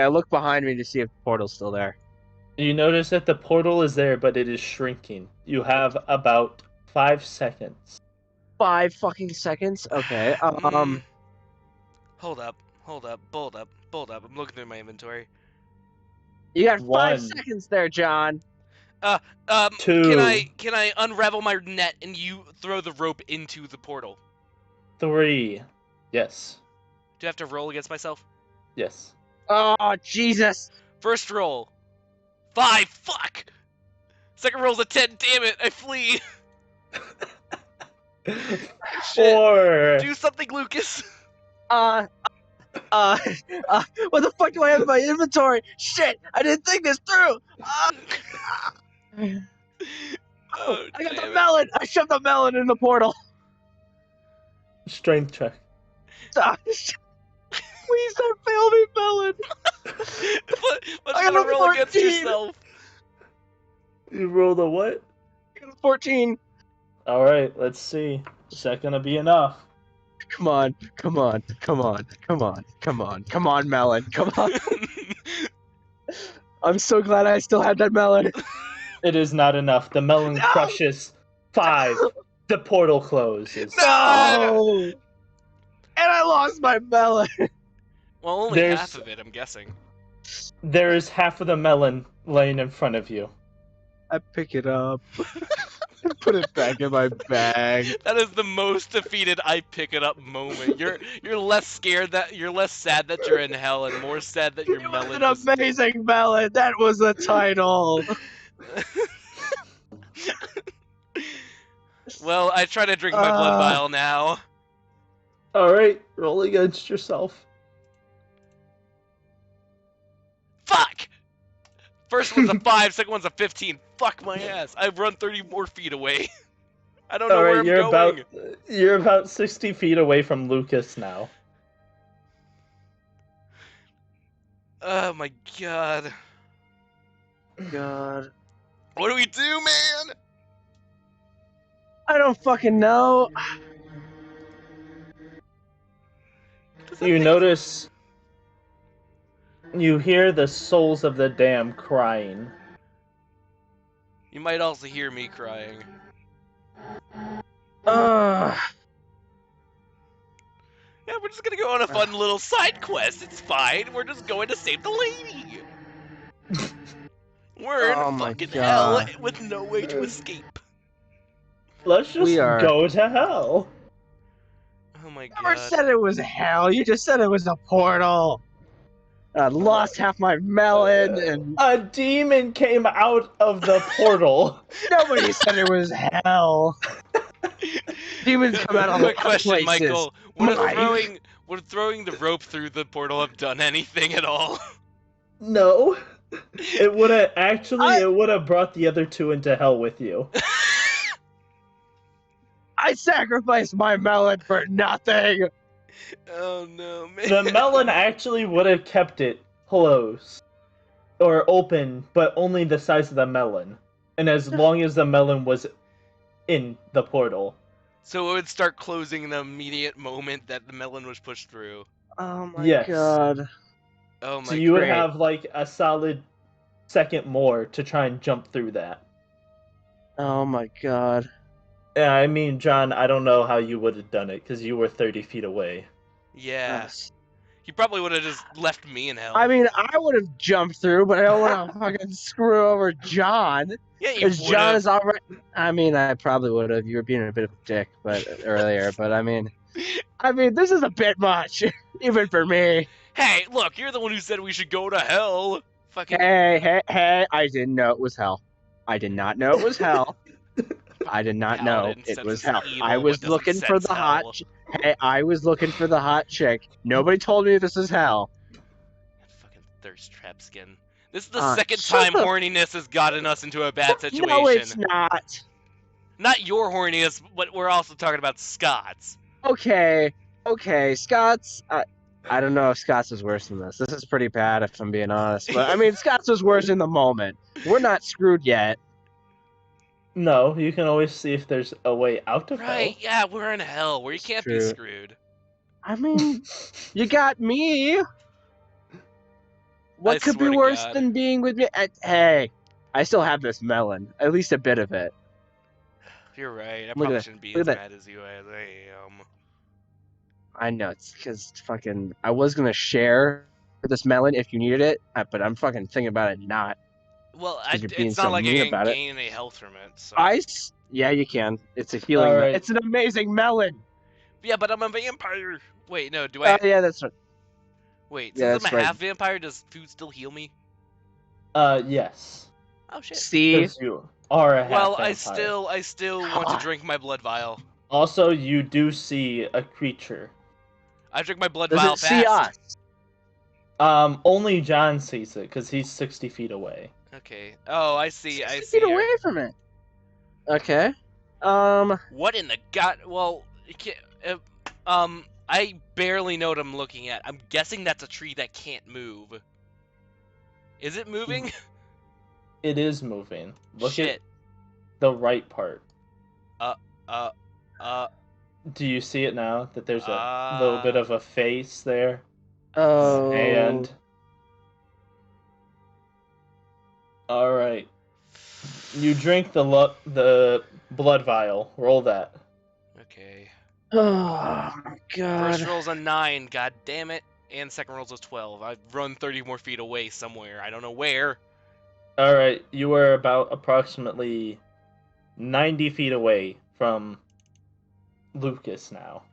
look behind me to see if the portal's still there. You notice that the portal is there, but it is shrinking. You have about 5 seconds. 5 fucking seconds? Okay. Hold up, bold up. I'm looking through my inventory. You got 5 1. seconds there, John. 2. Can I unravel my net and you throw the rope into the portal? 3. Yes. Do I have to roll against myself? Yes. Oh, Jesus. First roll. 5. Fuck. Second roll's a 10. Damn it. I flee. 4. Do something, Lucas. What the fuck do I have in my inventory? Shit, I didn't think this through. Oh, I got the damn it. melon. I shoved the melon in the portal. Strength check. Please don't fail me, melon. What's I got gonna a roll against 14. yourself? You rolled a what? I got a 14. Alright, let's see. Is that gonna be enough? Come on, melon. Come on. I'm so glad I still had that melon. It is not enough. The melon No! crushes. 5. The portal closes. No! And I lost my melon. Well, only There's- half of it, I'm guessing. There is half of the melon laying in front of you. I pick it up. Put it back in my bag. That is the most defeated I pick it up moment. You're less scared that you're less sad that you're in hell and more sad that your It was melon an just- amazing melon. That was the title. Well, I try to drink my blood vial now. Alright, roll against yourself. Fuck! First one's a 5, second one's a 15. Fuck my ass. I've run 30 more feet away. I don't know where Alright, I'm you're going. you're about 60 feet away from Lucas now. Oh my god. God. What do we do, man? I don't fucking know. Does that You make- notice you hear the souls of the damned crying. You might also hear me crying. Uh, Yeah, we're just gonna go on a fun little side quest. It's fine. We're just going to save the lady. We're Oh in my fucking hell God. with no way to escape. Let's just We are- go to hell. Oh my never god. said it was hell. You just said it was a portal. I lost half my melon, and A demon came out of the portal. nobody said it was hell. Demons come out of Quick lots of question, places. Michael. Mine. Would throwing the rope through the portal have done anything at all? No. It would have it would have brought the other two into hell with you. I sacrificed my melon for nothing. Oh no, man. The melon actually would have kept it closed or open, but only the size of the melon. And as long as the melon was in the portal. So it would start closing the immediate moment that the melon was pushed through. Oh my Yes. god. Oh my So you would great. have like a solid second more to try and jump through that. Oh my god. Yeah, I mean, John, I don't know how you would have done it because you were 30 feet away. Yeah. Yes. He probably would have just left me in hell. I mean, I would have jumped through, but I don't want to fucking screw over John. yeah, you Because would John have. is already. I mean, I probably would have. You were being a bit of a dick, but earlier. But I mean, this is a bit much, even for me. Hey, look, you're the one who said we should go to hell. Fucking. Hey! I didn't know it was hell. I did not know it was hell. I did not know Paladin it was senses hell. evil, I was but doesn't looking for sense the hell. hot. Hey, I was looking for the hot chick. Nobody told me this is hell. Fucking thirst trap skin. This is the second shut time the- horniness has gotten us into a bad situation. No, it's not. Not your horniness, but we're also talking about Scott's. Okay, Scott's. I don't know if Scott's is worse than this. This is pretty bad, if I'm being honest. But I mean, Scott's was worse in the moment. We're not screwed yet. No, you can always see if there's a way out of Right, hell. yeah, we're in hell where you can't be true. screwed. I mean, you got me. What I could be swear to worse God. than being with me? Hey, I still have this melon. At least a bit of it. You're right, I Look at probably that. shouldn't be Look as at that. mad as you as I am. I know, it's because fucking. I was gonna share this melon if you needed it, but I'm fucking thinking about it not. Well, 'Cause you're being it's so not like I mean can about it. gain any health from it, so... Yeah, you can. It's a healing. Alright. It's an amazing melon. Yeah, but I'm a vampire! Wait, no, do I... Oh yeah, that's right. Wait, yeah, since that's I'm a right. half vampire, does food still heal me? Yes. Oh shit. See, 'Cause you are a half Well, vampire. I still want to drink my blood vial. Also, you do see a creature. I drink my blood does vial it see fast. us? Only John sees it because he's 60 feet away. Okay. Oh, I see. 60 I see. feet away from it. Okay. What in the god? Well, I barely know what I'm looking at. I'm guessing that's a tree that can't move. Is it moving? It is moving. Look Shit. at the right part. Uh. Do you see it now? That there's a little bit of a face there? Oh. And all right, you drink the blood vial. Roll that. Okay. Oh my god. First roll's a 9. God damn it. And second roll's a 12. I've run 30 more feet away somewhere. I don't know where. All right, you are about approximately 90 feet away from LUKUS now.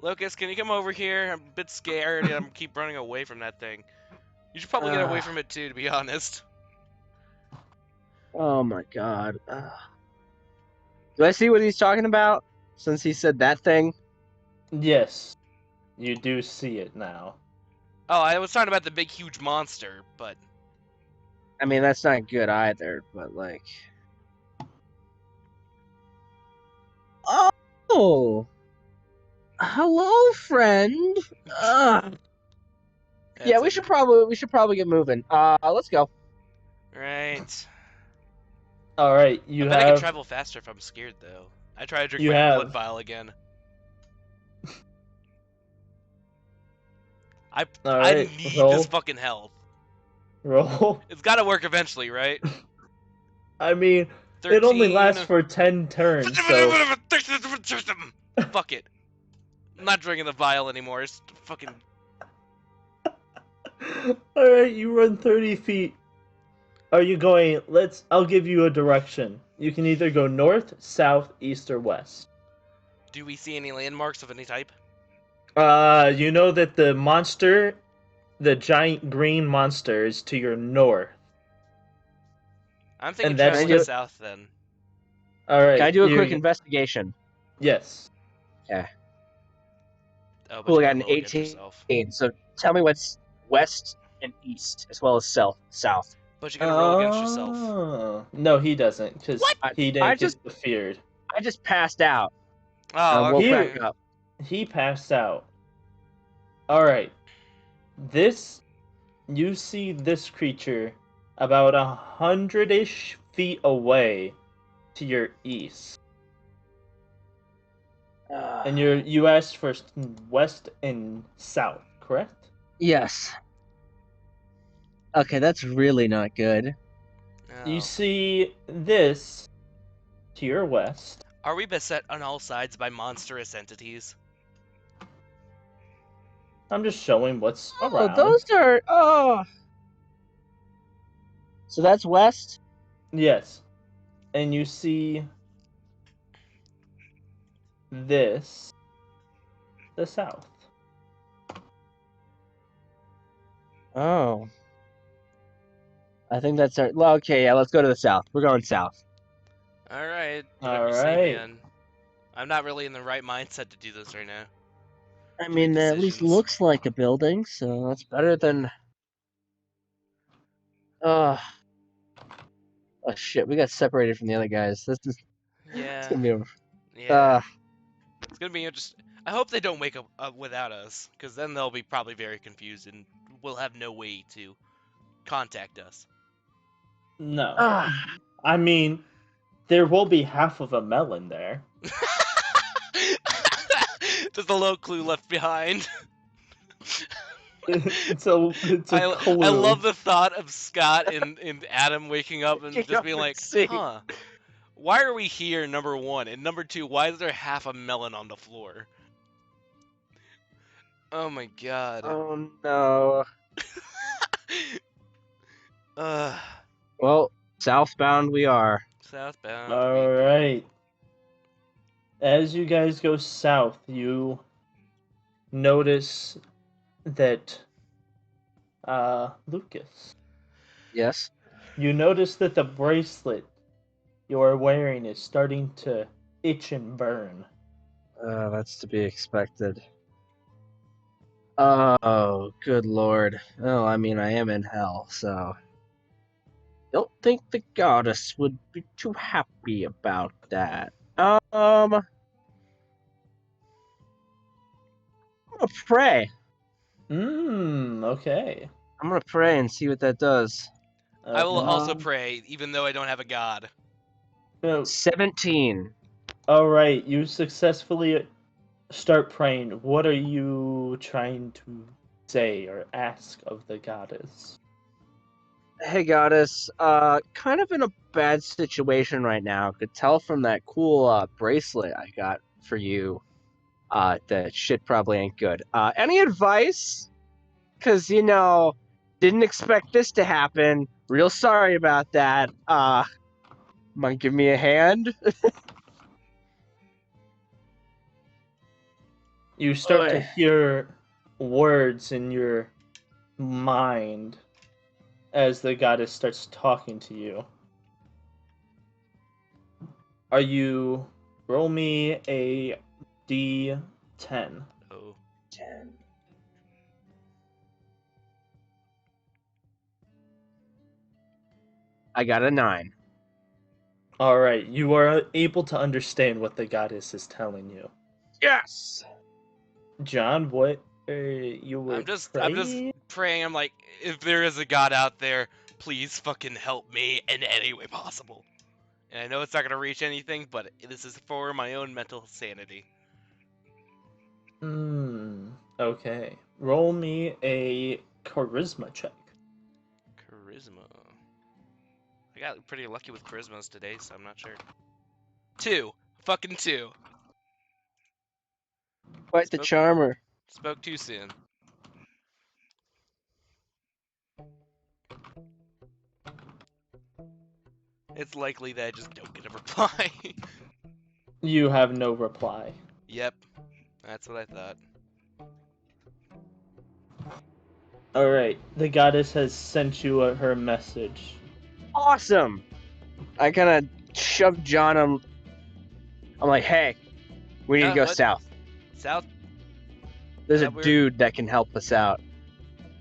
Lucas, can you come over here? I'm a bit scared and I'm keep running away from that thing. You should probably get away from it too, to be honest. Oh my god. Do I see what he's talking about? Since he said that thing? Yes, you do see it now. Oh, I was talking about the big, huge monster, but... I mean, that's not good either, but like... Oh! Hello, friend! Yeah, we should probably get moving. Let's go. Right. All right, you I bet I have can travel faster if I'm scared, though. I try to drink You my have- blood vial again. I Alright, need roll. this fucking health. roll. It's gotta work eventually, right? I mean, it only 13. lasts for 10 turns, so Fuck it. I'm not drinking the vial anymore. It's fucking... Alright, you run 30 feet. Are you going, I'll give you a direction. You can either go north, south, east, or west. Do we see any landmarks of any type? You know that the monster, the giant green monster, is to your north. I'm thinking And that's traveling the- south, then. Alright. Can I do a quick investigation? Yes. Oh, but Cool, I you got an can roll against 18. yourself. So tell me what's west, and east, as well as south. But you're gonna roll against yourself. No, he doesn't, because What? he I didn't just- get feared. I just passed out. Oh, I woke okay. back up. He passed out. All right. You see this creature about 100-ish feet away to your east. And you asked for west and south, correct? Yes. Okay, that's really not good. Oh. You see this to your west. Are we beset on all sides by monstrous entities? I'm just showing what's Oh, around. those are So that's west. Yes. And you see this the south. Oh. I think that's our. Well, okay, yeah. Let's go to the south. We're going south. All right. All Whatever you say, right. man. I'm not really in the right mindset to do this right now. I To mean, make it at least decisions. looks like a building, so that's better than. Oh shit! We got separated from the other guys. This is. It's Yeah. gonna be over. Yeah. It's gonna be interesting. I hope they don't wake up without us, because then they'll be probably very confused and we'll have no way to contact us. No. Ah. I mean, there will be half of a melon there. Just a little clue left behind. It's a clue. I love the thought of Scott and Adam waking up and Waking just up being and like, seeing- huh, why are we here, number one? And number two, why is there half a melon on the floor? Oh my god. Oh no. Ugh. Well, southbound we are. Southbound. All right. As you guys go south, you notice that Lucas. Yes. You notice that the bracelet you're wearing is starting to itch and burn. That's to be expected. Oh, good lord. Oh, I mean, I am in hell, so. Don't think the goddess would be too happy about that. I'm gonna pray. Okay. I'm gonna pray and see what that does. I will also Um, pray, even though I don't have a god. no, 17. all right, you successfully start praying. What are you trying to say or ask of the goddess? Hey, goddess. Kind of in a bad situation right now. Could tell from that cool bracelet I got for you. That shit probably ain't good. Any advice? Cause didn't expect this to happen. Real sorry about that. Might give me a hand. You start to Oi. hear words in your mind as the goddess starts talking to you. Are you roll me a D10? Oh. 10. I got a 9. All right, you are able to understand what the goddess is telling you. Yes. John, what you were I'm just praying? praying. I'm like, if there is a god out there, please fucking help me in any way possible. And I know it's not gonna reach anything, but this is for my own mental sanity. Okay. Roll me a charisma check. Charisma. I got pretty lucky with charismas today, so I'm not sure. 2. Fucking 2. Quite the Spoke- charmer. Spoke too soon. It's likely that I just don't get a reply. You have no reply. Yep. That's what I thought. All right. The goddess has sent you her message. Awesome. I kind of shoved John. I'm like, hey, we need to go What? south. South? There's a We're- dude that can help us out.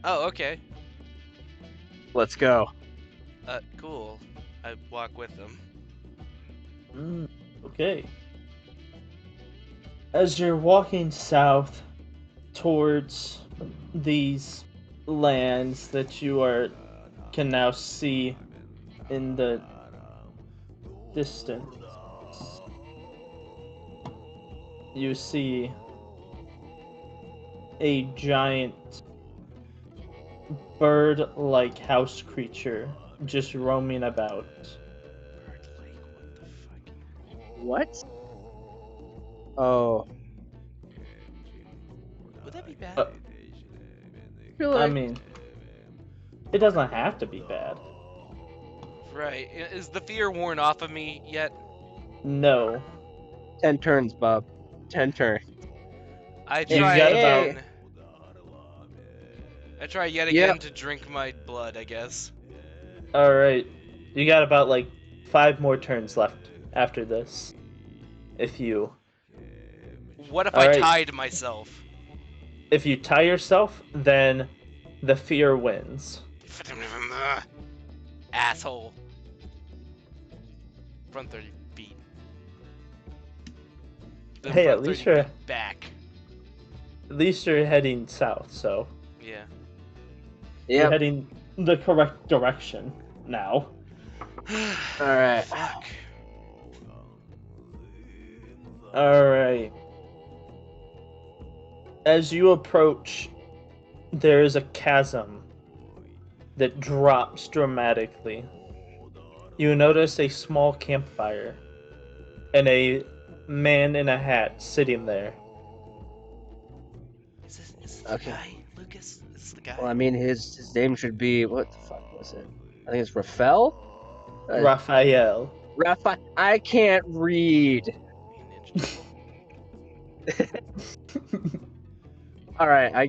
Oh, okay. Let's go. Cool. I walk with them. Okay. As you're walking south towards these lands that you can now see in the distance, you see a giant bird-like house creature just roaming about. What? Oh, Would that be bad? really? I mean, it doesn't have to be bad. Right. Is the fear worn off of me yet? No. 10 turns, Bob. 10 turns. I You try got again. about- I try yet Yep. again to drink my blood, I guess. Alright. You got about like 5 more turns left after this. If you What if Alright. I tied myself? if you tie yourself, then the fear wins. Asshole. Front 30 feet. Then Hey, front at least 30 you're feet back. heading south, so Yeah. you're Yep. heading the correct direction now. Alright. Fuck. Alright. As you approach, there is a chasm that drops dramatically. You notice a small campfire and a man in a hat sitting there. Is this Okay. the guy? Lucas? Is this the guy? Well, I mean, his name should be, what the fuck was it? I think it's Raphael? Raphael. Raphael. I can't read. Alright, I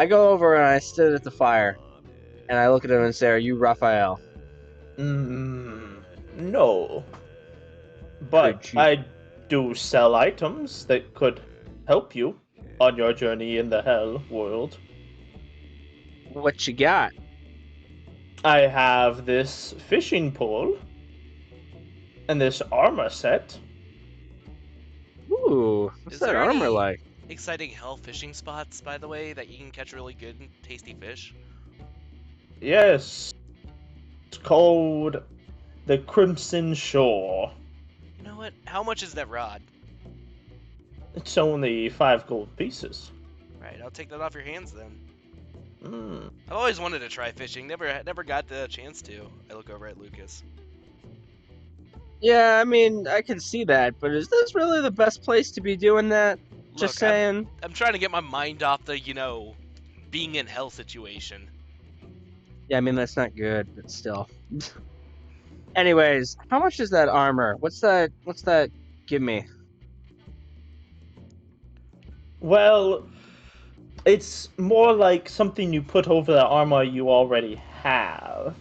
go over and I sit at the fire. And I look at him and say, "Are you Raphael?" No. But Could you- I do sell items that could help you on your journey in the hell world. What you got? I have this fishing pole and this armor set. Ooh, what's Is that there armor any- like? Exciting hell fishing spots, by the way, that you can catch really good and tasty fish. Yes. It's called the Crimson Shore. You know what? How much is that rod? It's only 5 gold pieces. Right, I'll take that off your hands then. Mm. I've always wanted to try fishing, never got the chance to. I look over at Lucas. Yeah, I mean, I can see that, but is this really the best place to be doing that? Just Look, saying. I'm trying to get my mind off the, being in hell situation. Yeah, I mean, that's not good, but still. Anyways, how much is that armor? What's that give me? Well, it's more like something you put over the armor you already have.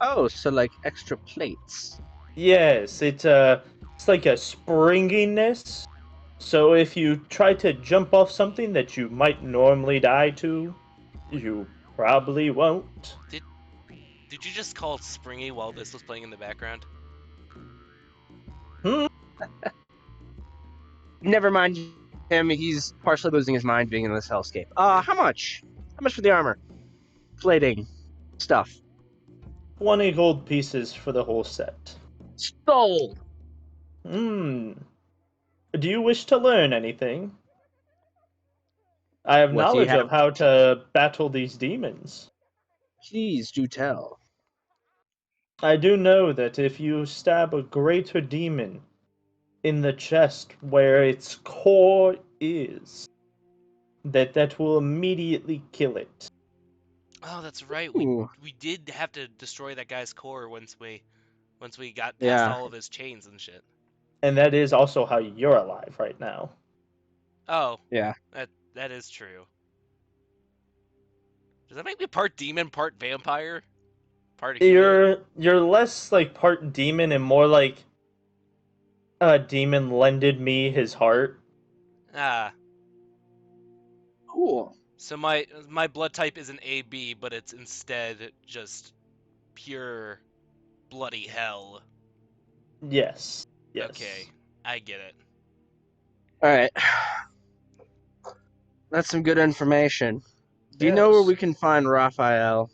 Oh, so like extra plates. Yes, it's like a springiness. So if you try to jump off something that you might normally die to, you probably won't. Did you just call it springy while this was playing in the background? Never mind him. He's partially losing his mind being in this hellscape. How much? How much for the armor? Plating. Stuff. 20 gold pieces for the whole set. Sold! Hmm. Do you wish to learn anything? I have What do you knowledge have? of how to battle these demons. Please do tell. I do know that if you stab a greater demon in the chest where its core is, that will immediately kill it. Oh, that's right. Ooh. We did have to destroy that guy's core once we got past Yeah. all of his chains and shit. And that is also how you're alive right now. Oh, Yeah. that is true. Does that make me part demon, part vampire? Part human? You're less like part demon and more like a demon lended me his heart. Ah, Cool. so my blood type is an AB, but it's instead just pure bloody hell. Yes. Yes. Okay, I get it. All right. That's some good information. Do you know where Yes. we can find Raphael?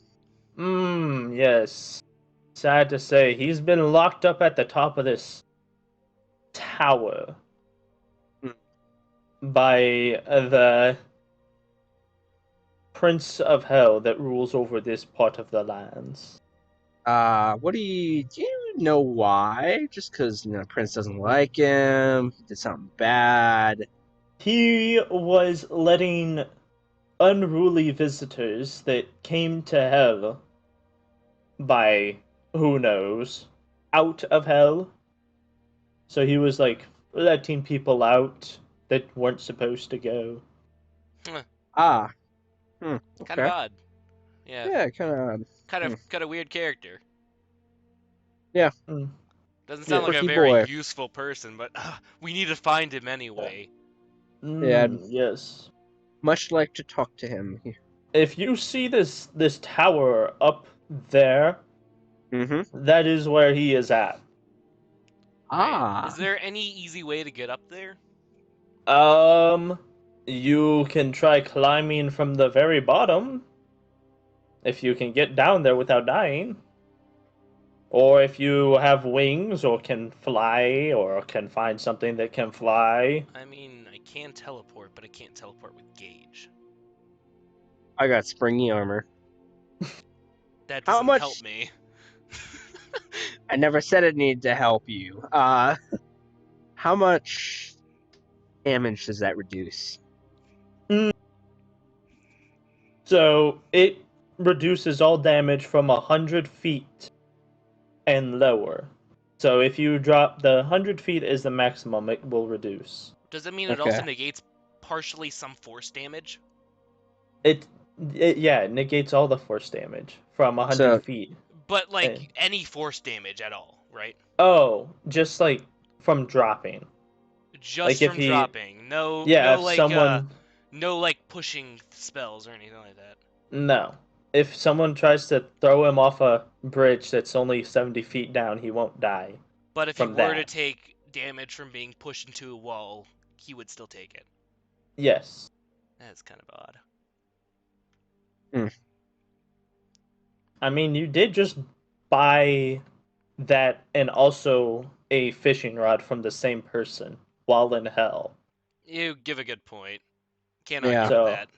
Yes. Sad to say, he's been locked up at the top of this tower Hmm. by the Prince of Hell that rules over this part of the lands. Do you know why? Just because, Prince doesn't like him, he did something bad. He was letting unruly visitors that came to hell by who knows out of hell. So he was like letting people out that weren't supposed to go. Ah. Kind of Okay. odd. Yeah, Yeah, kind kind of weird character. Mm. Doesn't Yeah. sound like a Quirky very boy. useful person, but we need to find him anyway. Yeah. Yes. much like to talk to him. If you see this tower up there, Mm-hmm. that is where he is at. Ah. Is there any easy way to get up there? You can try climbing from the very bottom if you can get down there without dying. Or if you have wings or can fly or can find something that can fly. I mean, I can teleport, but I can't teleport with Gauge. I got springy armor. That How doesn't much- help me. I never said it needed to help you. How much damage does that reduce? So it reduces all damage from 100 feet and lower. So if you drop the 100 feet is the maximum it will reduce. Does that mean it also negates partially some force damage? It negates all the force damage from 100 So- feet. But like Eh. any force damage at all, right? Oh, just like from dropping. Just Like if from he- dropping. No, Yeah, no if like someone no like pushing spells or anything like that. no. If someone tries to throw him off a bridge that's only 70 feet down, he won't die. But if he From were to that. take damage from being pushed into a wall, he would still take it. Yes. That's kind of odd. I mean, you did just buy that and also a fishing rod from the same person while in hell. You give a good point. Can't Yeah. argue So- with that.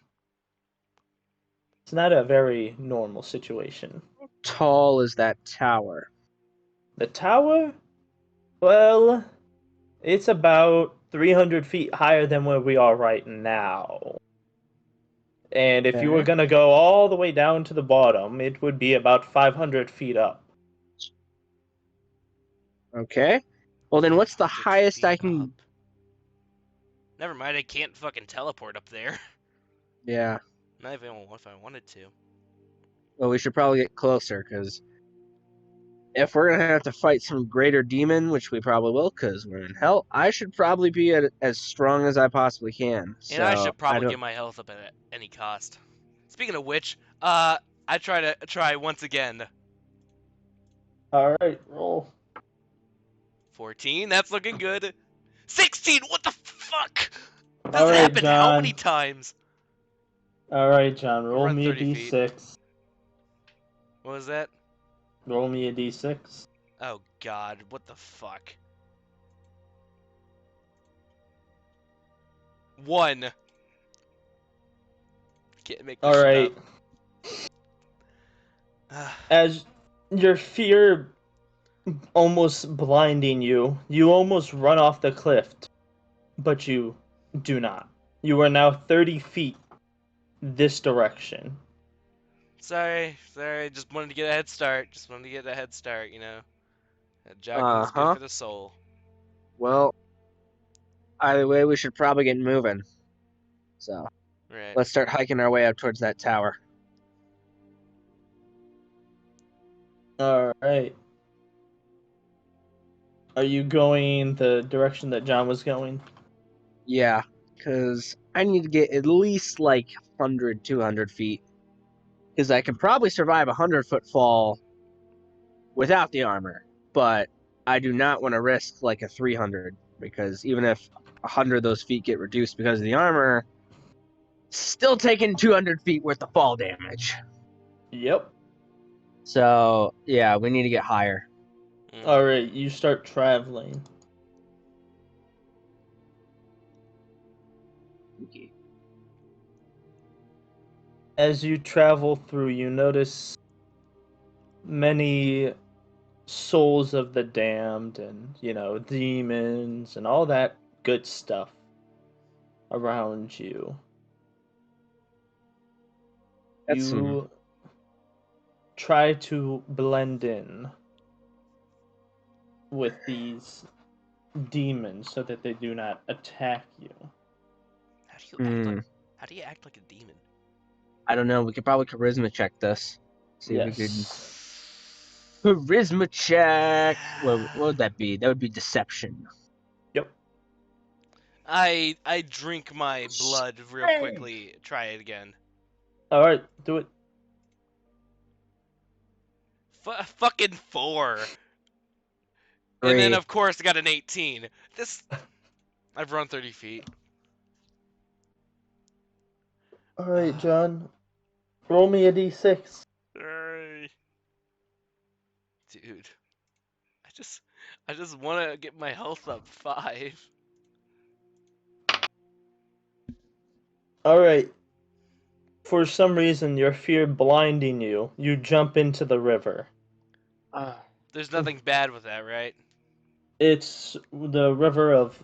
It's not a very normal situation. Tall is that tower? The tower? Well, it's about 300 feet higher than where we are right now. And if you were Okay. going to go all the way down to the bottom, it would be about 500 feet up. Okay. Well, then what's the 100 highest I feet can... up. Never mind, I can't fucking teleport up there. Yeah. Not even if I wanted to. Well, we should probably get closer, because if we're going to have to fight some greater demon, which we probably will, because we're in hell, I should probably be as strong as I possibly can. And I should probably don't- get my health up at any cost. Speaking of which, I try once again. All right, roll. 14, that's looking good. 16, what the fuck? That's All right, happened how John. many times? All right, John, roll We're at me a 30 feet. d6. What was that? Roll me a d6. Oh god, what the fuck? 1. Can't make this All shit right. up. As your fear almost blinding you, you almost run off the cliff, but you do not. You are now 30 feet this direction. Sorry, just wanted to get a head start. You know. Jogging's good Uh-huh. for the soul. Well, either way, we should probably get moving. So, Right. let's start hiking our way up towards that tower. All right. Are you going the direction that John was going? Yeah, because I need to get at least like 100, 200 feet. Because I can probably survive a 100-foot fall without the armor, but I do not want to risk like a 300 because even if 100 of those feet get reduced because of the armor, still taking 200 feet worth of fall damage. Yep. So yeah, we need to get higher. All right, you start traveling. Okay. As you travel through, you notice many souls of the damned and, demons and all that good stuff around you. That's You try to blend in with these demons so that they do not attack you. How do you act like a demon? I don't know. We could probably charisma check this. See if we could charisma check. What would that be? That would be deception. Yep. I drink my blood real quickly. Try it again. All right, do it. Fucking 4. And then 3. of course I got an 18. I've run 30 feet. All right, John. Roll me a d6. Dude. I just want to get my health up 5. All right. For some reason, your fear blinding you, you jump into the river. There's nothing bad with that, right? It's the river of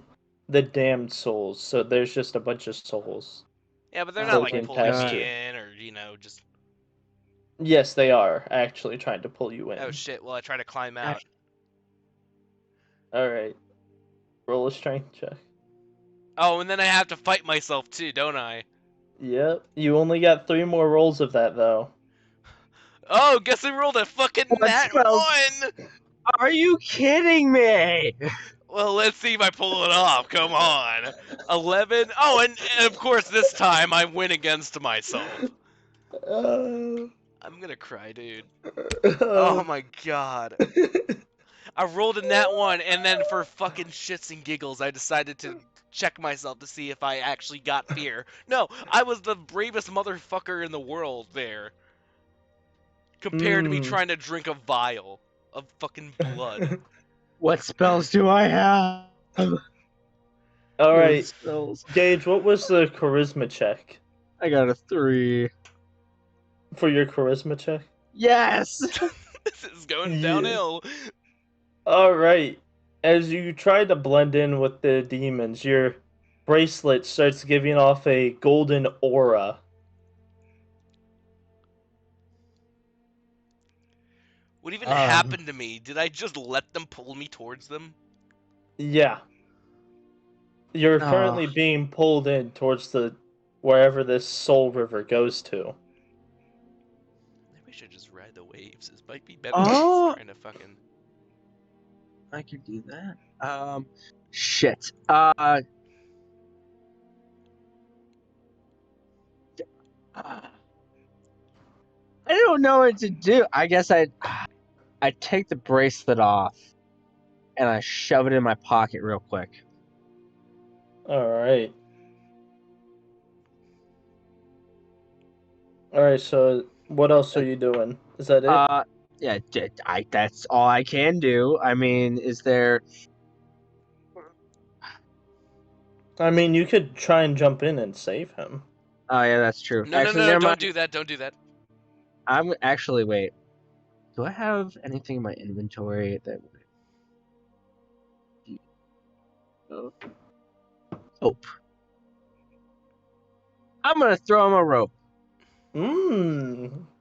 the damned souls, so there's just a bunch of souls. Yeah, but they're not like Soaking pulling past me you. in or, just... Yes, they are actually trying to pull you in. Oh shit, well I try to climb out. All right. Roll a strength check. Oh, and then I have to fight myself too, don't I? Yep. You only got 3 more rolls of that, though. Oh, guess I rolled a fucking nat 1! Are you kidding me? Well, let's see if I pull it off. Come on. 11. Oh, and of course this time I win against myself. I'm gonna cry, dude. Oh my god. I rolled a nat 1, and then for fucking shits and giggles, I decided to check myself to see if I actually got fear. No, I was the bravest motherfucker in the world there. Compared to me trying to drink a vial of fucking blood. What spells do I have? All right, Spells. Gage, what was the charisma check? I got a 3. For your charisma check? Yes! This is going Yeah. downhill. All right. As you try to blend in with the demons, your bracelet starts giving off a golden aura. What even happened to me? Did I just let them pull me towards them? Yeah. You're currently being pulled in towards wherever this soul river goes to. Maybe I should just ride the waves. This might be better than trying to fucking... I could do that. Shit. I don't know what to do. I guess I take the bracelet off and I shove it in my pocket real quick. All right. All right, so what else are you doing? Is that it? Yeah, that's all I can do. I mean, is there... I mean, you could try and jump in and save him. Oh, yeah, that's true. No, actually, no, don't do that, don't do that. I'm actually, wait. Do I have anything in my inventory that would... Rope. I'm gonna throw him a rope.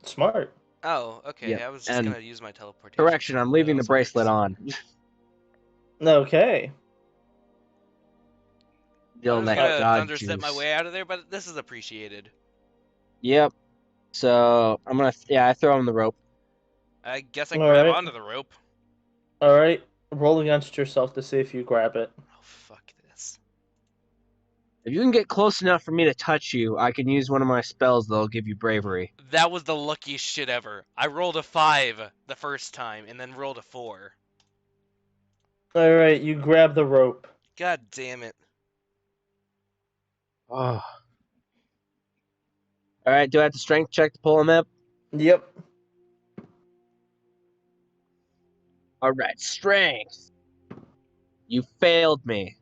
Smart. Oh, okay. Yep. I was just And gonna use my teleportation. correction, I'm leaving the bracelet on. Okay. You'll I'm let gonna God thunder step my juice. way out of there, but this is appreciated. Yep. So I'm gonna I throw him the rope. I guess I All grab right. onto the rope. All right. Roll against yourself to see if you grab it. Oh fuck this. If you can get close enough for me to touch you, I can use one of my spells that'll give you bravery. That was the luckiest shit ever. I rolled a 5 the first time, and then rolled a 4. All right, you grab the rope. God damn it. Oh. All right, do I have to strength check to pull him up? Yep. All right, strength. You failed me.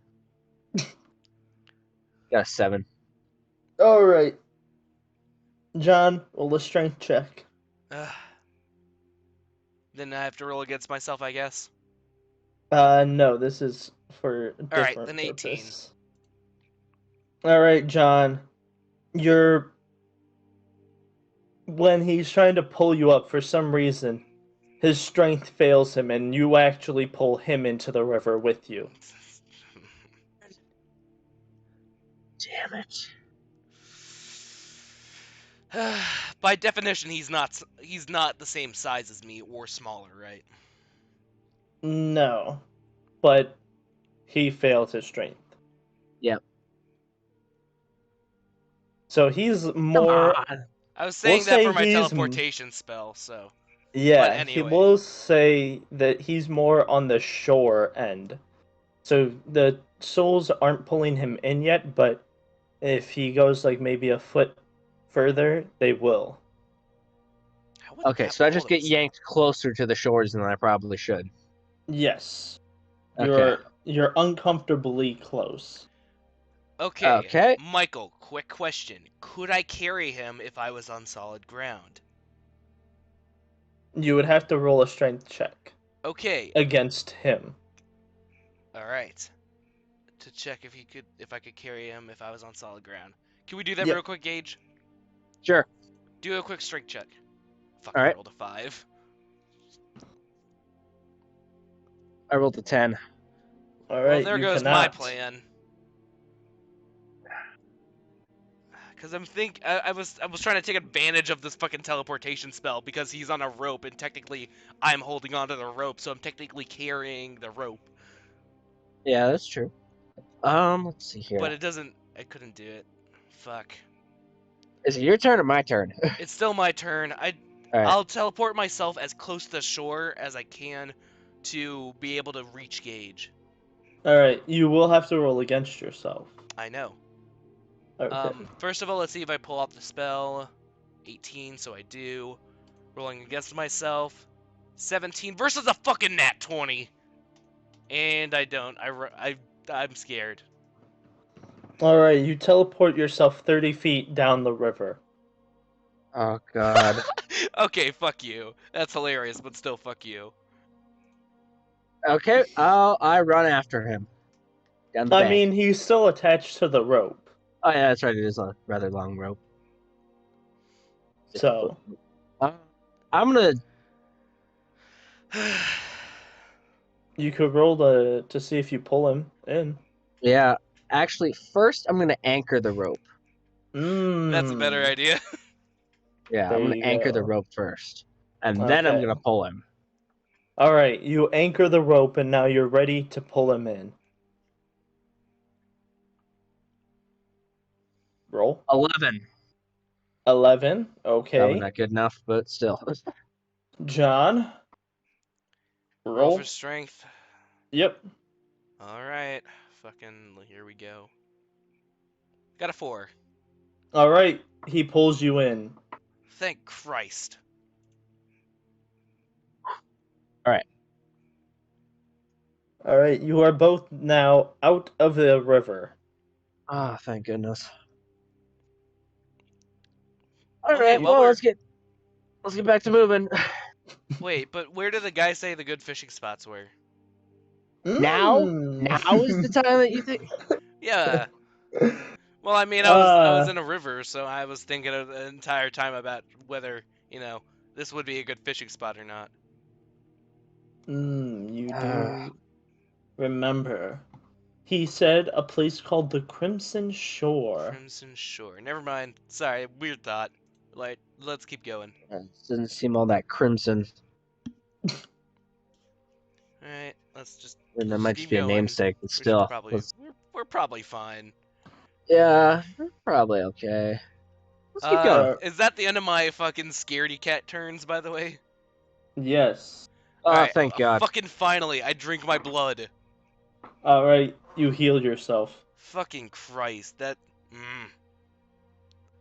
Got a 7. All right. John, roll a strength check. Then I have to roll against myself, I guess. No, this is for a All right, different then 18. purpose. All right, John. When he's trying to pull you up, for some reason, his strength fails him, and you actually pull him into the river with you. Damn it. By definition, he's not the same size as me or smaller, right? No, but he failed his strength. Yep. So he's Come more. on. I was saying that say for my he's teleportation spell, so. Yeah, But he anyway. will say that he's more on the shore end. So the souls aren't pulling him in yet, but if he goes like maybe a foot further, they will. How would Okay, that so I pull just get himself? yanked closer to the shores than I probably should. Yes. Okay. You're uncomfortably close. Okay, Okay. Michael, quick question. Could I carry him if I was on solid ground? You would have to roll a strength check Okay, against him. alright. To check if I could carry him if I was on solid ground. Can we do that Yep. real quick, Gage? Sure. Do a quick strength check. Fuck, All I right. rolled a 5. I rolled a 10. All Well, right, there you goes cannot. my plan. Because I was trying to take advantage of this fucking teleportation spell because he's on a rope and technically I'm holding onto the rope, so I'm technically carrying the rope. Yeah, that's true. Let's see here. But I couldn't do it. Fuck. Is it your turn or my turn? It's still my turn. All right. I'll teleport myself as close to the shore as I can to be able to reach Gage. All right, you will have to roll against yourself. I know. Okay. First of all, let's see if I pull off the spell. 18, so I do. Rolling against myself. 17 versus a fucking nat 20. And I don't. I'm scared. All right, you teleport yourself 30 feet down the river. Oh, God. Okay, fuck you. That's hilarious, but still fuck you. Okay, I run after him. Down the I bank. mean, he's still attached to the rope. Oh, yeah, that's right. It is a rather long rope. So, I'm gonna. you could roll to see if you pull him in. Yeah, actually, first I'm gonna anchor the rope. That's a better idea. Yeah, There I'm gonna you anchor the go. rope first, and then I'm Okay. gonna pull him. All right, you anchor the rope, and now you're ready to pull him in. Roll. 11. 11. Probably Okay. not good enough, but still. John. Roll Roll. for strength. Yep. Alright. Fucking, here we go. Got a 4. All right. He pulls you in. Thank Christ. All right. You are both now out of the river. Ah, thank goodness. All Okay, right, well, well, we're... let's get back to moving. Wait, but where did the guy say the good fishing spots were? Now Mm. is the time that you think. Yeah. Well, I mean, I was in a river, so I was thinking the entire time about whether, this would be a good fishing spot or not. You do remember. He said a place called the Crimson Shore. Crimson Shore. Never mind. Sorry, weird thought. Like, let's keep going. Doesn't seem all that crimson. Alright, let's just And that might keep just be a going. namesake, but We should still. probably... We're probably fine. Yeah, probably okay. Let's keep going. Is that the end of my fucking scaredy cat turns, by the way? Yes. Oh, Alright, thank God. fucking finally, I drink my blood. All right, you heal yourself. Fucking Christ, that...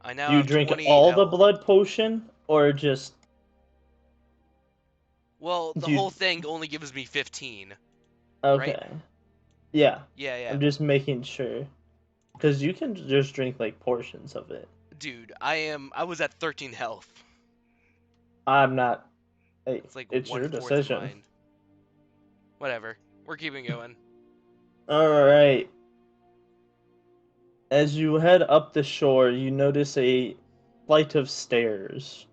I now Do you have drink 28 all the health. blood potion, or just Well, the do you... whole thing only gives me 15. Okay. Yeah, Yeah, yeah. I'm just making sure. Because you can just drink, like, portions of it. Dude, I was at 13 health. I'm not... Hey, It's like it's your 1/4 of decision. mine. Whatever. We're keeping going. Alright. As you head up the shore, you notice a flight of stairs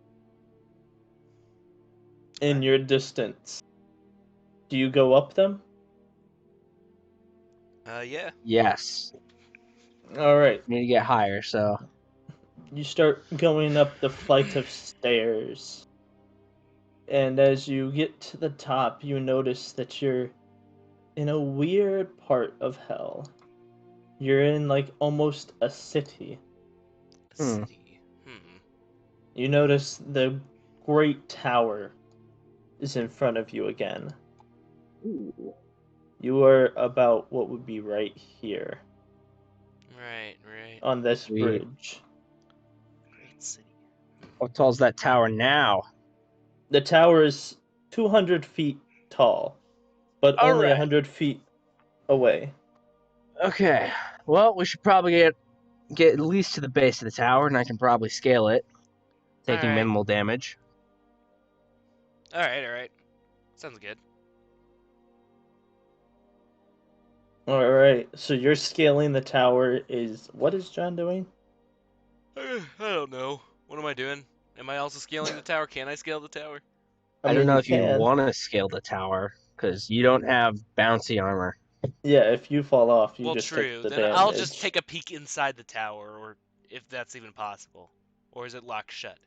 in your distance. Do you go up them? Yeah. Yes. Alright. Need to get higher, so. You start going up the flight of stairs. And as you get to the top, you notice that you're in a weird part of hell. You're in, like, almost a city. Hmm. City. You notice the Great Tower is in front of you again. Ooh. You are about what would be right here Right. on this Sweet. bridge. Great city. What tall's that tower now? The tower is 200 feet tall, but All only right. 100 feet away. Okay. Well, we should probably get at least to the base of the tower, and I can probably scale it, taking Alright. minimal damage. Alright. Sounds good. Alright, so you're scaling the tower is... What is John doing? I don't know. What am I doing? Am I also scaling the tower? Can I scale the tower? I mean, don't know you if you'd can. want to scale the tower, because you don't have bouncy armor. Yeah, if you fall off, you Well, just true. take the Then I'll just damage. take a peek inside the tower, or if that's even possible. Or is it locked shut?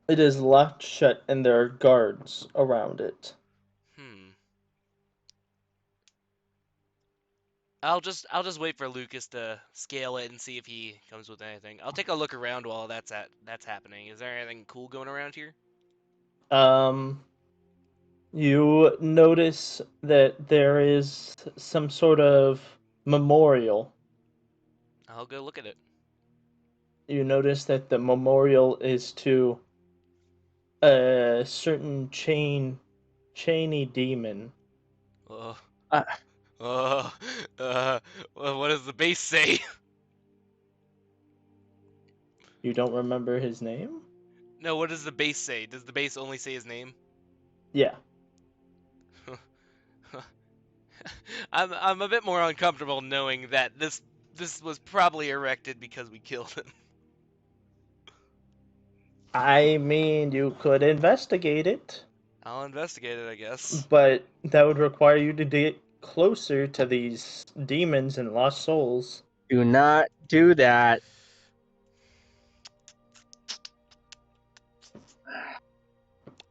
It is locked shut and there are guards around it. I'll just wait for LUKUS to scale it and see if he comes with anything. I'll take a look around while that's happening. Is there anything cool going around here? You notice that there is some sort of memorial. I'll go look at it. You notice that the memorial is to a certain chainy demon. Oh. Uh, What does the base say? You don't remember his name? No, what does the base say? Does the base only say his name? Yeah. I'm a bit more uncomfortable knowing that this was probably erected because we killed him. I mean, you could investigate it, I'll investigate it, I guess. but that would require you to get closer to these demons and lost souls. do not do that.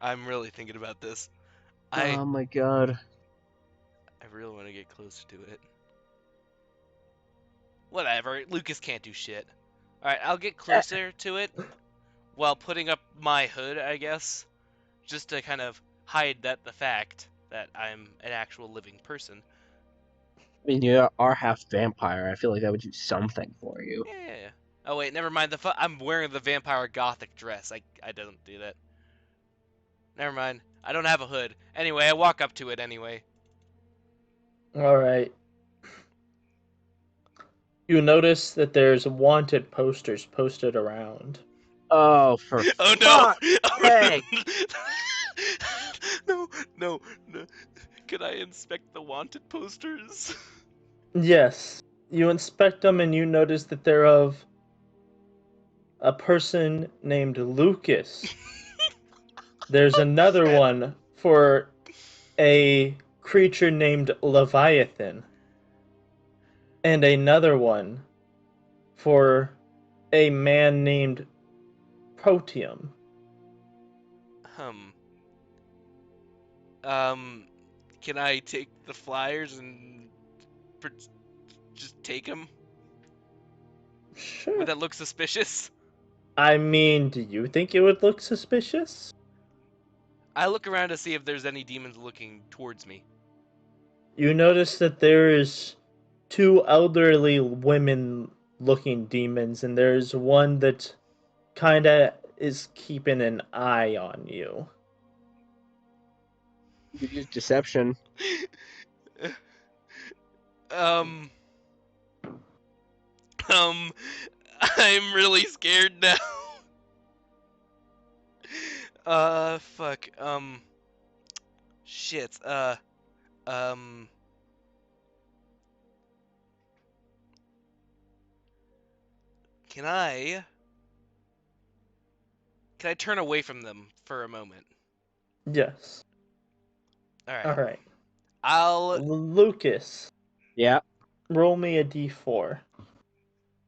I'm really thinking about this. Oh my God. I really want to get closer to it. Whatever, LUKUS can't do shit. Alright, I'll get closer to it while putting up my hood, I guess. Just to kind of hide the fact that I'm an actual living person. I mean, you are half vampire. I feel like that would do something for you. Yeah. Oh wait, never mind. I'm wearing the vampire gothic dress. I don't do that. Never mind. I don't have a hood. Anyway, I walk up to it anyway. Alright. You notice that there's wanted posters posted around. Oh, for Oh no! sake. No. Can I inspect the wanted posters? Yes. You inspect them and you notice that they're of a person named LUKUS. There's another one for a creature named Leviathan. And another one for a man named POTASSIUM. Can I take the flyers and just take them? Sure. Would that look suspicious? I mean, do you think it would look suspicious? I look around to see if there's any demons looking towards me. You notice that there is 2 elderly women-looking demons, and there's one that kinda is keeping an eye on you. You could use deception. um, I'm really scared now. Fuck. Shit. Um. Can I turn away from them for a moment? Yes. All right. Alright. I'll. Lucas, Yeah. roll me a d4.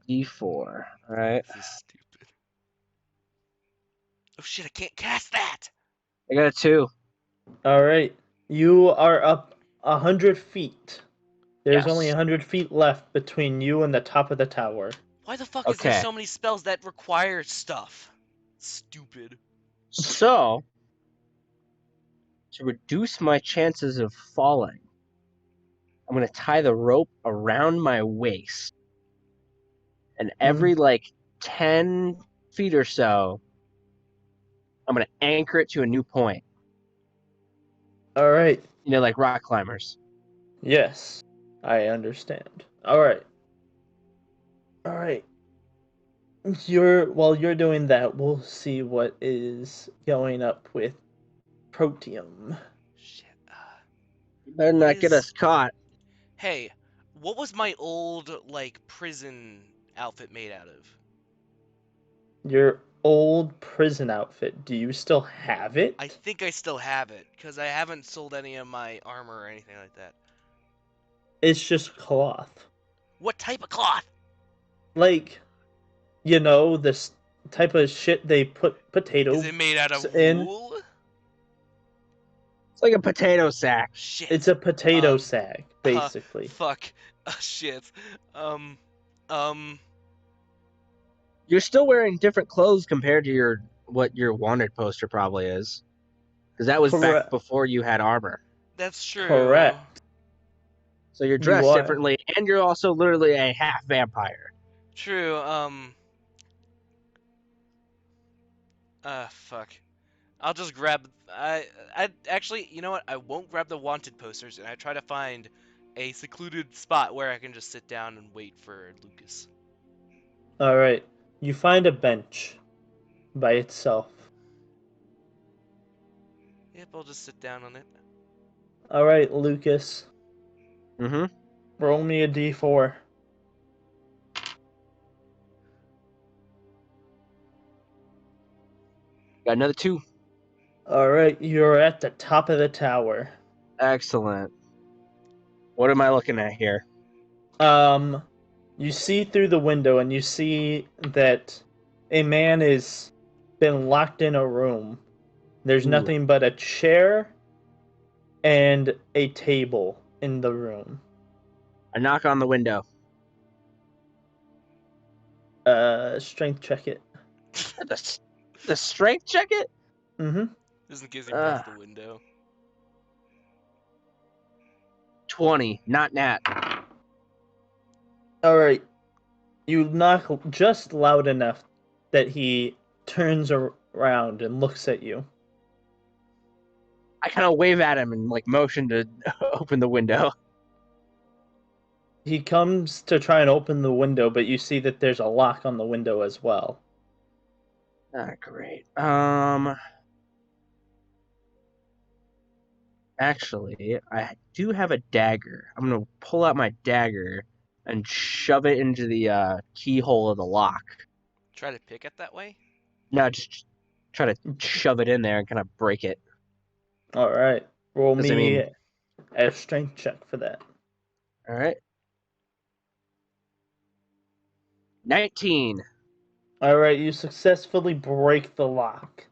D4. All right. This is stupid. Oh shit! I can't cast that. I got a 2. Alright. You are up 100 feet. There's only Yes. 100 feet left between you and the top of the tower. Why the fuck is there Okay. so many spells that require stuff? Stupid. So, to reduce my chances of falling, I'm going to tie the rope around my waist. And every, 10 feet or so, I'm going to anchor it to a new point. Alright. You know, like rock climbers. Yes. I understand. Alright. Alright. While you're doing that, we'll see what is going up with Protium. Shit. You better What not get is- us caught. Hey, what was my old prison outfit made out of? Your old prison outfit, do you still have it? I think I still have it because I haven't sold any of my armor or anything like that. It's just cloth. What type of cloth? Like, this type of shit they put potato Is it made out of in. wool? It's like a potato sack. Shit. It's a potato Um, sack, basically. Fuck. Shit. You're still wearing different clothes compared to what your wanted poster probably is. Because that was Correct. back before you had armor. That's true. Correct. So you're You dressed are. differently, and you're also literally a half vampire. True. Fuck. I'll just grab. I actually, you know what? I won't grab the wanted posters, and I try to find a secluded spot where I can just sit down and wait for Lucas. Alright. You find a bench by itself. Yep, I'll just sit down on it. Alright, Lucas. Mm-hmm. Roll me a d4. Got another 2. Alright, you're at the top of the tower. Excellent. What am I looking at here? You see through the window and you see that a man is been locked in a room. There's Ooh. nothing but a chair and a table in the room. I knock on the window. Strength check it. The strength check it? Mm-hmm. Just in case he breaks the window. 20, not nat. Alright. You knock just loud enough that he turns around and looks at you. I kind of wave at him and motion to open the window. He comes to try and open the window, but you see that there's a lock on the window as well. Ah, great. Actually, I do have a dagger. I'm gonna pull out my dagger and shove it into the keyhole of the lock. Try to pick it that way? No, just try to shove it in there and kind of break it. Alright. Roll Does it me mean- a strength check for that. All right. 19. Alright, you successfully break the lock.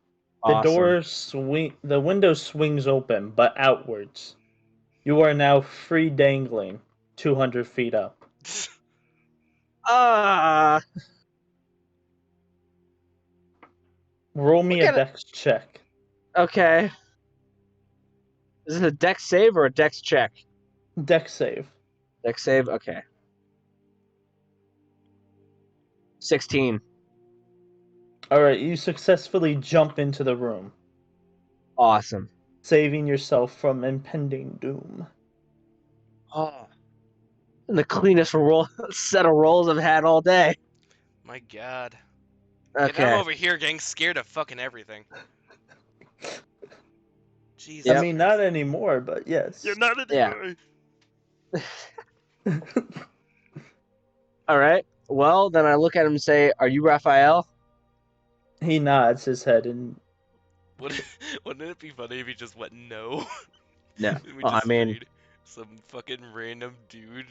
Awesome. The window swings open, but outwards. You are now free dangling 200 feet up. Roll me What a kinda- dex check. Okay. Is it a dex save or a dex check? Dex save. Dex save? Okay. 16. Alright, you successfully jump into the room, Awesome. saving yourself from impending doom. Oh. And the cleanest set of rolls I've had all day. My God. And I'm Okay. over here getting scared of fucking everything. Jesus. Yep. I mean, not anymore, but yes. You're not Yeah. anymore. All right. Well, then I look at him and say, "Are you Raphael?" He nods his head and Wouldn't it be funny if he just went no? No. And we Oh, I just mean- sprayed some fucking random dude.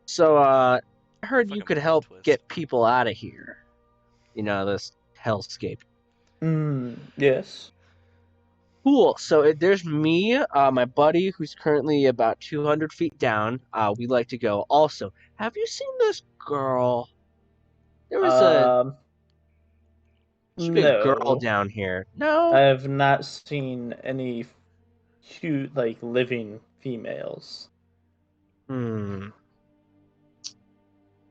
So, I heard you Fucking could plot help twist. get people out of here. You know, this hellscape. yes. Cool. So there's me, my buddy, who's currently about 200 feet down. We like to go. Also, have you seen this girl? There was should be a girl No. down here. No. I have not seen any cute, like, living females. You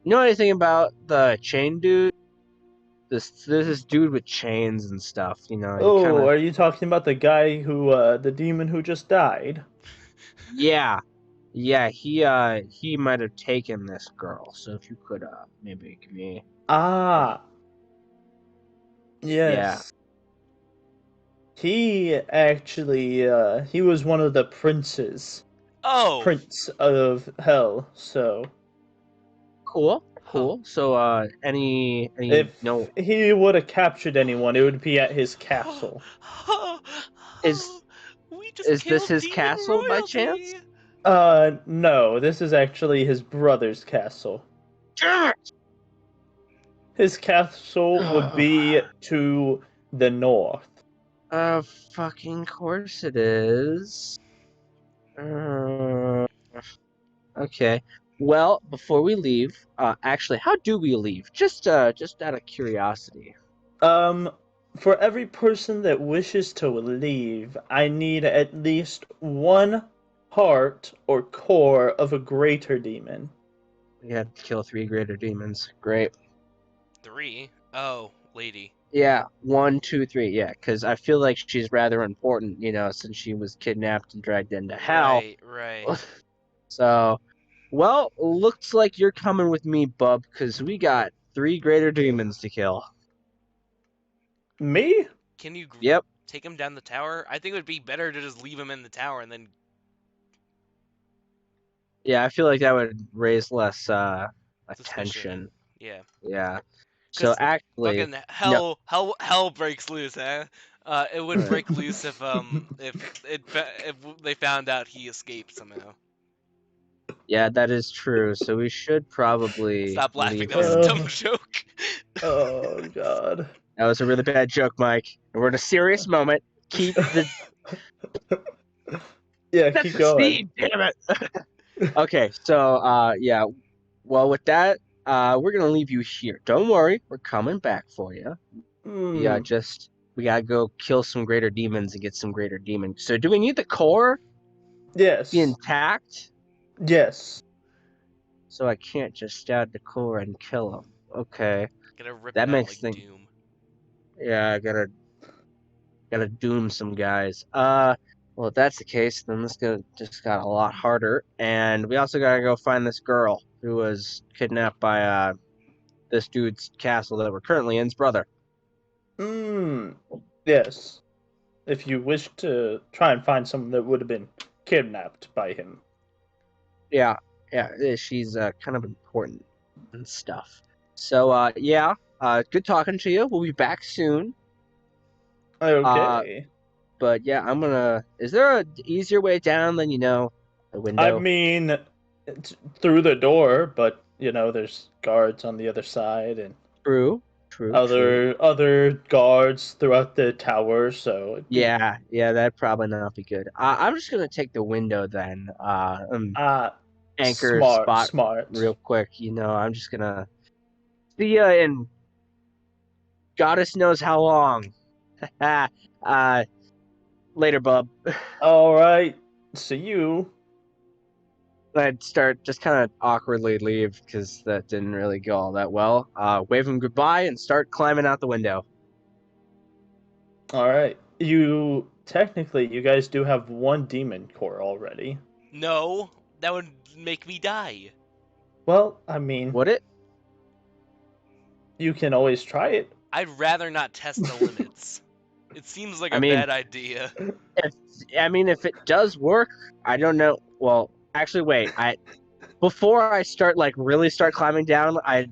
know anything about the chain dude? There's this dude with chains and stuff. You know. Oh, Kinda... are you talking about the guy who, the demon who just died? Yeah. Yeah. He might have taken this girl. So if you could maybe give me. Ah. Yes. He actually, he was one of the princes. Oh! Prince of Hell, so. Cool. Cool. So any If no he would have captured anyone, it would be at his castle. Is- We just is this killed his demon castle by royalty. chance? No, this is actually his brother's castle. His castle would be to the north. Fucking course it is. Okay. Well, before we leave, actually, how do we leave? Just out of curiosity. For every person that wishes to leave, I need at least one heart or core of a greater demon. We had to kill 3 greater demons. Great. 3? Oh, lady. Yeah, 1, 2, 3. Yeah, because I feel like she's rather important, you know, since she was kidnapped and dragged into hell. Right. So, well, looks like you're coming with me, bub, because we got 3 greater demons to kill. Me? Can you Yep. take him down the tower? I think it would be better to just leave him in the tower and then. Yeah, I feel like that would raise less Suspicion. attention. Yeah. Yeah. So 'Cause actually, Fucking hell breaks loose, huh? It would Right. break loose if they found out he escaped somehow. yeah, that is true. So we should probably Stop laughing. leave That was him. a dumb joke. Oh god. That was a really bad joke, Mike. And we're in a serious moment. Keep the Yeah, That's keep the going. speed, damn it. Okay, so yeah. Well, with that, we're gonna leave you here. Don't worry, we're coming back for you. Yeah, we gotta go kill some greater demons and get some greater demons. So, do we need the core Yes. be intact? Yes. So I can't just stab the core and kill him. Okay. Gonna rip That it makes out like things- Doom. Yeah, I gotta doom some guys. Well, if that's the case, then this just got a lot harder. And we also gotta go find this girl who was kidnapped by this dude's castle that we're currently in's brother. Yes. If you wish to try and find someone that would have been kidnapped by him. Yeah, she's kind of important and stuff. So yeah, good talking to you. We'll be back soon. Okay. But yeah, Is there a easier way down than the window? I mean, it's through the door, but there's guards on the other side and True. other guards throughout the tower. So Yeah, that'd probably not be good. I'm just gonna take the window then. anchor Smart, spot smart. real quick. I'm just gonna see ya in goddess knows how long. Later, bub. All right. See you. I'd start just kind of awkwardly leave because that didn't really go all that well. Wave him goodbye and start climbing out the window. All right. You guys do have one demon core already. No, that would make me die. Well, I mean, Would it? you can always try it. I'd rather not test the limits. It seems like I a mean- bad idea. If it does work, I don't know. Well, actually, wait. Before I really start climbing down, I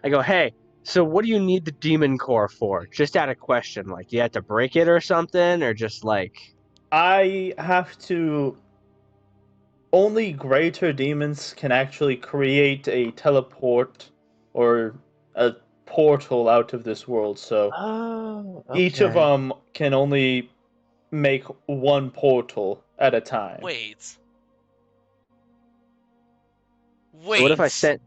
go, hey. So what do you need the demon core for? Just out of question, like, do you have to break it or something, or just like? I have to. Only greater demons can actually create a teleport or a portal out of this world. So Oh, each of them can only make one portal at a time. Wait. So what if I Wait. sent?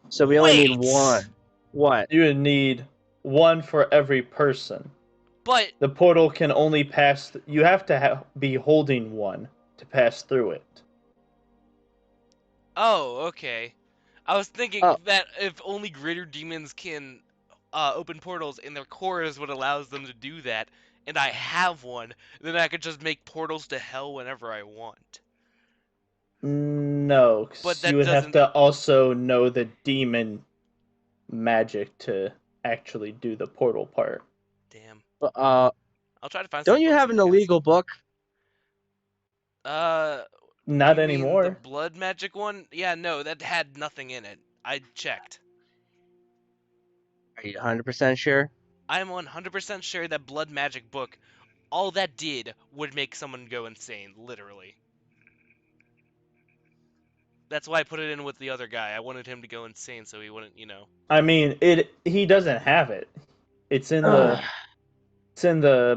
So we only need Wait! one. What? You would need one for every person. But The portal can only pass. You have to be holding one to pass through it. oh, okay. I was thinking Oh. that if only greater demons can open portals and their core is what allows them to do that, and I have one, then I could just make portals to hell whenever I want. No, 'cause But that you would have doesn't- to also know the demon magic to actually do the portal part. Damn. Uh, I'll try to find some don't you books have on an it, guys. illegal book? Not You mean anymore. the blood magic one? Yeah, no, that had nothing in it. I checked. Are you 100% sure? I'm 100% sure that blood magic book, all that did would make someone go insane, literally. That's why I put it in with the other guy. I wanted him to go insane so he wouldn't, I mean, he doesn't have it. It's in the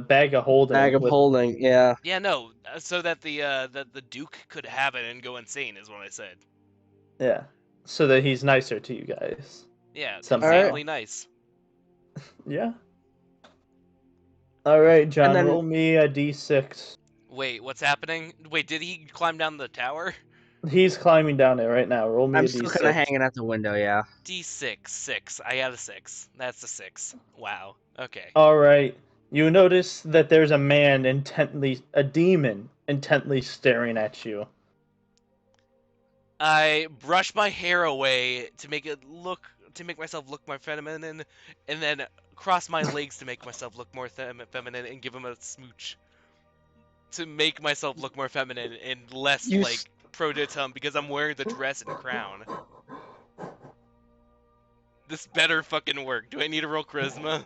bag of holding. Bag of holding. Yeah. Yeah, no, so that the Duke could have it and go insane is what I said. Yeah, so that he's nicer to you guys. Yeah, Somehow. insanely nice. Yeah. All right, John. And then- Roll me a d6. Wait, what's happening? Wait, did he climb down the tower? He's climbing down it right now. Roll me I'm a still d6. kind of hanging out the window. Yeah. D6, 6. I got a 6. That's a 6. Wow. Okay. All right. You notice that there's a demon intently staring at you. I brush my hair away to make myself look more feminine, and then cross my legs to make myself look more feminine, and give him a smooch to make myself look more feminine and less You like prototum because I'm wearing the dress and crown. This better fucking work. Do I need to roll charisma?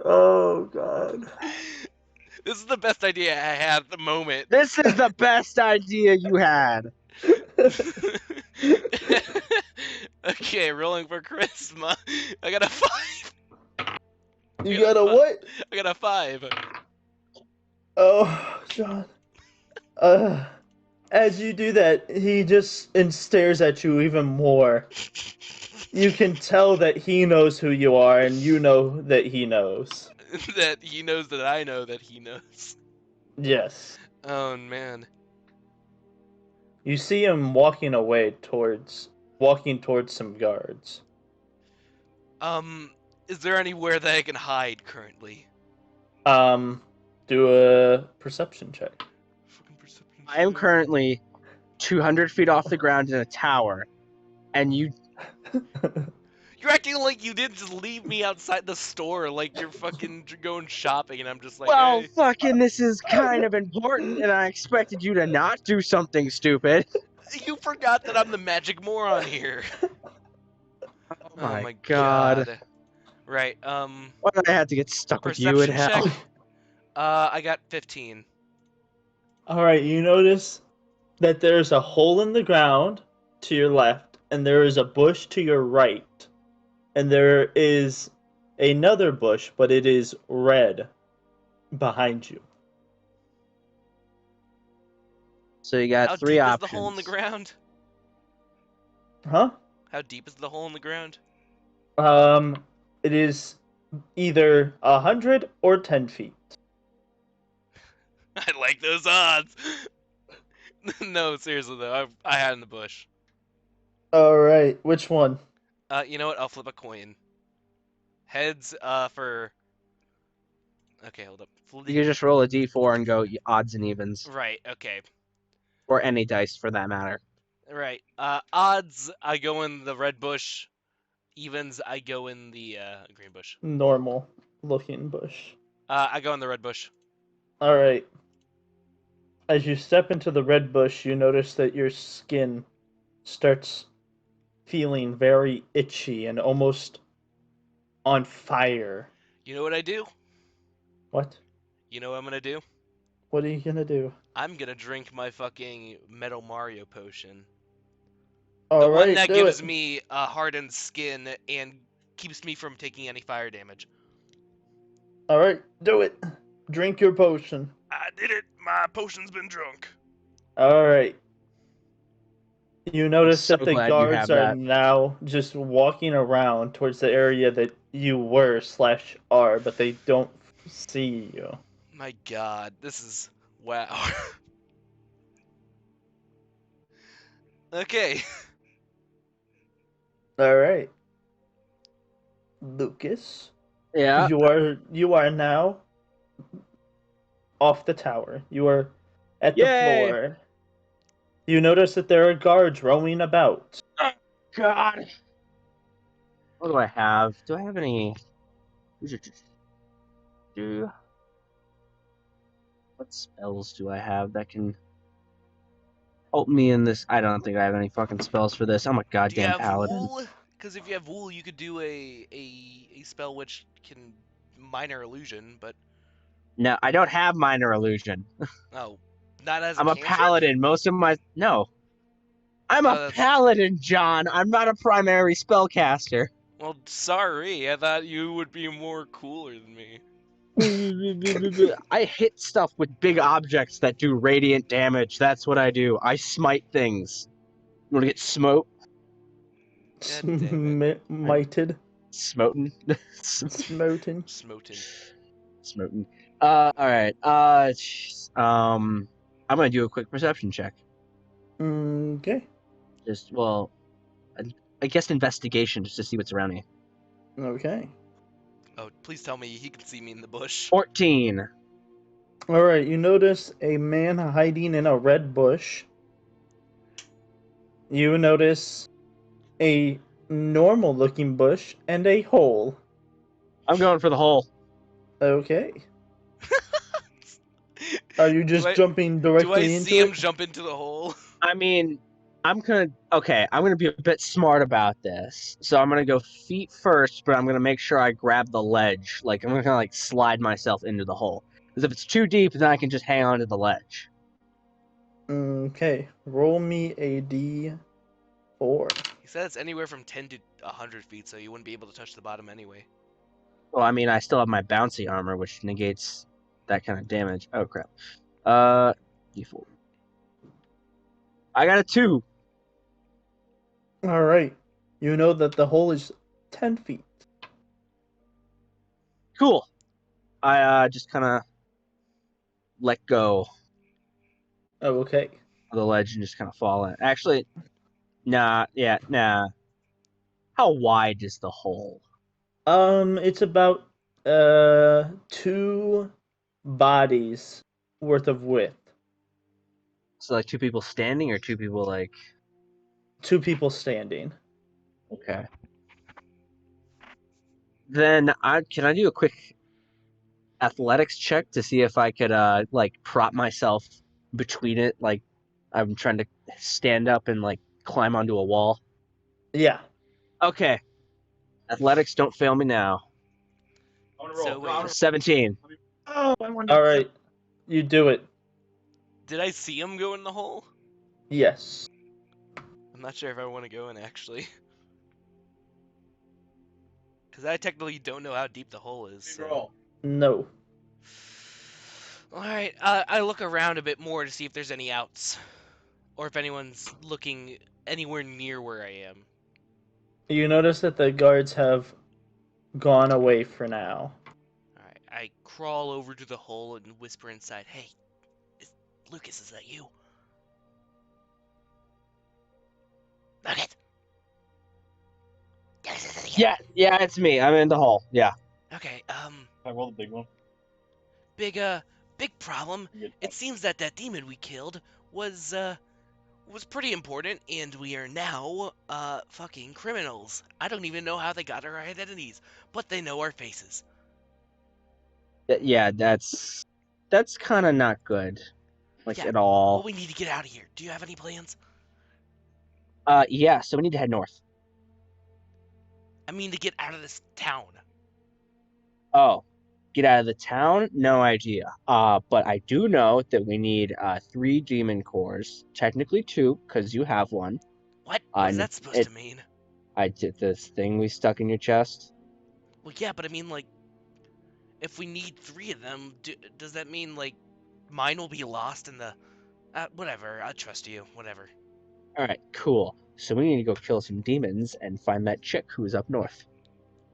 Oh god. This is the best idea I had at the moment. This is the best idea you had. Okay, rolling for charisma. I got a 5. You got a what? I got a 5. Oh, John. As you do that, he just stares at you even more. You can tell that he knows who you are, and you know that he knows. That he knows that I know that he knows. Yes. Oh man. You see him walking towards some guards. Is there anywhere that I can hide currently? Do a perception check. Fucking perception I am check. currently 200 feet off the ground in a tower, and you. You're acting like you didn't just leave me outside the store, like you're fucking going shopping, and I'm just like, Well, hey. fucking, this is kind of important, and I expected you to not do something stupid. You forgot that I'm the magic moron here. Oh my god. Right. Why did I have to get stuck with you in Perception hell? check. I got 15. Alright, you notice that there's a hole in the ground to your left, and there is a bush to your right. And there is another bush, but it is red behind you. So you got How three deep is options. the hole in the ground? Huh? How deep is the hole in the ground? It is either 100 or 10 feet. I like those odds. No, seriously though, I had in the bush. All right, which one? You know what? I'll flip a coin. Heads, for. Okay, hold up. You can just roll a d4 and go odds and evens, Right. Okay. or any dice for that matter. Right. Odds, I go in the red bush. Evens, I go in the green bush. Normal looking bush. I go in the red bush. All right. As you step into the red bush, you notice that your skin starts feeling very itchy and almost on fire. You know what I do? What? You know what I'm gonna do? What are you gonna do? I'm gonna drink my fucking Metal Mario potion. All The one right, that do gives it. me a hardened skin and keeps me from taking any fire damage. All right, do it. Drink your potion. I did it. My potion's been drunk. All right. You notice so that the glad you have guards are that. now just walking around towards the area that you were / are, but they don't see you. My God, this is wow. Okay. All right. Lucas, Yeah. you are now off the tower. You are at the Yay! floor. You notice that there are guards roaming about. God. What do I have? Do I have any? What spells do I have that can help me in this? I don't think I have any fucking spells for this. I'm a Do you goddamn have paladin. wool? Because if you have wool, you could do a spell which can minor illusion, but No, I don't have minor illusion. oh, not as a I'm a cantrip? paladin. Most of my no. I'm a Oh, that's paladin, John. I'm not a primary spellcaster. well. Sorry, I thought you would be more cooler than me. I hit stuff with big objects that do radiant damage. That's what I do. I smite things. You want to get smote? God damn Mighted. Smoten? Smoten. Smoten. Smoten. All right. I'm gonna do a quick perception check. Okay. Just I guess investigation just to see what's around me. Okay. Oh, please tell me he can see me in the bush. 14. All right. You notice a man hiding in a red bush. You notice a normal-looking bush and a hole. I'm going for the hole. Okay. Are you just jumping Do I directly see into him it? jump into the hole? I mean, I'm gonna be a bit smart about this. So I'm gonna go feet first, but I'm gonna make sure I grab the ledge. Like I'm gonna kind of like slide myself into the hole. Because if it's too deep, then I can just hang on to the ledge. Okay. Roll me a d4. He said it's anywhere from 10 to 100 feet, so you wouldn't be able to touch the bottom anyway. Well, I mean, I still have my bouncy armor, which negates that kind of damage. Oh crap. D4. I got a 2. All right. You know that the hole is 10 feet. Cool. I just kind of let go Oh, okay. of the ledge and just kind of fall in. Actually, nah. How wide is the hole? It's about 2 bodies worth of width. So like 2 people standing or 2 people like 2 people standing. okay. Then can I do a quick athletics check to see if I could like prop myself between it, like I'm trying to stand up and like climb onto a wall. Yeah. Okay. Athletics, don't fail me now. So wait, 17. Oh, I wanted All right. You do it. did I see him go in the hole? Yes. I'm not sure if I want to go in, actually. Because I technically don't know how deep the hole is, so... No. Alright, I look around a bit more to see if there's any outs. Or if anyone's looking anywhere near where I am. You notice that the guards have gone away for now. Alright, I crawl over to the hole and whisper inside, "Hey, Lucas, is that you?" Look it! Yes, is it you? Yeah, it's me. I'm in the hall. Yeah. Okay, I roll the big one. big problem. It seems that demon we killed was pretty important, and we are now, fucking criminals. I don't even know how they got our identities, but they know our faces. Yeah, that's kind of not good, like Yeah, at well, all. we need to get out of here. Do you have any plans? Yeah. So we need to head north. I mean, to get out of this town. Oh, get out of the town? No idea. But I do know that we need 3 demon cores. Technically 2, because you have one. What? What is that supposed to mean? I did this thing we stuck in your chest. Well, yeah, but I mean, like, if we need 3 of them, does that mean, like, mine will be lost in the... whatever, I trust you, whatever. Alright, cool. So we need to go kill some demons and find that chick who's up north.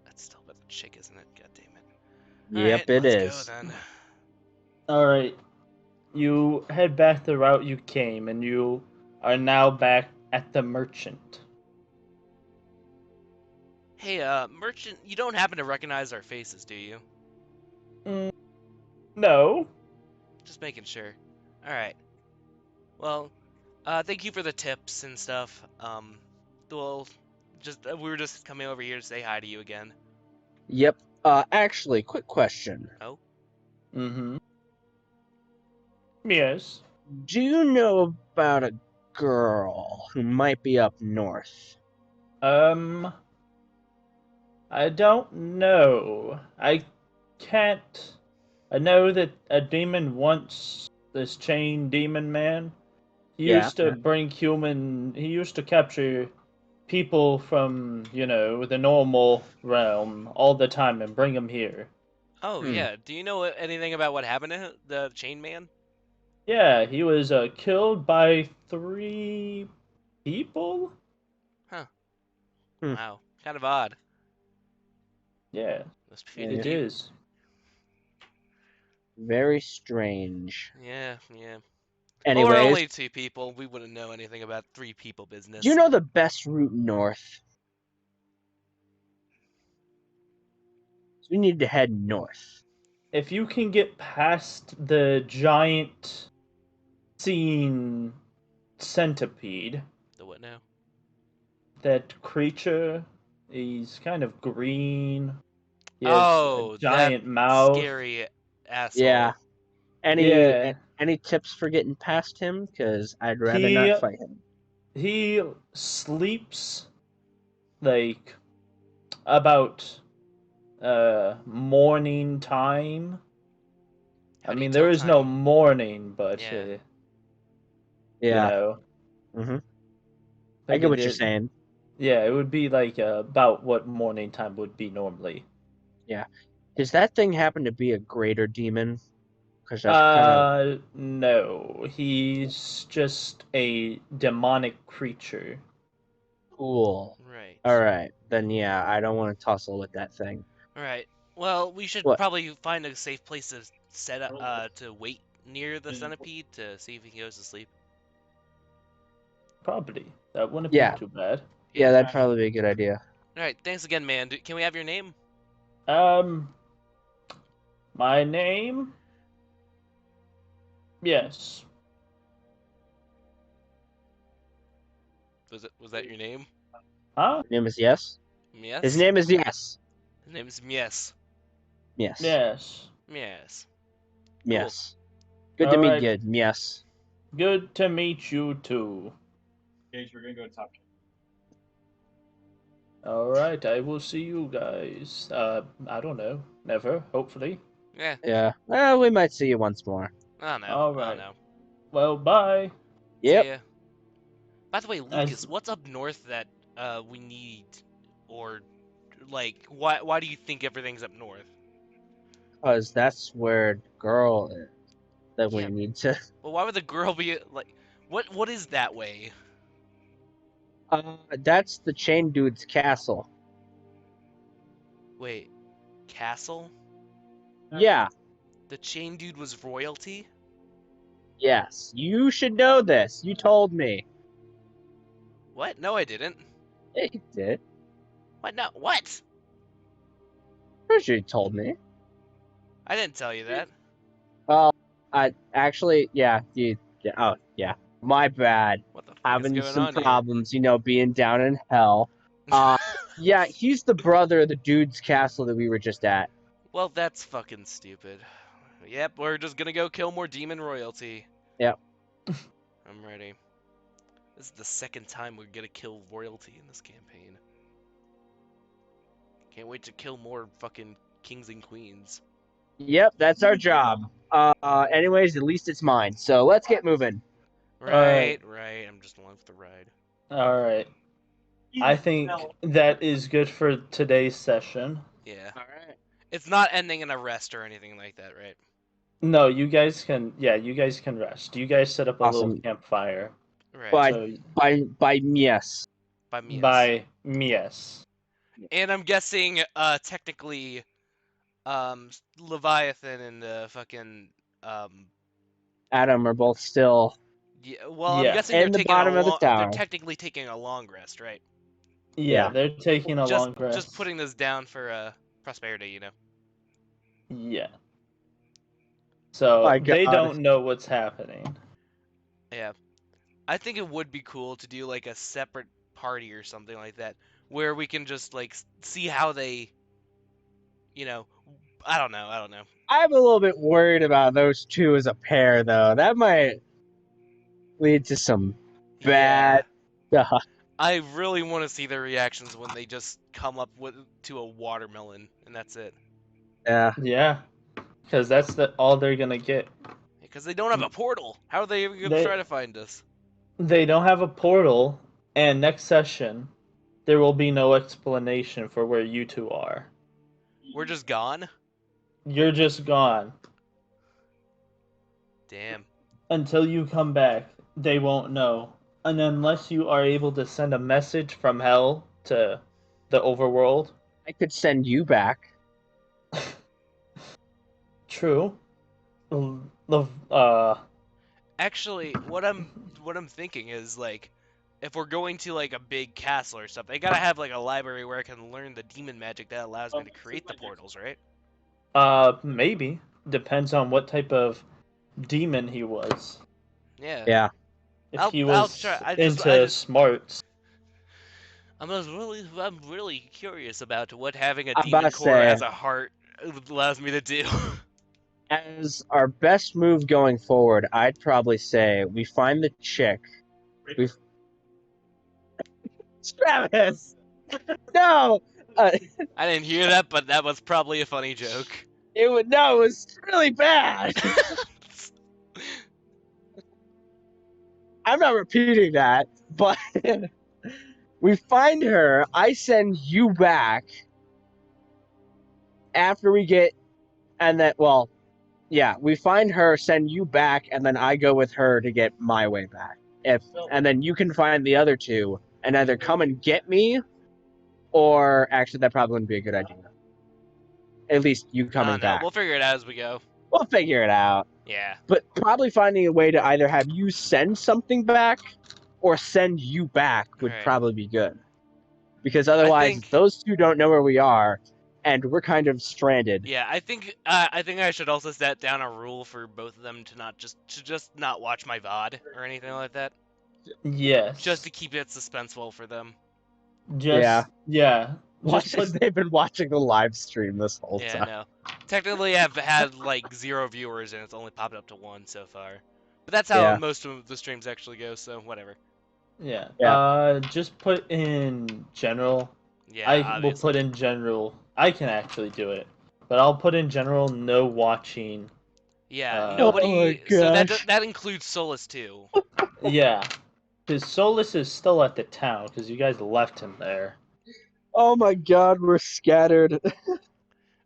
That's still but the chick, isn't it? God damn it. Yep, it Let's is. go, then. Alright. You head back the route you came, and you are now back at the merchant. Hey, merchant, you don't happen to recognize our faces, do you? No. Just making sure. Alright. Well, thank you for the tips and stuff. Well, we were just coming over here to say hi to you again. Yep. Actually, quick question. Oh? Mm-hmm. Yes. Do you know about a girl who might be up north? I don't know. I can't. I know that a demon once, this chain demon man, he Yeah, used to yeah. bring he used to capture people from, the normal realm all the time and bring them here. Oh, yeah. Do you know anything about what happened to the chain man? Yeah, he was killed by 3 people? Huh. Hmm. Wow. Kind of odd. Yeah, Must be it deep. is. Very strange. Yeah, yeah. Well, Anyways, we're only 2 people. We wouldn't know anything about 3 people business. do you know the best route north? So we need to head north. If you can get past the giant scene centipede, The what now? that creature, he's kind of green. He has Oh, a giant that mouth. scary asshole. Yeah. Yeah. Any tips for getting past him? Because I'd rather He- not fight him. He sleeps like about morning time. How I do you mean, tell there is no time? morning, but Yeah. you Yeah. know. Mm-hmm. I like get what it- you're saying. Yeah, it would be like about what morning time would be normally. Yeah. Does that thing happen to be a greater demon? Because that's kind of No, he's just a demonic creature. cool. Right. All right, then yeah, I don't want to tussle with that thing. Right. Well, we should What? probably find a safe place to set up, to wait near the centipede to see if he goes to sleep. Probably. That wouldn't Yeah. be too bad. Yeah, that'd probably be a good idea. All right. Thanks again, man. Can we have your name? My name? Yes. Was that your name? Huh? His name is Yes. Yes. His name is Yes. His name is Mies. Yes. Yes. Mies. Yes. Good to meet Alright. you. Yes. Good to meet you too. Gage, we're gonna go to top. Alright, I will see you guys. I don't know. Never, hopefully. Yeah. Yeah. Well, we might see you once more. I don't know. All I don't right. know. Well, bye. Yep. See ya. By the way, As- Lucas, what's up north that we need, or like why do you think everything's up north? Because that's where the girl is. that we Yeah. need to. Well, why would the girl be like? What is that way? That's the chain dude's castle. Wait, castle? Yeah. The chain dude was royalty? Yes. You should know this. You told me. What? No, I didn't. Yeah, you did. What? No. What? Pretty sure you told me. I didn't tell you that. Well, I actually, yeah, oh, yeah. My bad. What the fuck is Having going some on here? problems, being down in hell. Yeah, he's the brother of the dude's castle that we were just at. Well, that's fucking stupid. Yep, we're just gonna go kill more demon royalty. Yep. I'm ready. This is the second time we're gonna kill royalty in this campaign. Can't wait to kill more fucking kings and queens. Yep, that's our job. Anyways, at least it's mine. So let's get moving. Right, right. I'm just along for the ride. All right. I think that is good for today's session. Yeah. All right. It's not ending in a rest or anything like that, right? No, you guys can. Yeah, you guys can rest. You guys set up a little Awesome. campfire. Right. By So by yes. By me. by yes. And I'm guessing, technically, Leviathan and the fucking, Adam are both still yeah, well, Yeah. I'm guessing in they're the taking bottom a of the long, they're tower. technically taking a long rest, right? Yeah, Yeah. they're taking a long rest. Just putting this down for, prosperity, you know? Yeah. So My they God. don't know what's happening. Yeah. I think it would be cool to do, like, a separate party or something like that, where we can just, like, see how they, I don't know. I'm a little bit worried about those two as a pair, though. That might lead to some bad stuff. I really want to see their reactions when they just come up to a watermelon, and that's it. Yeah. Yeah, because that's all they're gonna get. Because they don't have a portal. How are they even going to They- try to find us? They don't have a portal, and next session, there will be no explanation for where you two are. We're just gone? You're just gone. Damn. Until you come back, they won't know. And unless you are able to send a message from hell to the overworld. I could send you back. True. Actually, what I'm thinking is, like, if we're going to, like, a big castle or something, I gotta have, like, a library where I can learn the demon magic that allows me to create the portals, right? Maybe. Depends on what type of demon he was. Yeah. Yeah. If I'll he was try. I into just- smarts. I'm really curious about what having a I'm demon about to core say- as a heart allows me to do. As our best move going forward, I'd probably say we find the chick. Travis! No! I didn't hear that, but that was probably a funny joke. It was really bad. I'm not repeating that, but we find her, I send you back after we get, and then, well, yeah, we find her, send you back, and then I go with her to get my way back. And then you can find the other two and either come and get me, or actually, that probably wouldn't be a good idea. At least you I coming don't know. back. We'll figure it out as we go. We'll figure it out. Yeah. But probably finding a way to either have you send something back or send you back would Right. probably be good. Because otherwise, think- those two don't know where we are, and we're kind of stranded. Yeah, I think I should also set down a rule for both of them to just not watch my VOD or anything like that. Yes. Just to keep it suspenseful for them. Yeah. Watch Just they've been watching the live stream this whole Yeah, time. no. Technically, I've had like 0 viewers and it's only popped up to 1 so far. But that's how Yeah. most of the streams actually go, so whatever. Yeah. Yeah. Just put in general. Yeah, I will obviously. put in general. I can actually do it, but I'll put in general no watching. Yeah, Oh nobody. my So gosh. that includes Solus too. Yeah, because Solus is still at the town because you guys left him there. Oh my god, we're scattered.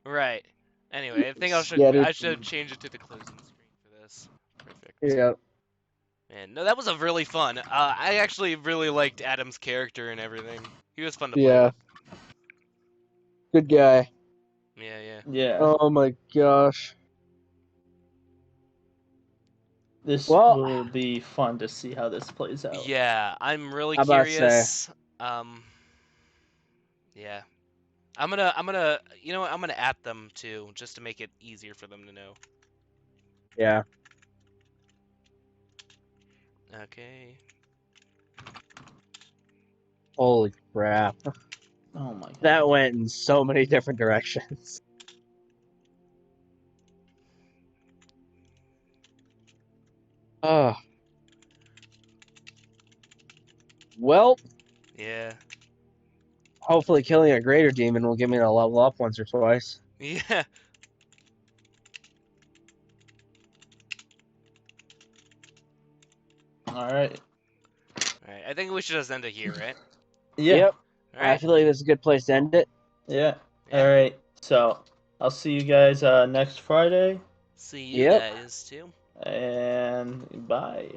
Right. Anyway, I think I Scattered should change it to the closing screen for this. Yeah. And no, that was a really fun. I actually really liked Adam's character and everything. He was fun to play Yeah. with. Good guy. Yeah, yeah. Yeah. Oh my gosh. This Well- will be fun to see how this plays out. Yeah, I'm really How about say- curious. Yeah. I'm gonna, you know what? I'm gonna at them too, just to make it easier for them to know. Yeah. Okay. Holy crap. Oh my god. That went in so many different directions. Oh. Well, Yeah. hopefully killing a greater demon will give me to level up once or twice. Yeah. Alright. All right. I think we should just end it here, right? Yeah. Yep. All I right. feel like this is a good place to end it. Yeah. Yeah. Alright. So I'll see you guys next Friday. See you Yep. guys too. And bye.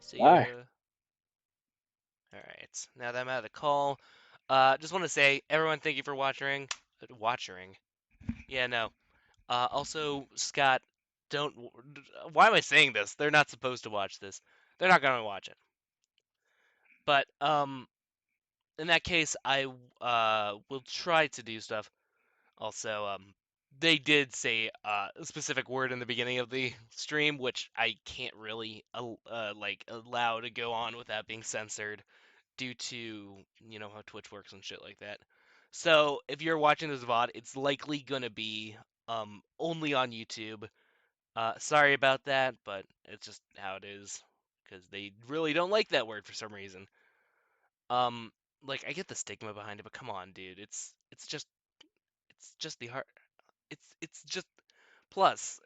See Bye. ya. All right. Now that I'm out of the call, just want to say, everyone, thank you for watching. Watching. Yeah, no. Also, Scott, don't. Why am I saying this? They're not supposed to watch this. They're not gonna watch it. But in that case, I will try to do stuff. Also, they did say a specific word in the beginning of the stream, which I can't really like allow to go on without being censored due to how Twitch works and shit like that. So if you're watching this VOD, it's likely gonna be only on YouTube. Sorry about that, but it's just how it is because they really don't like that word for some reason. Like I get the stigma behind it, but come on, dude, it's just the heart. It's just plus.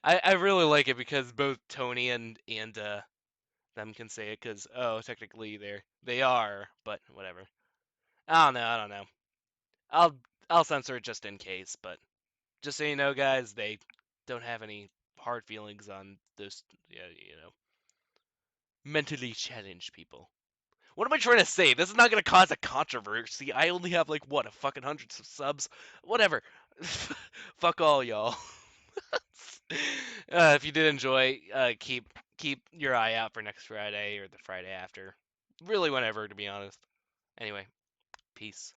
I really like it because both Tony and them can say it because technically they are, but whatever. I don't know. I'll censor it just in case, but just so you know, guys, they don't have any hard feelings on those, yeah, mentally challenged people. What am I trying to say? This is not gonna cause a controversy. I only have like what, a fucking hundreds of subs, whatever. Fuck all y'all. If you did enjoy, keep your eye out for next Friday or the Friday after. Really, whenever, to be honest. Anyway, peace.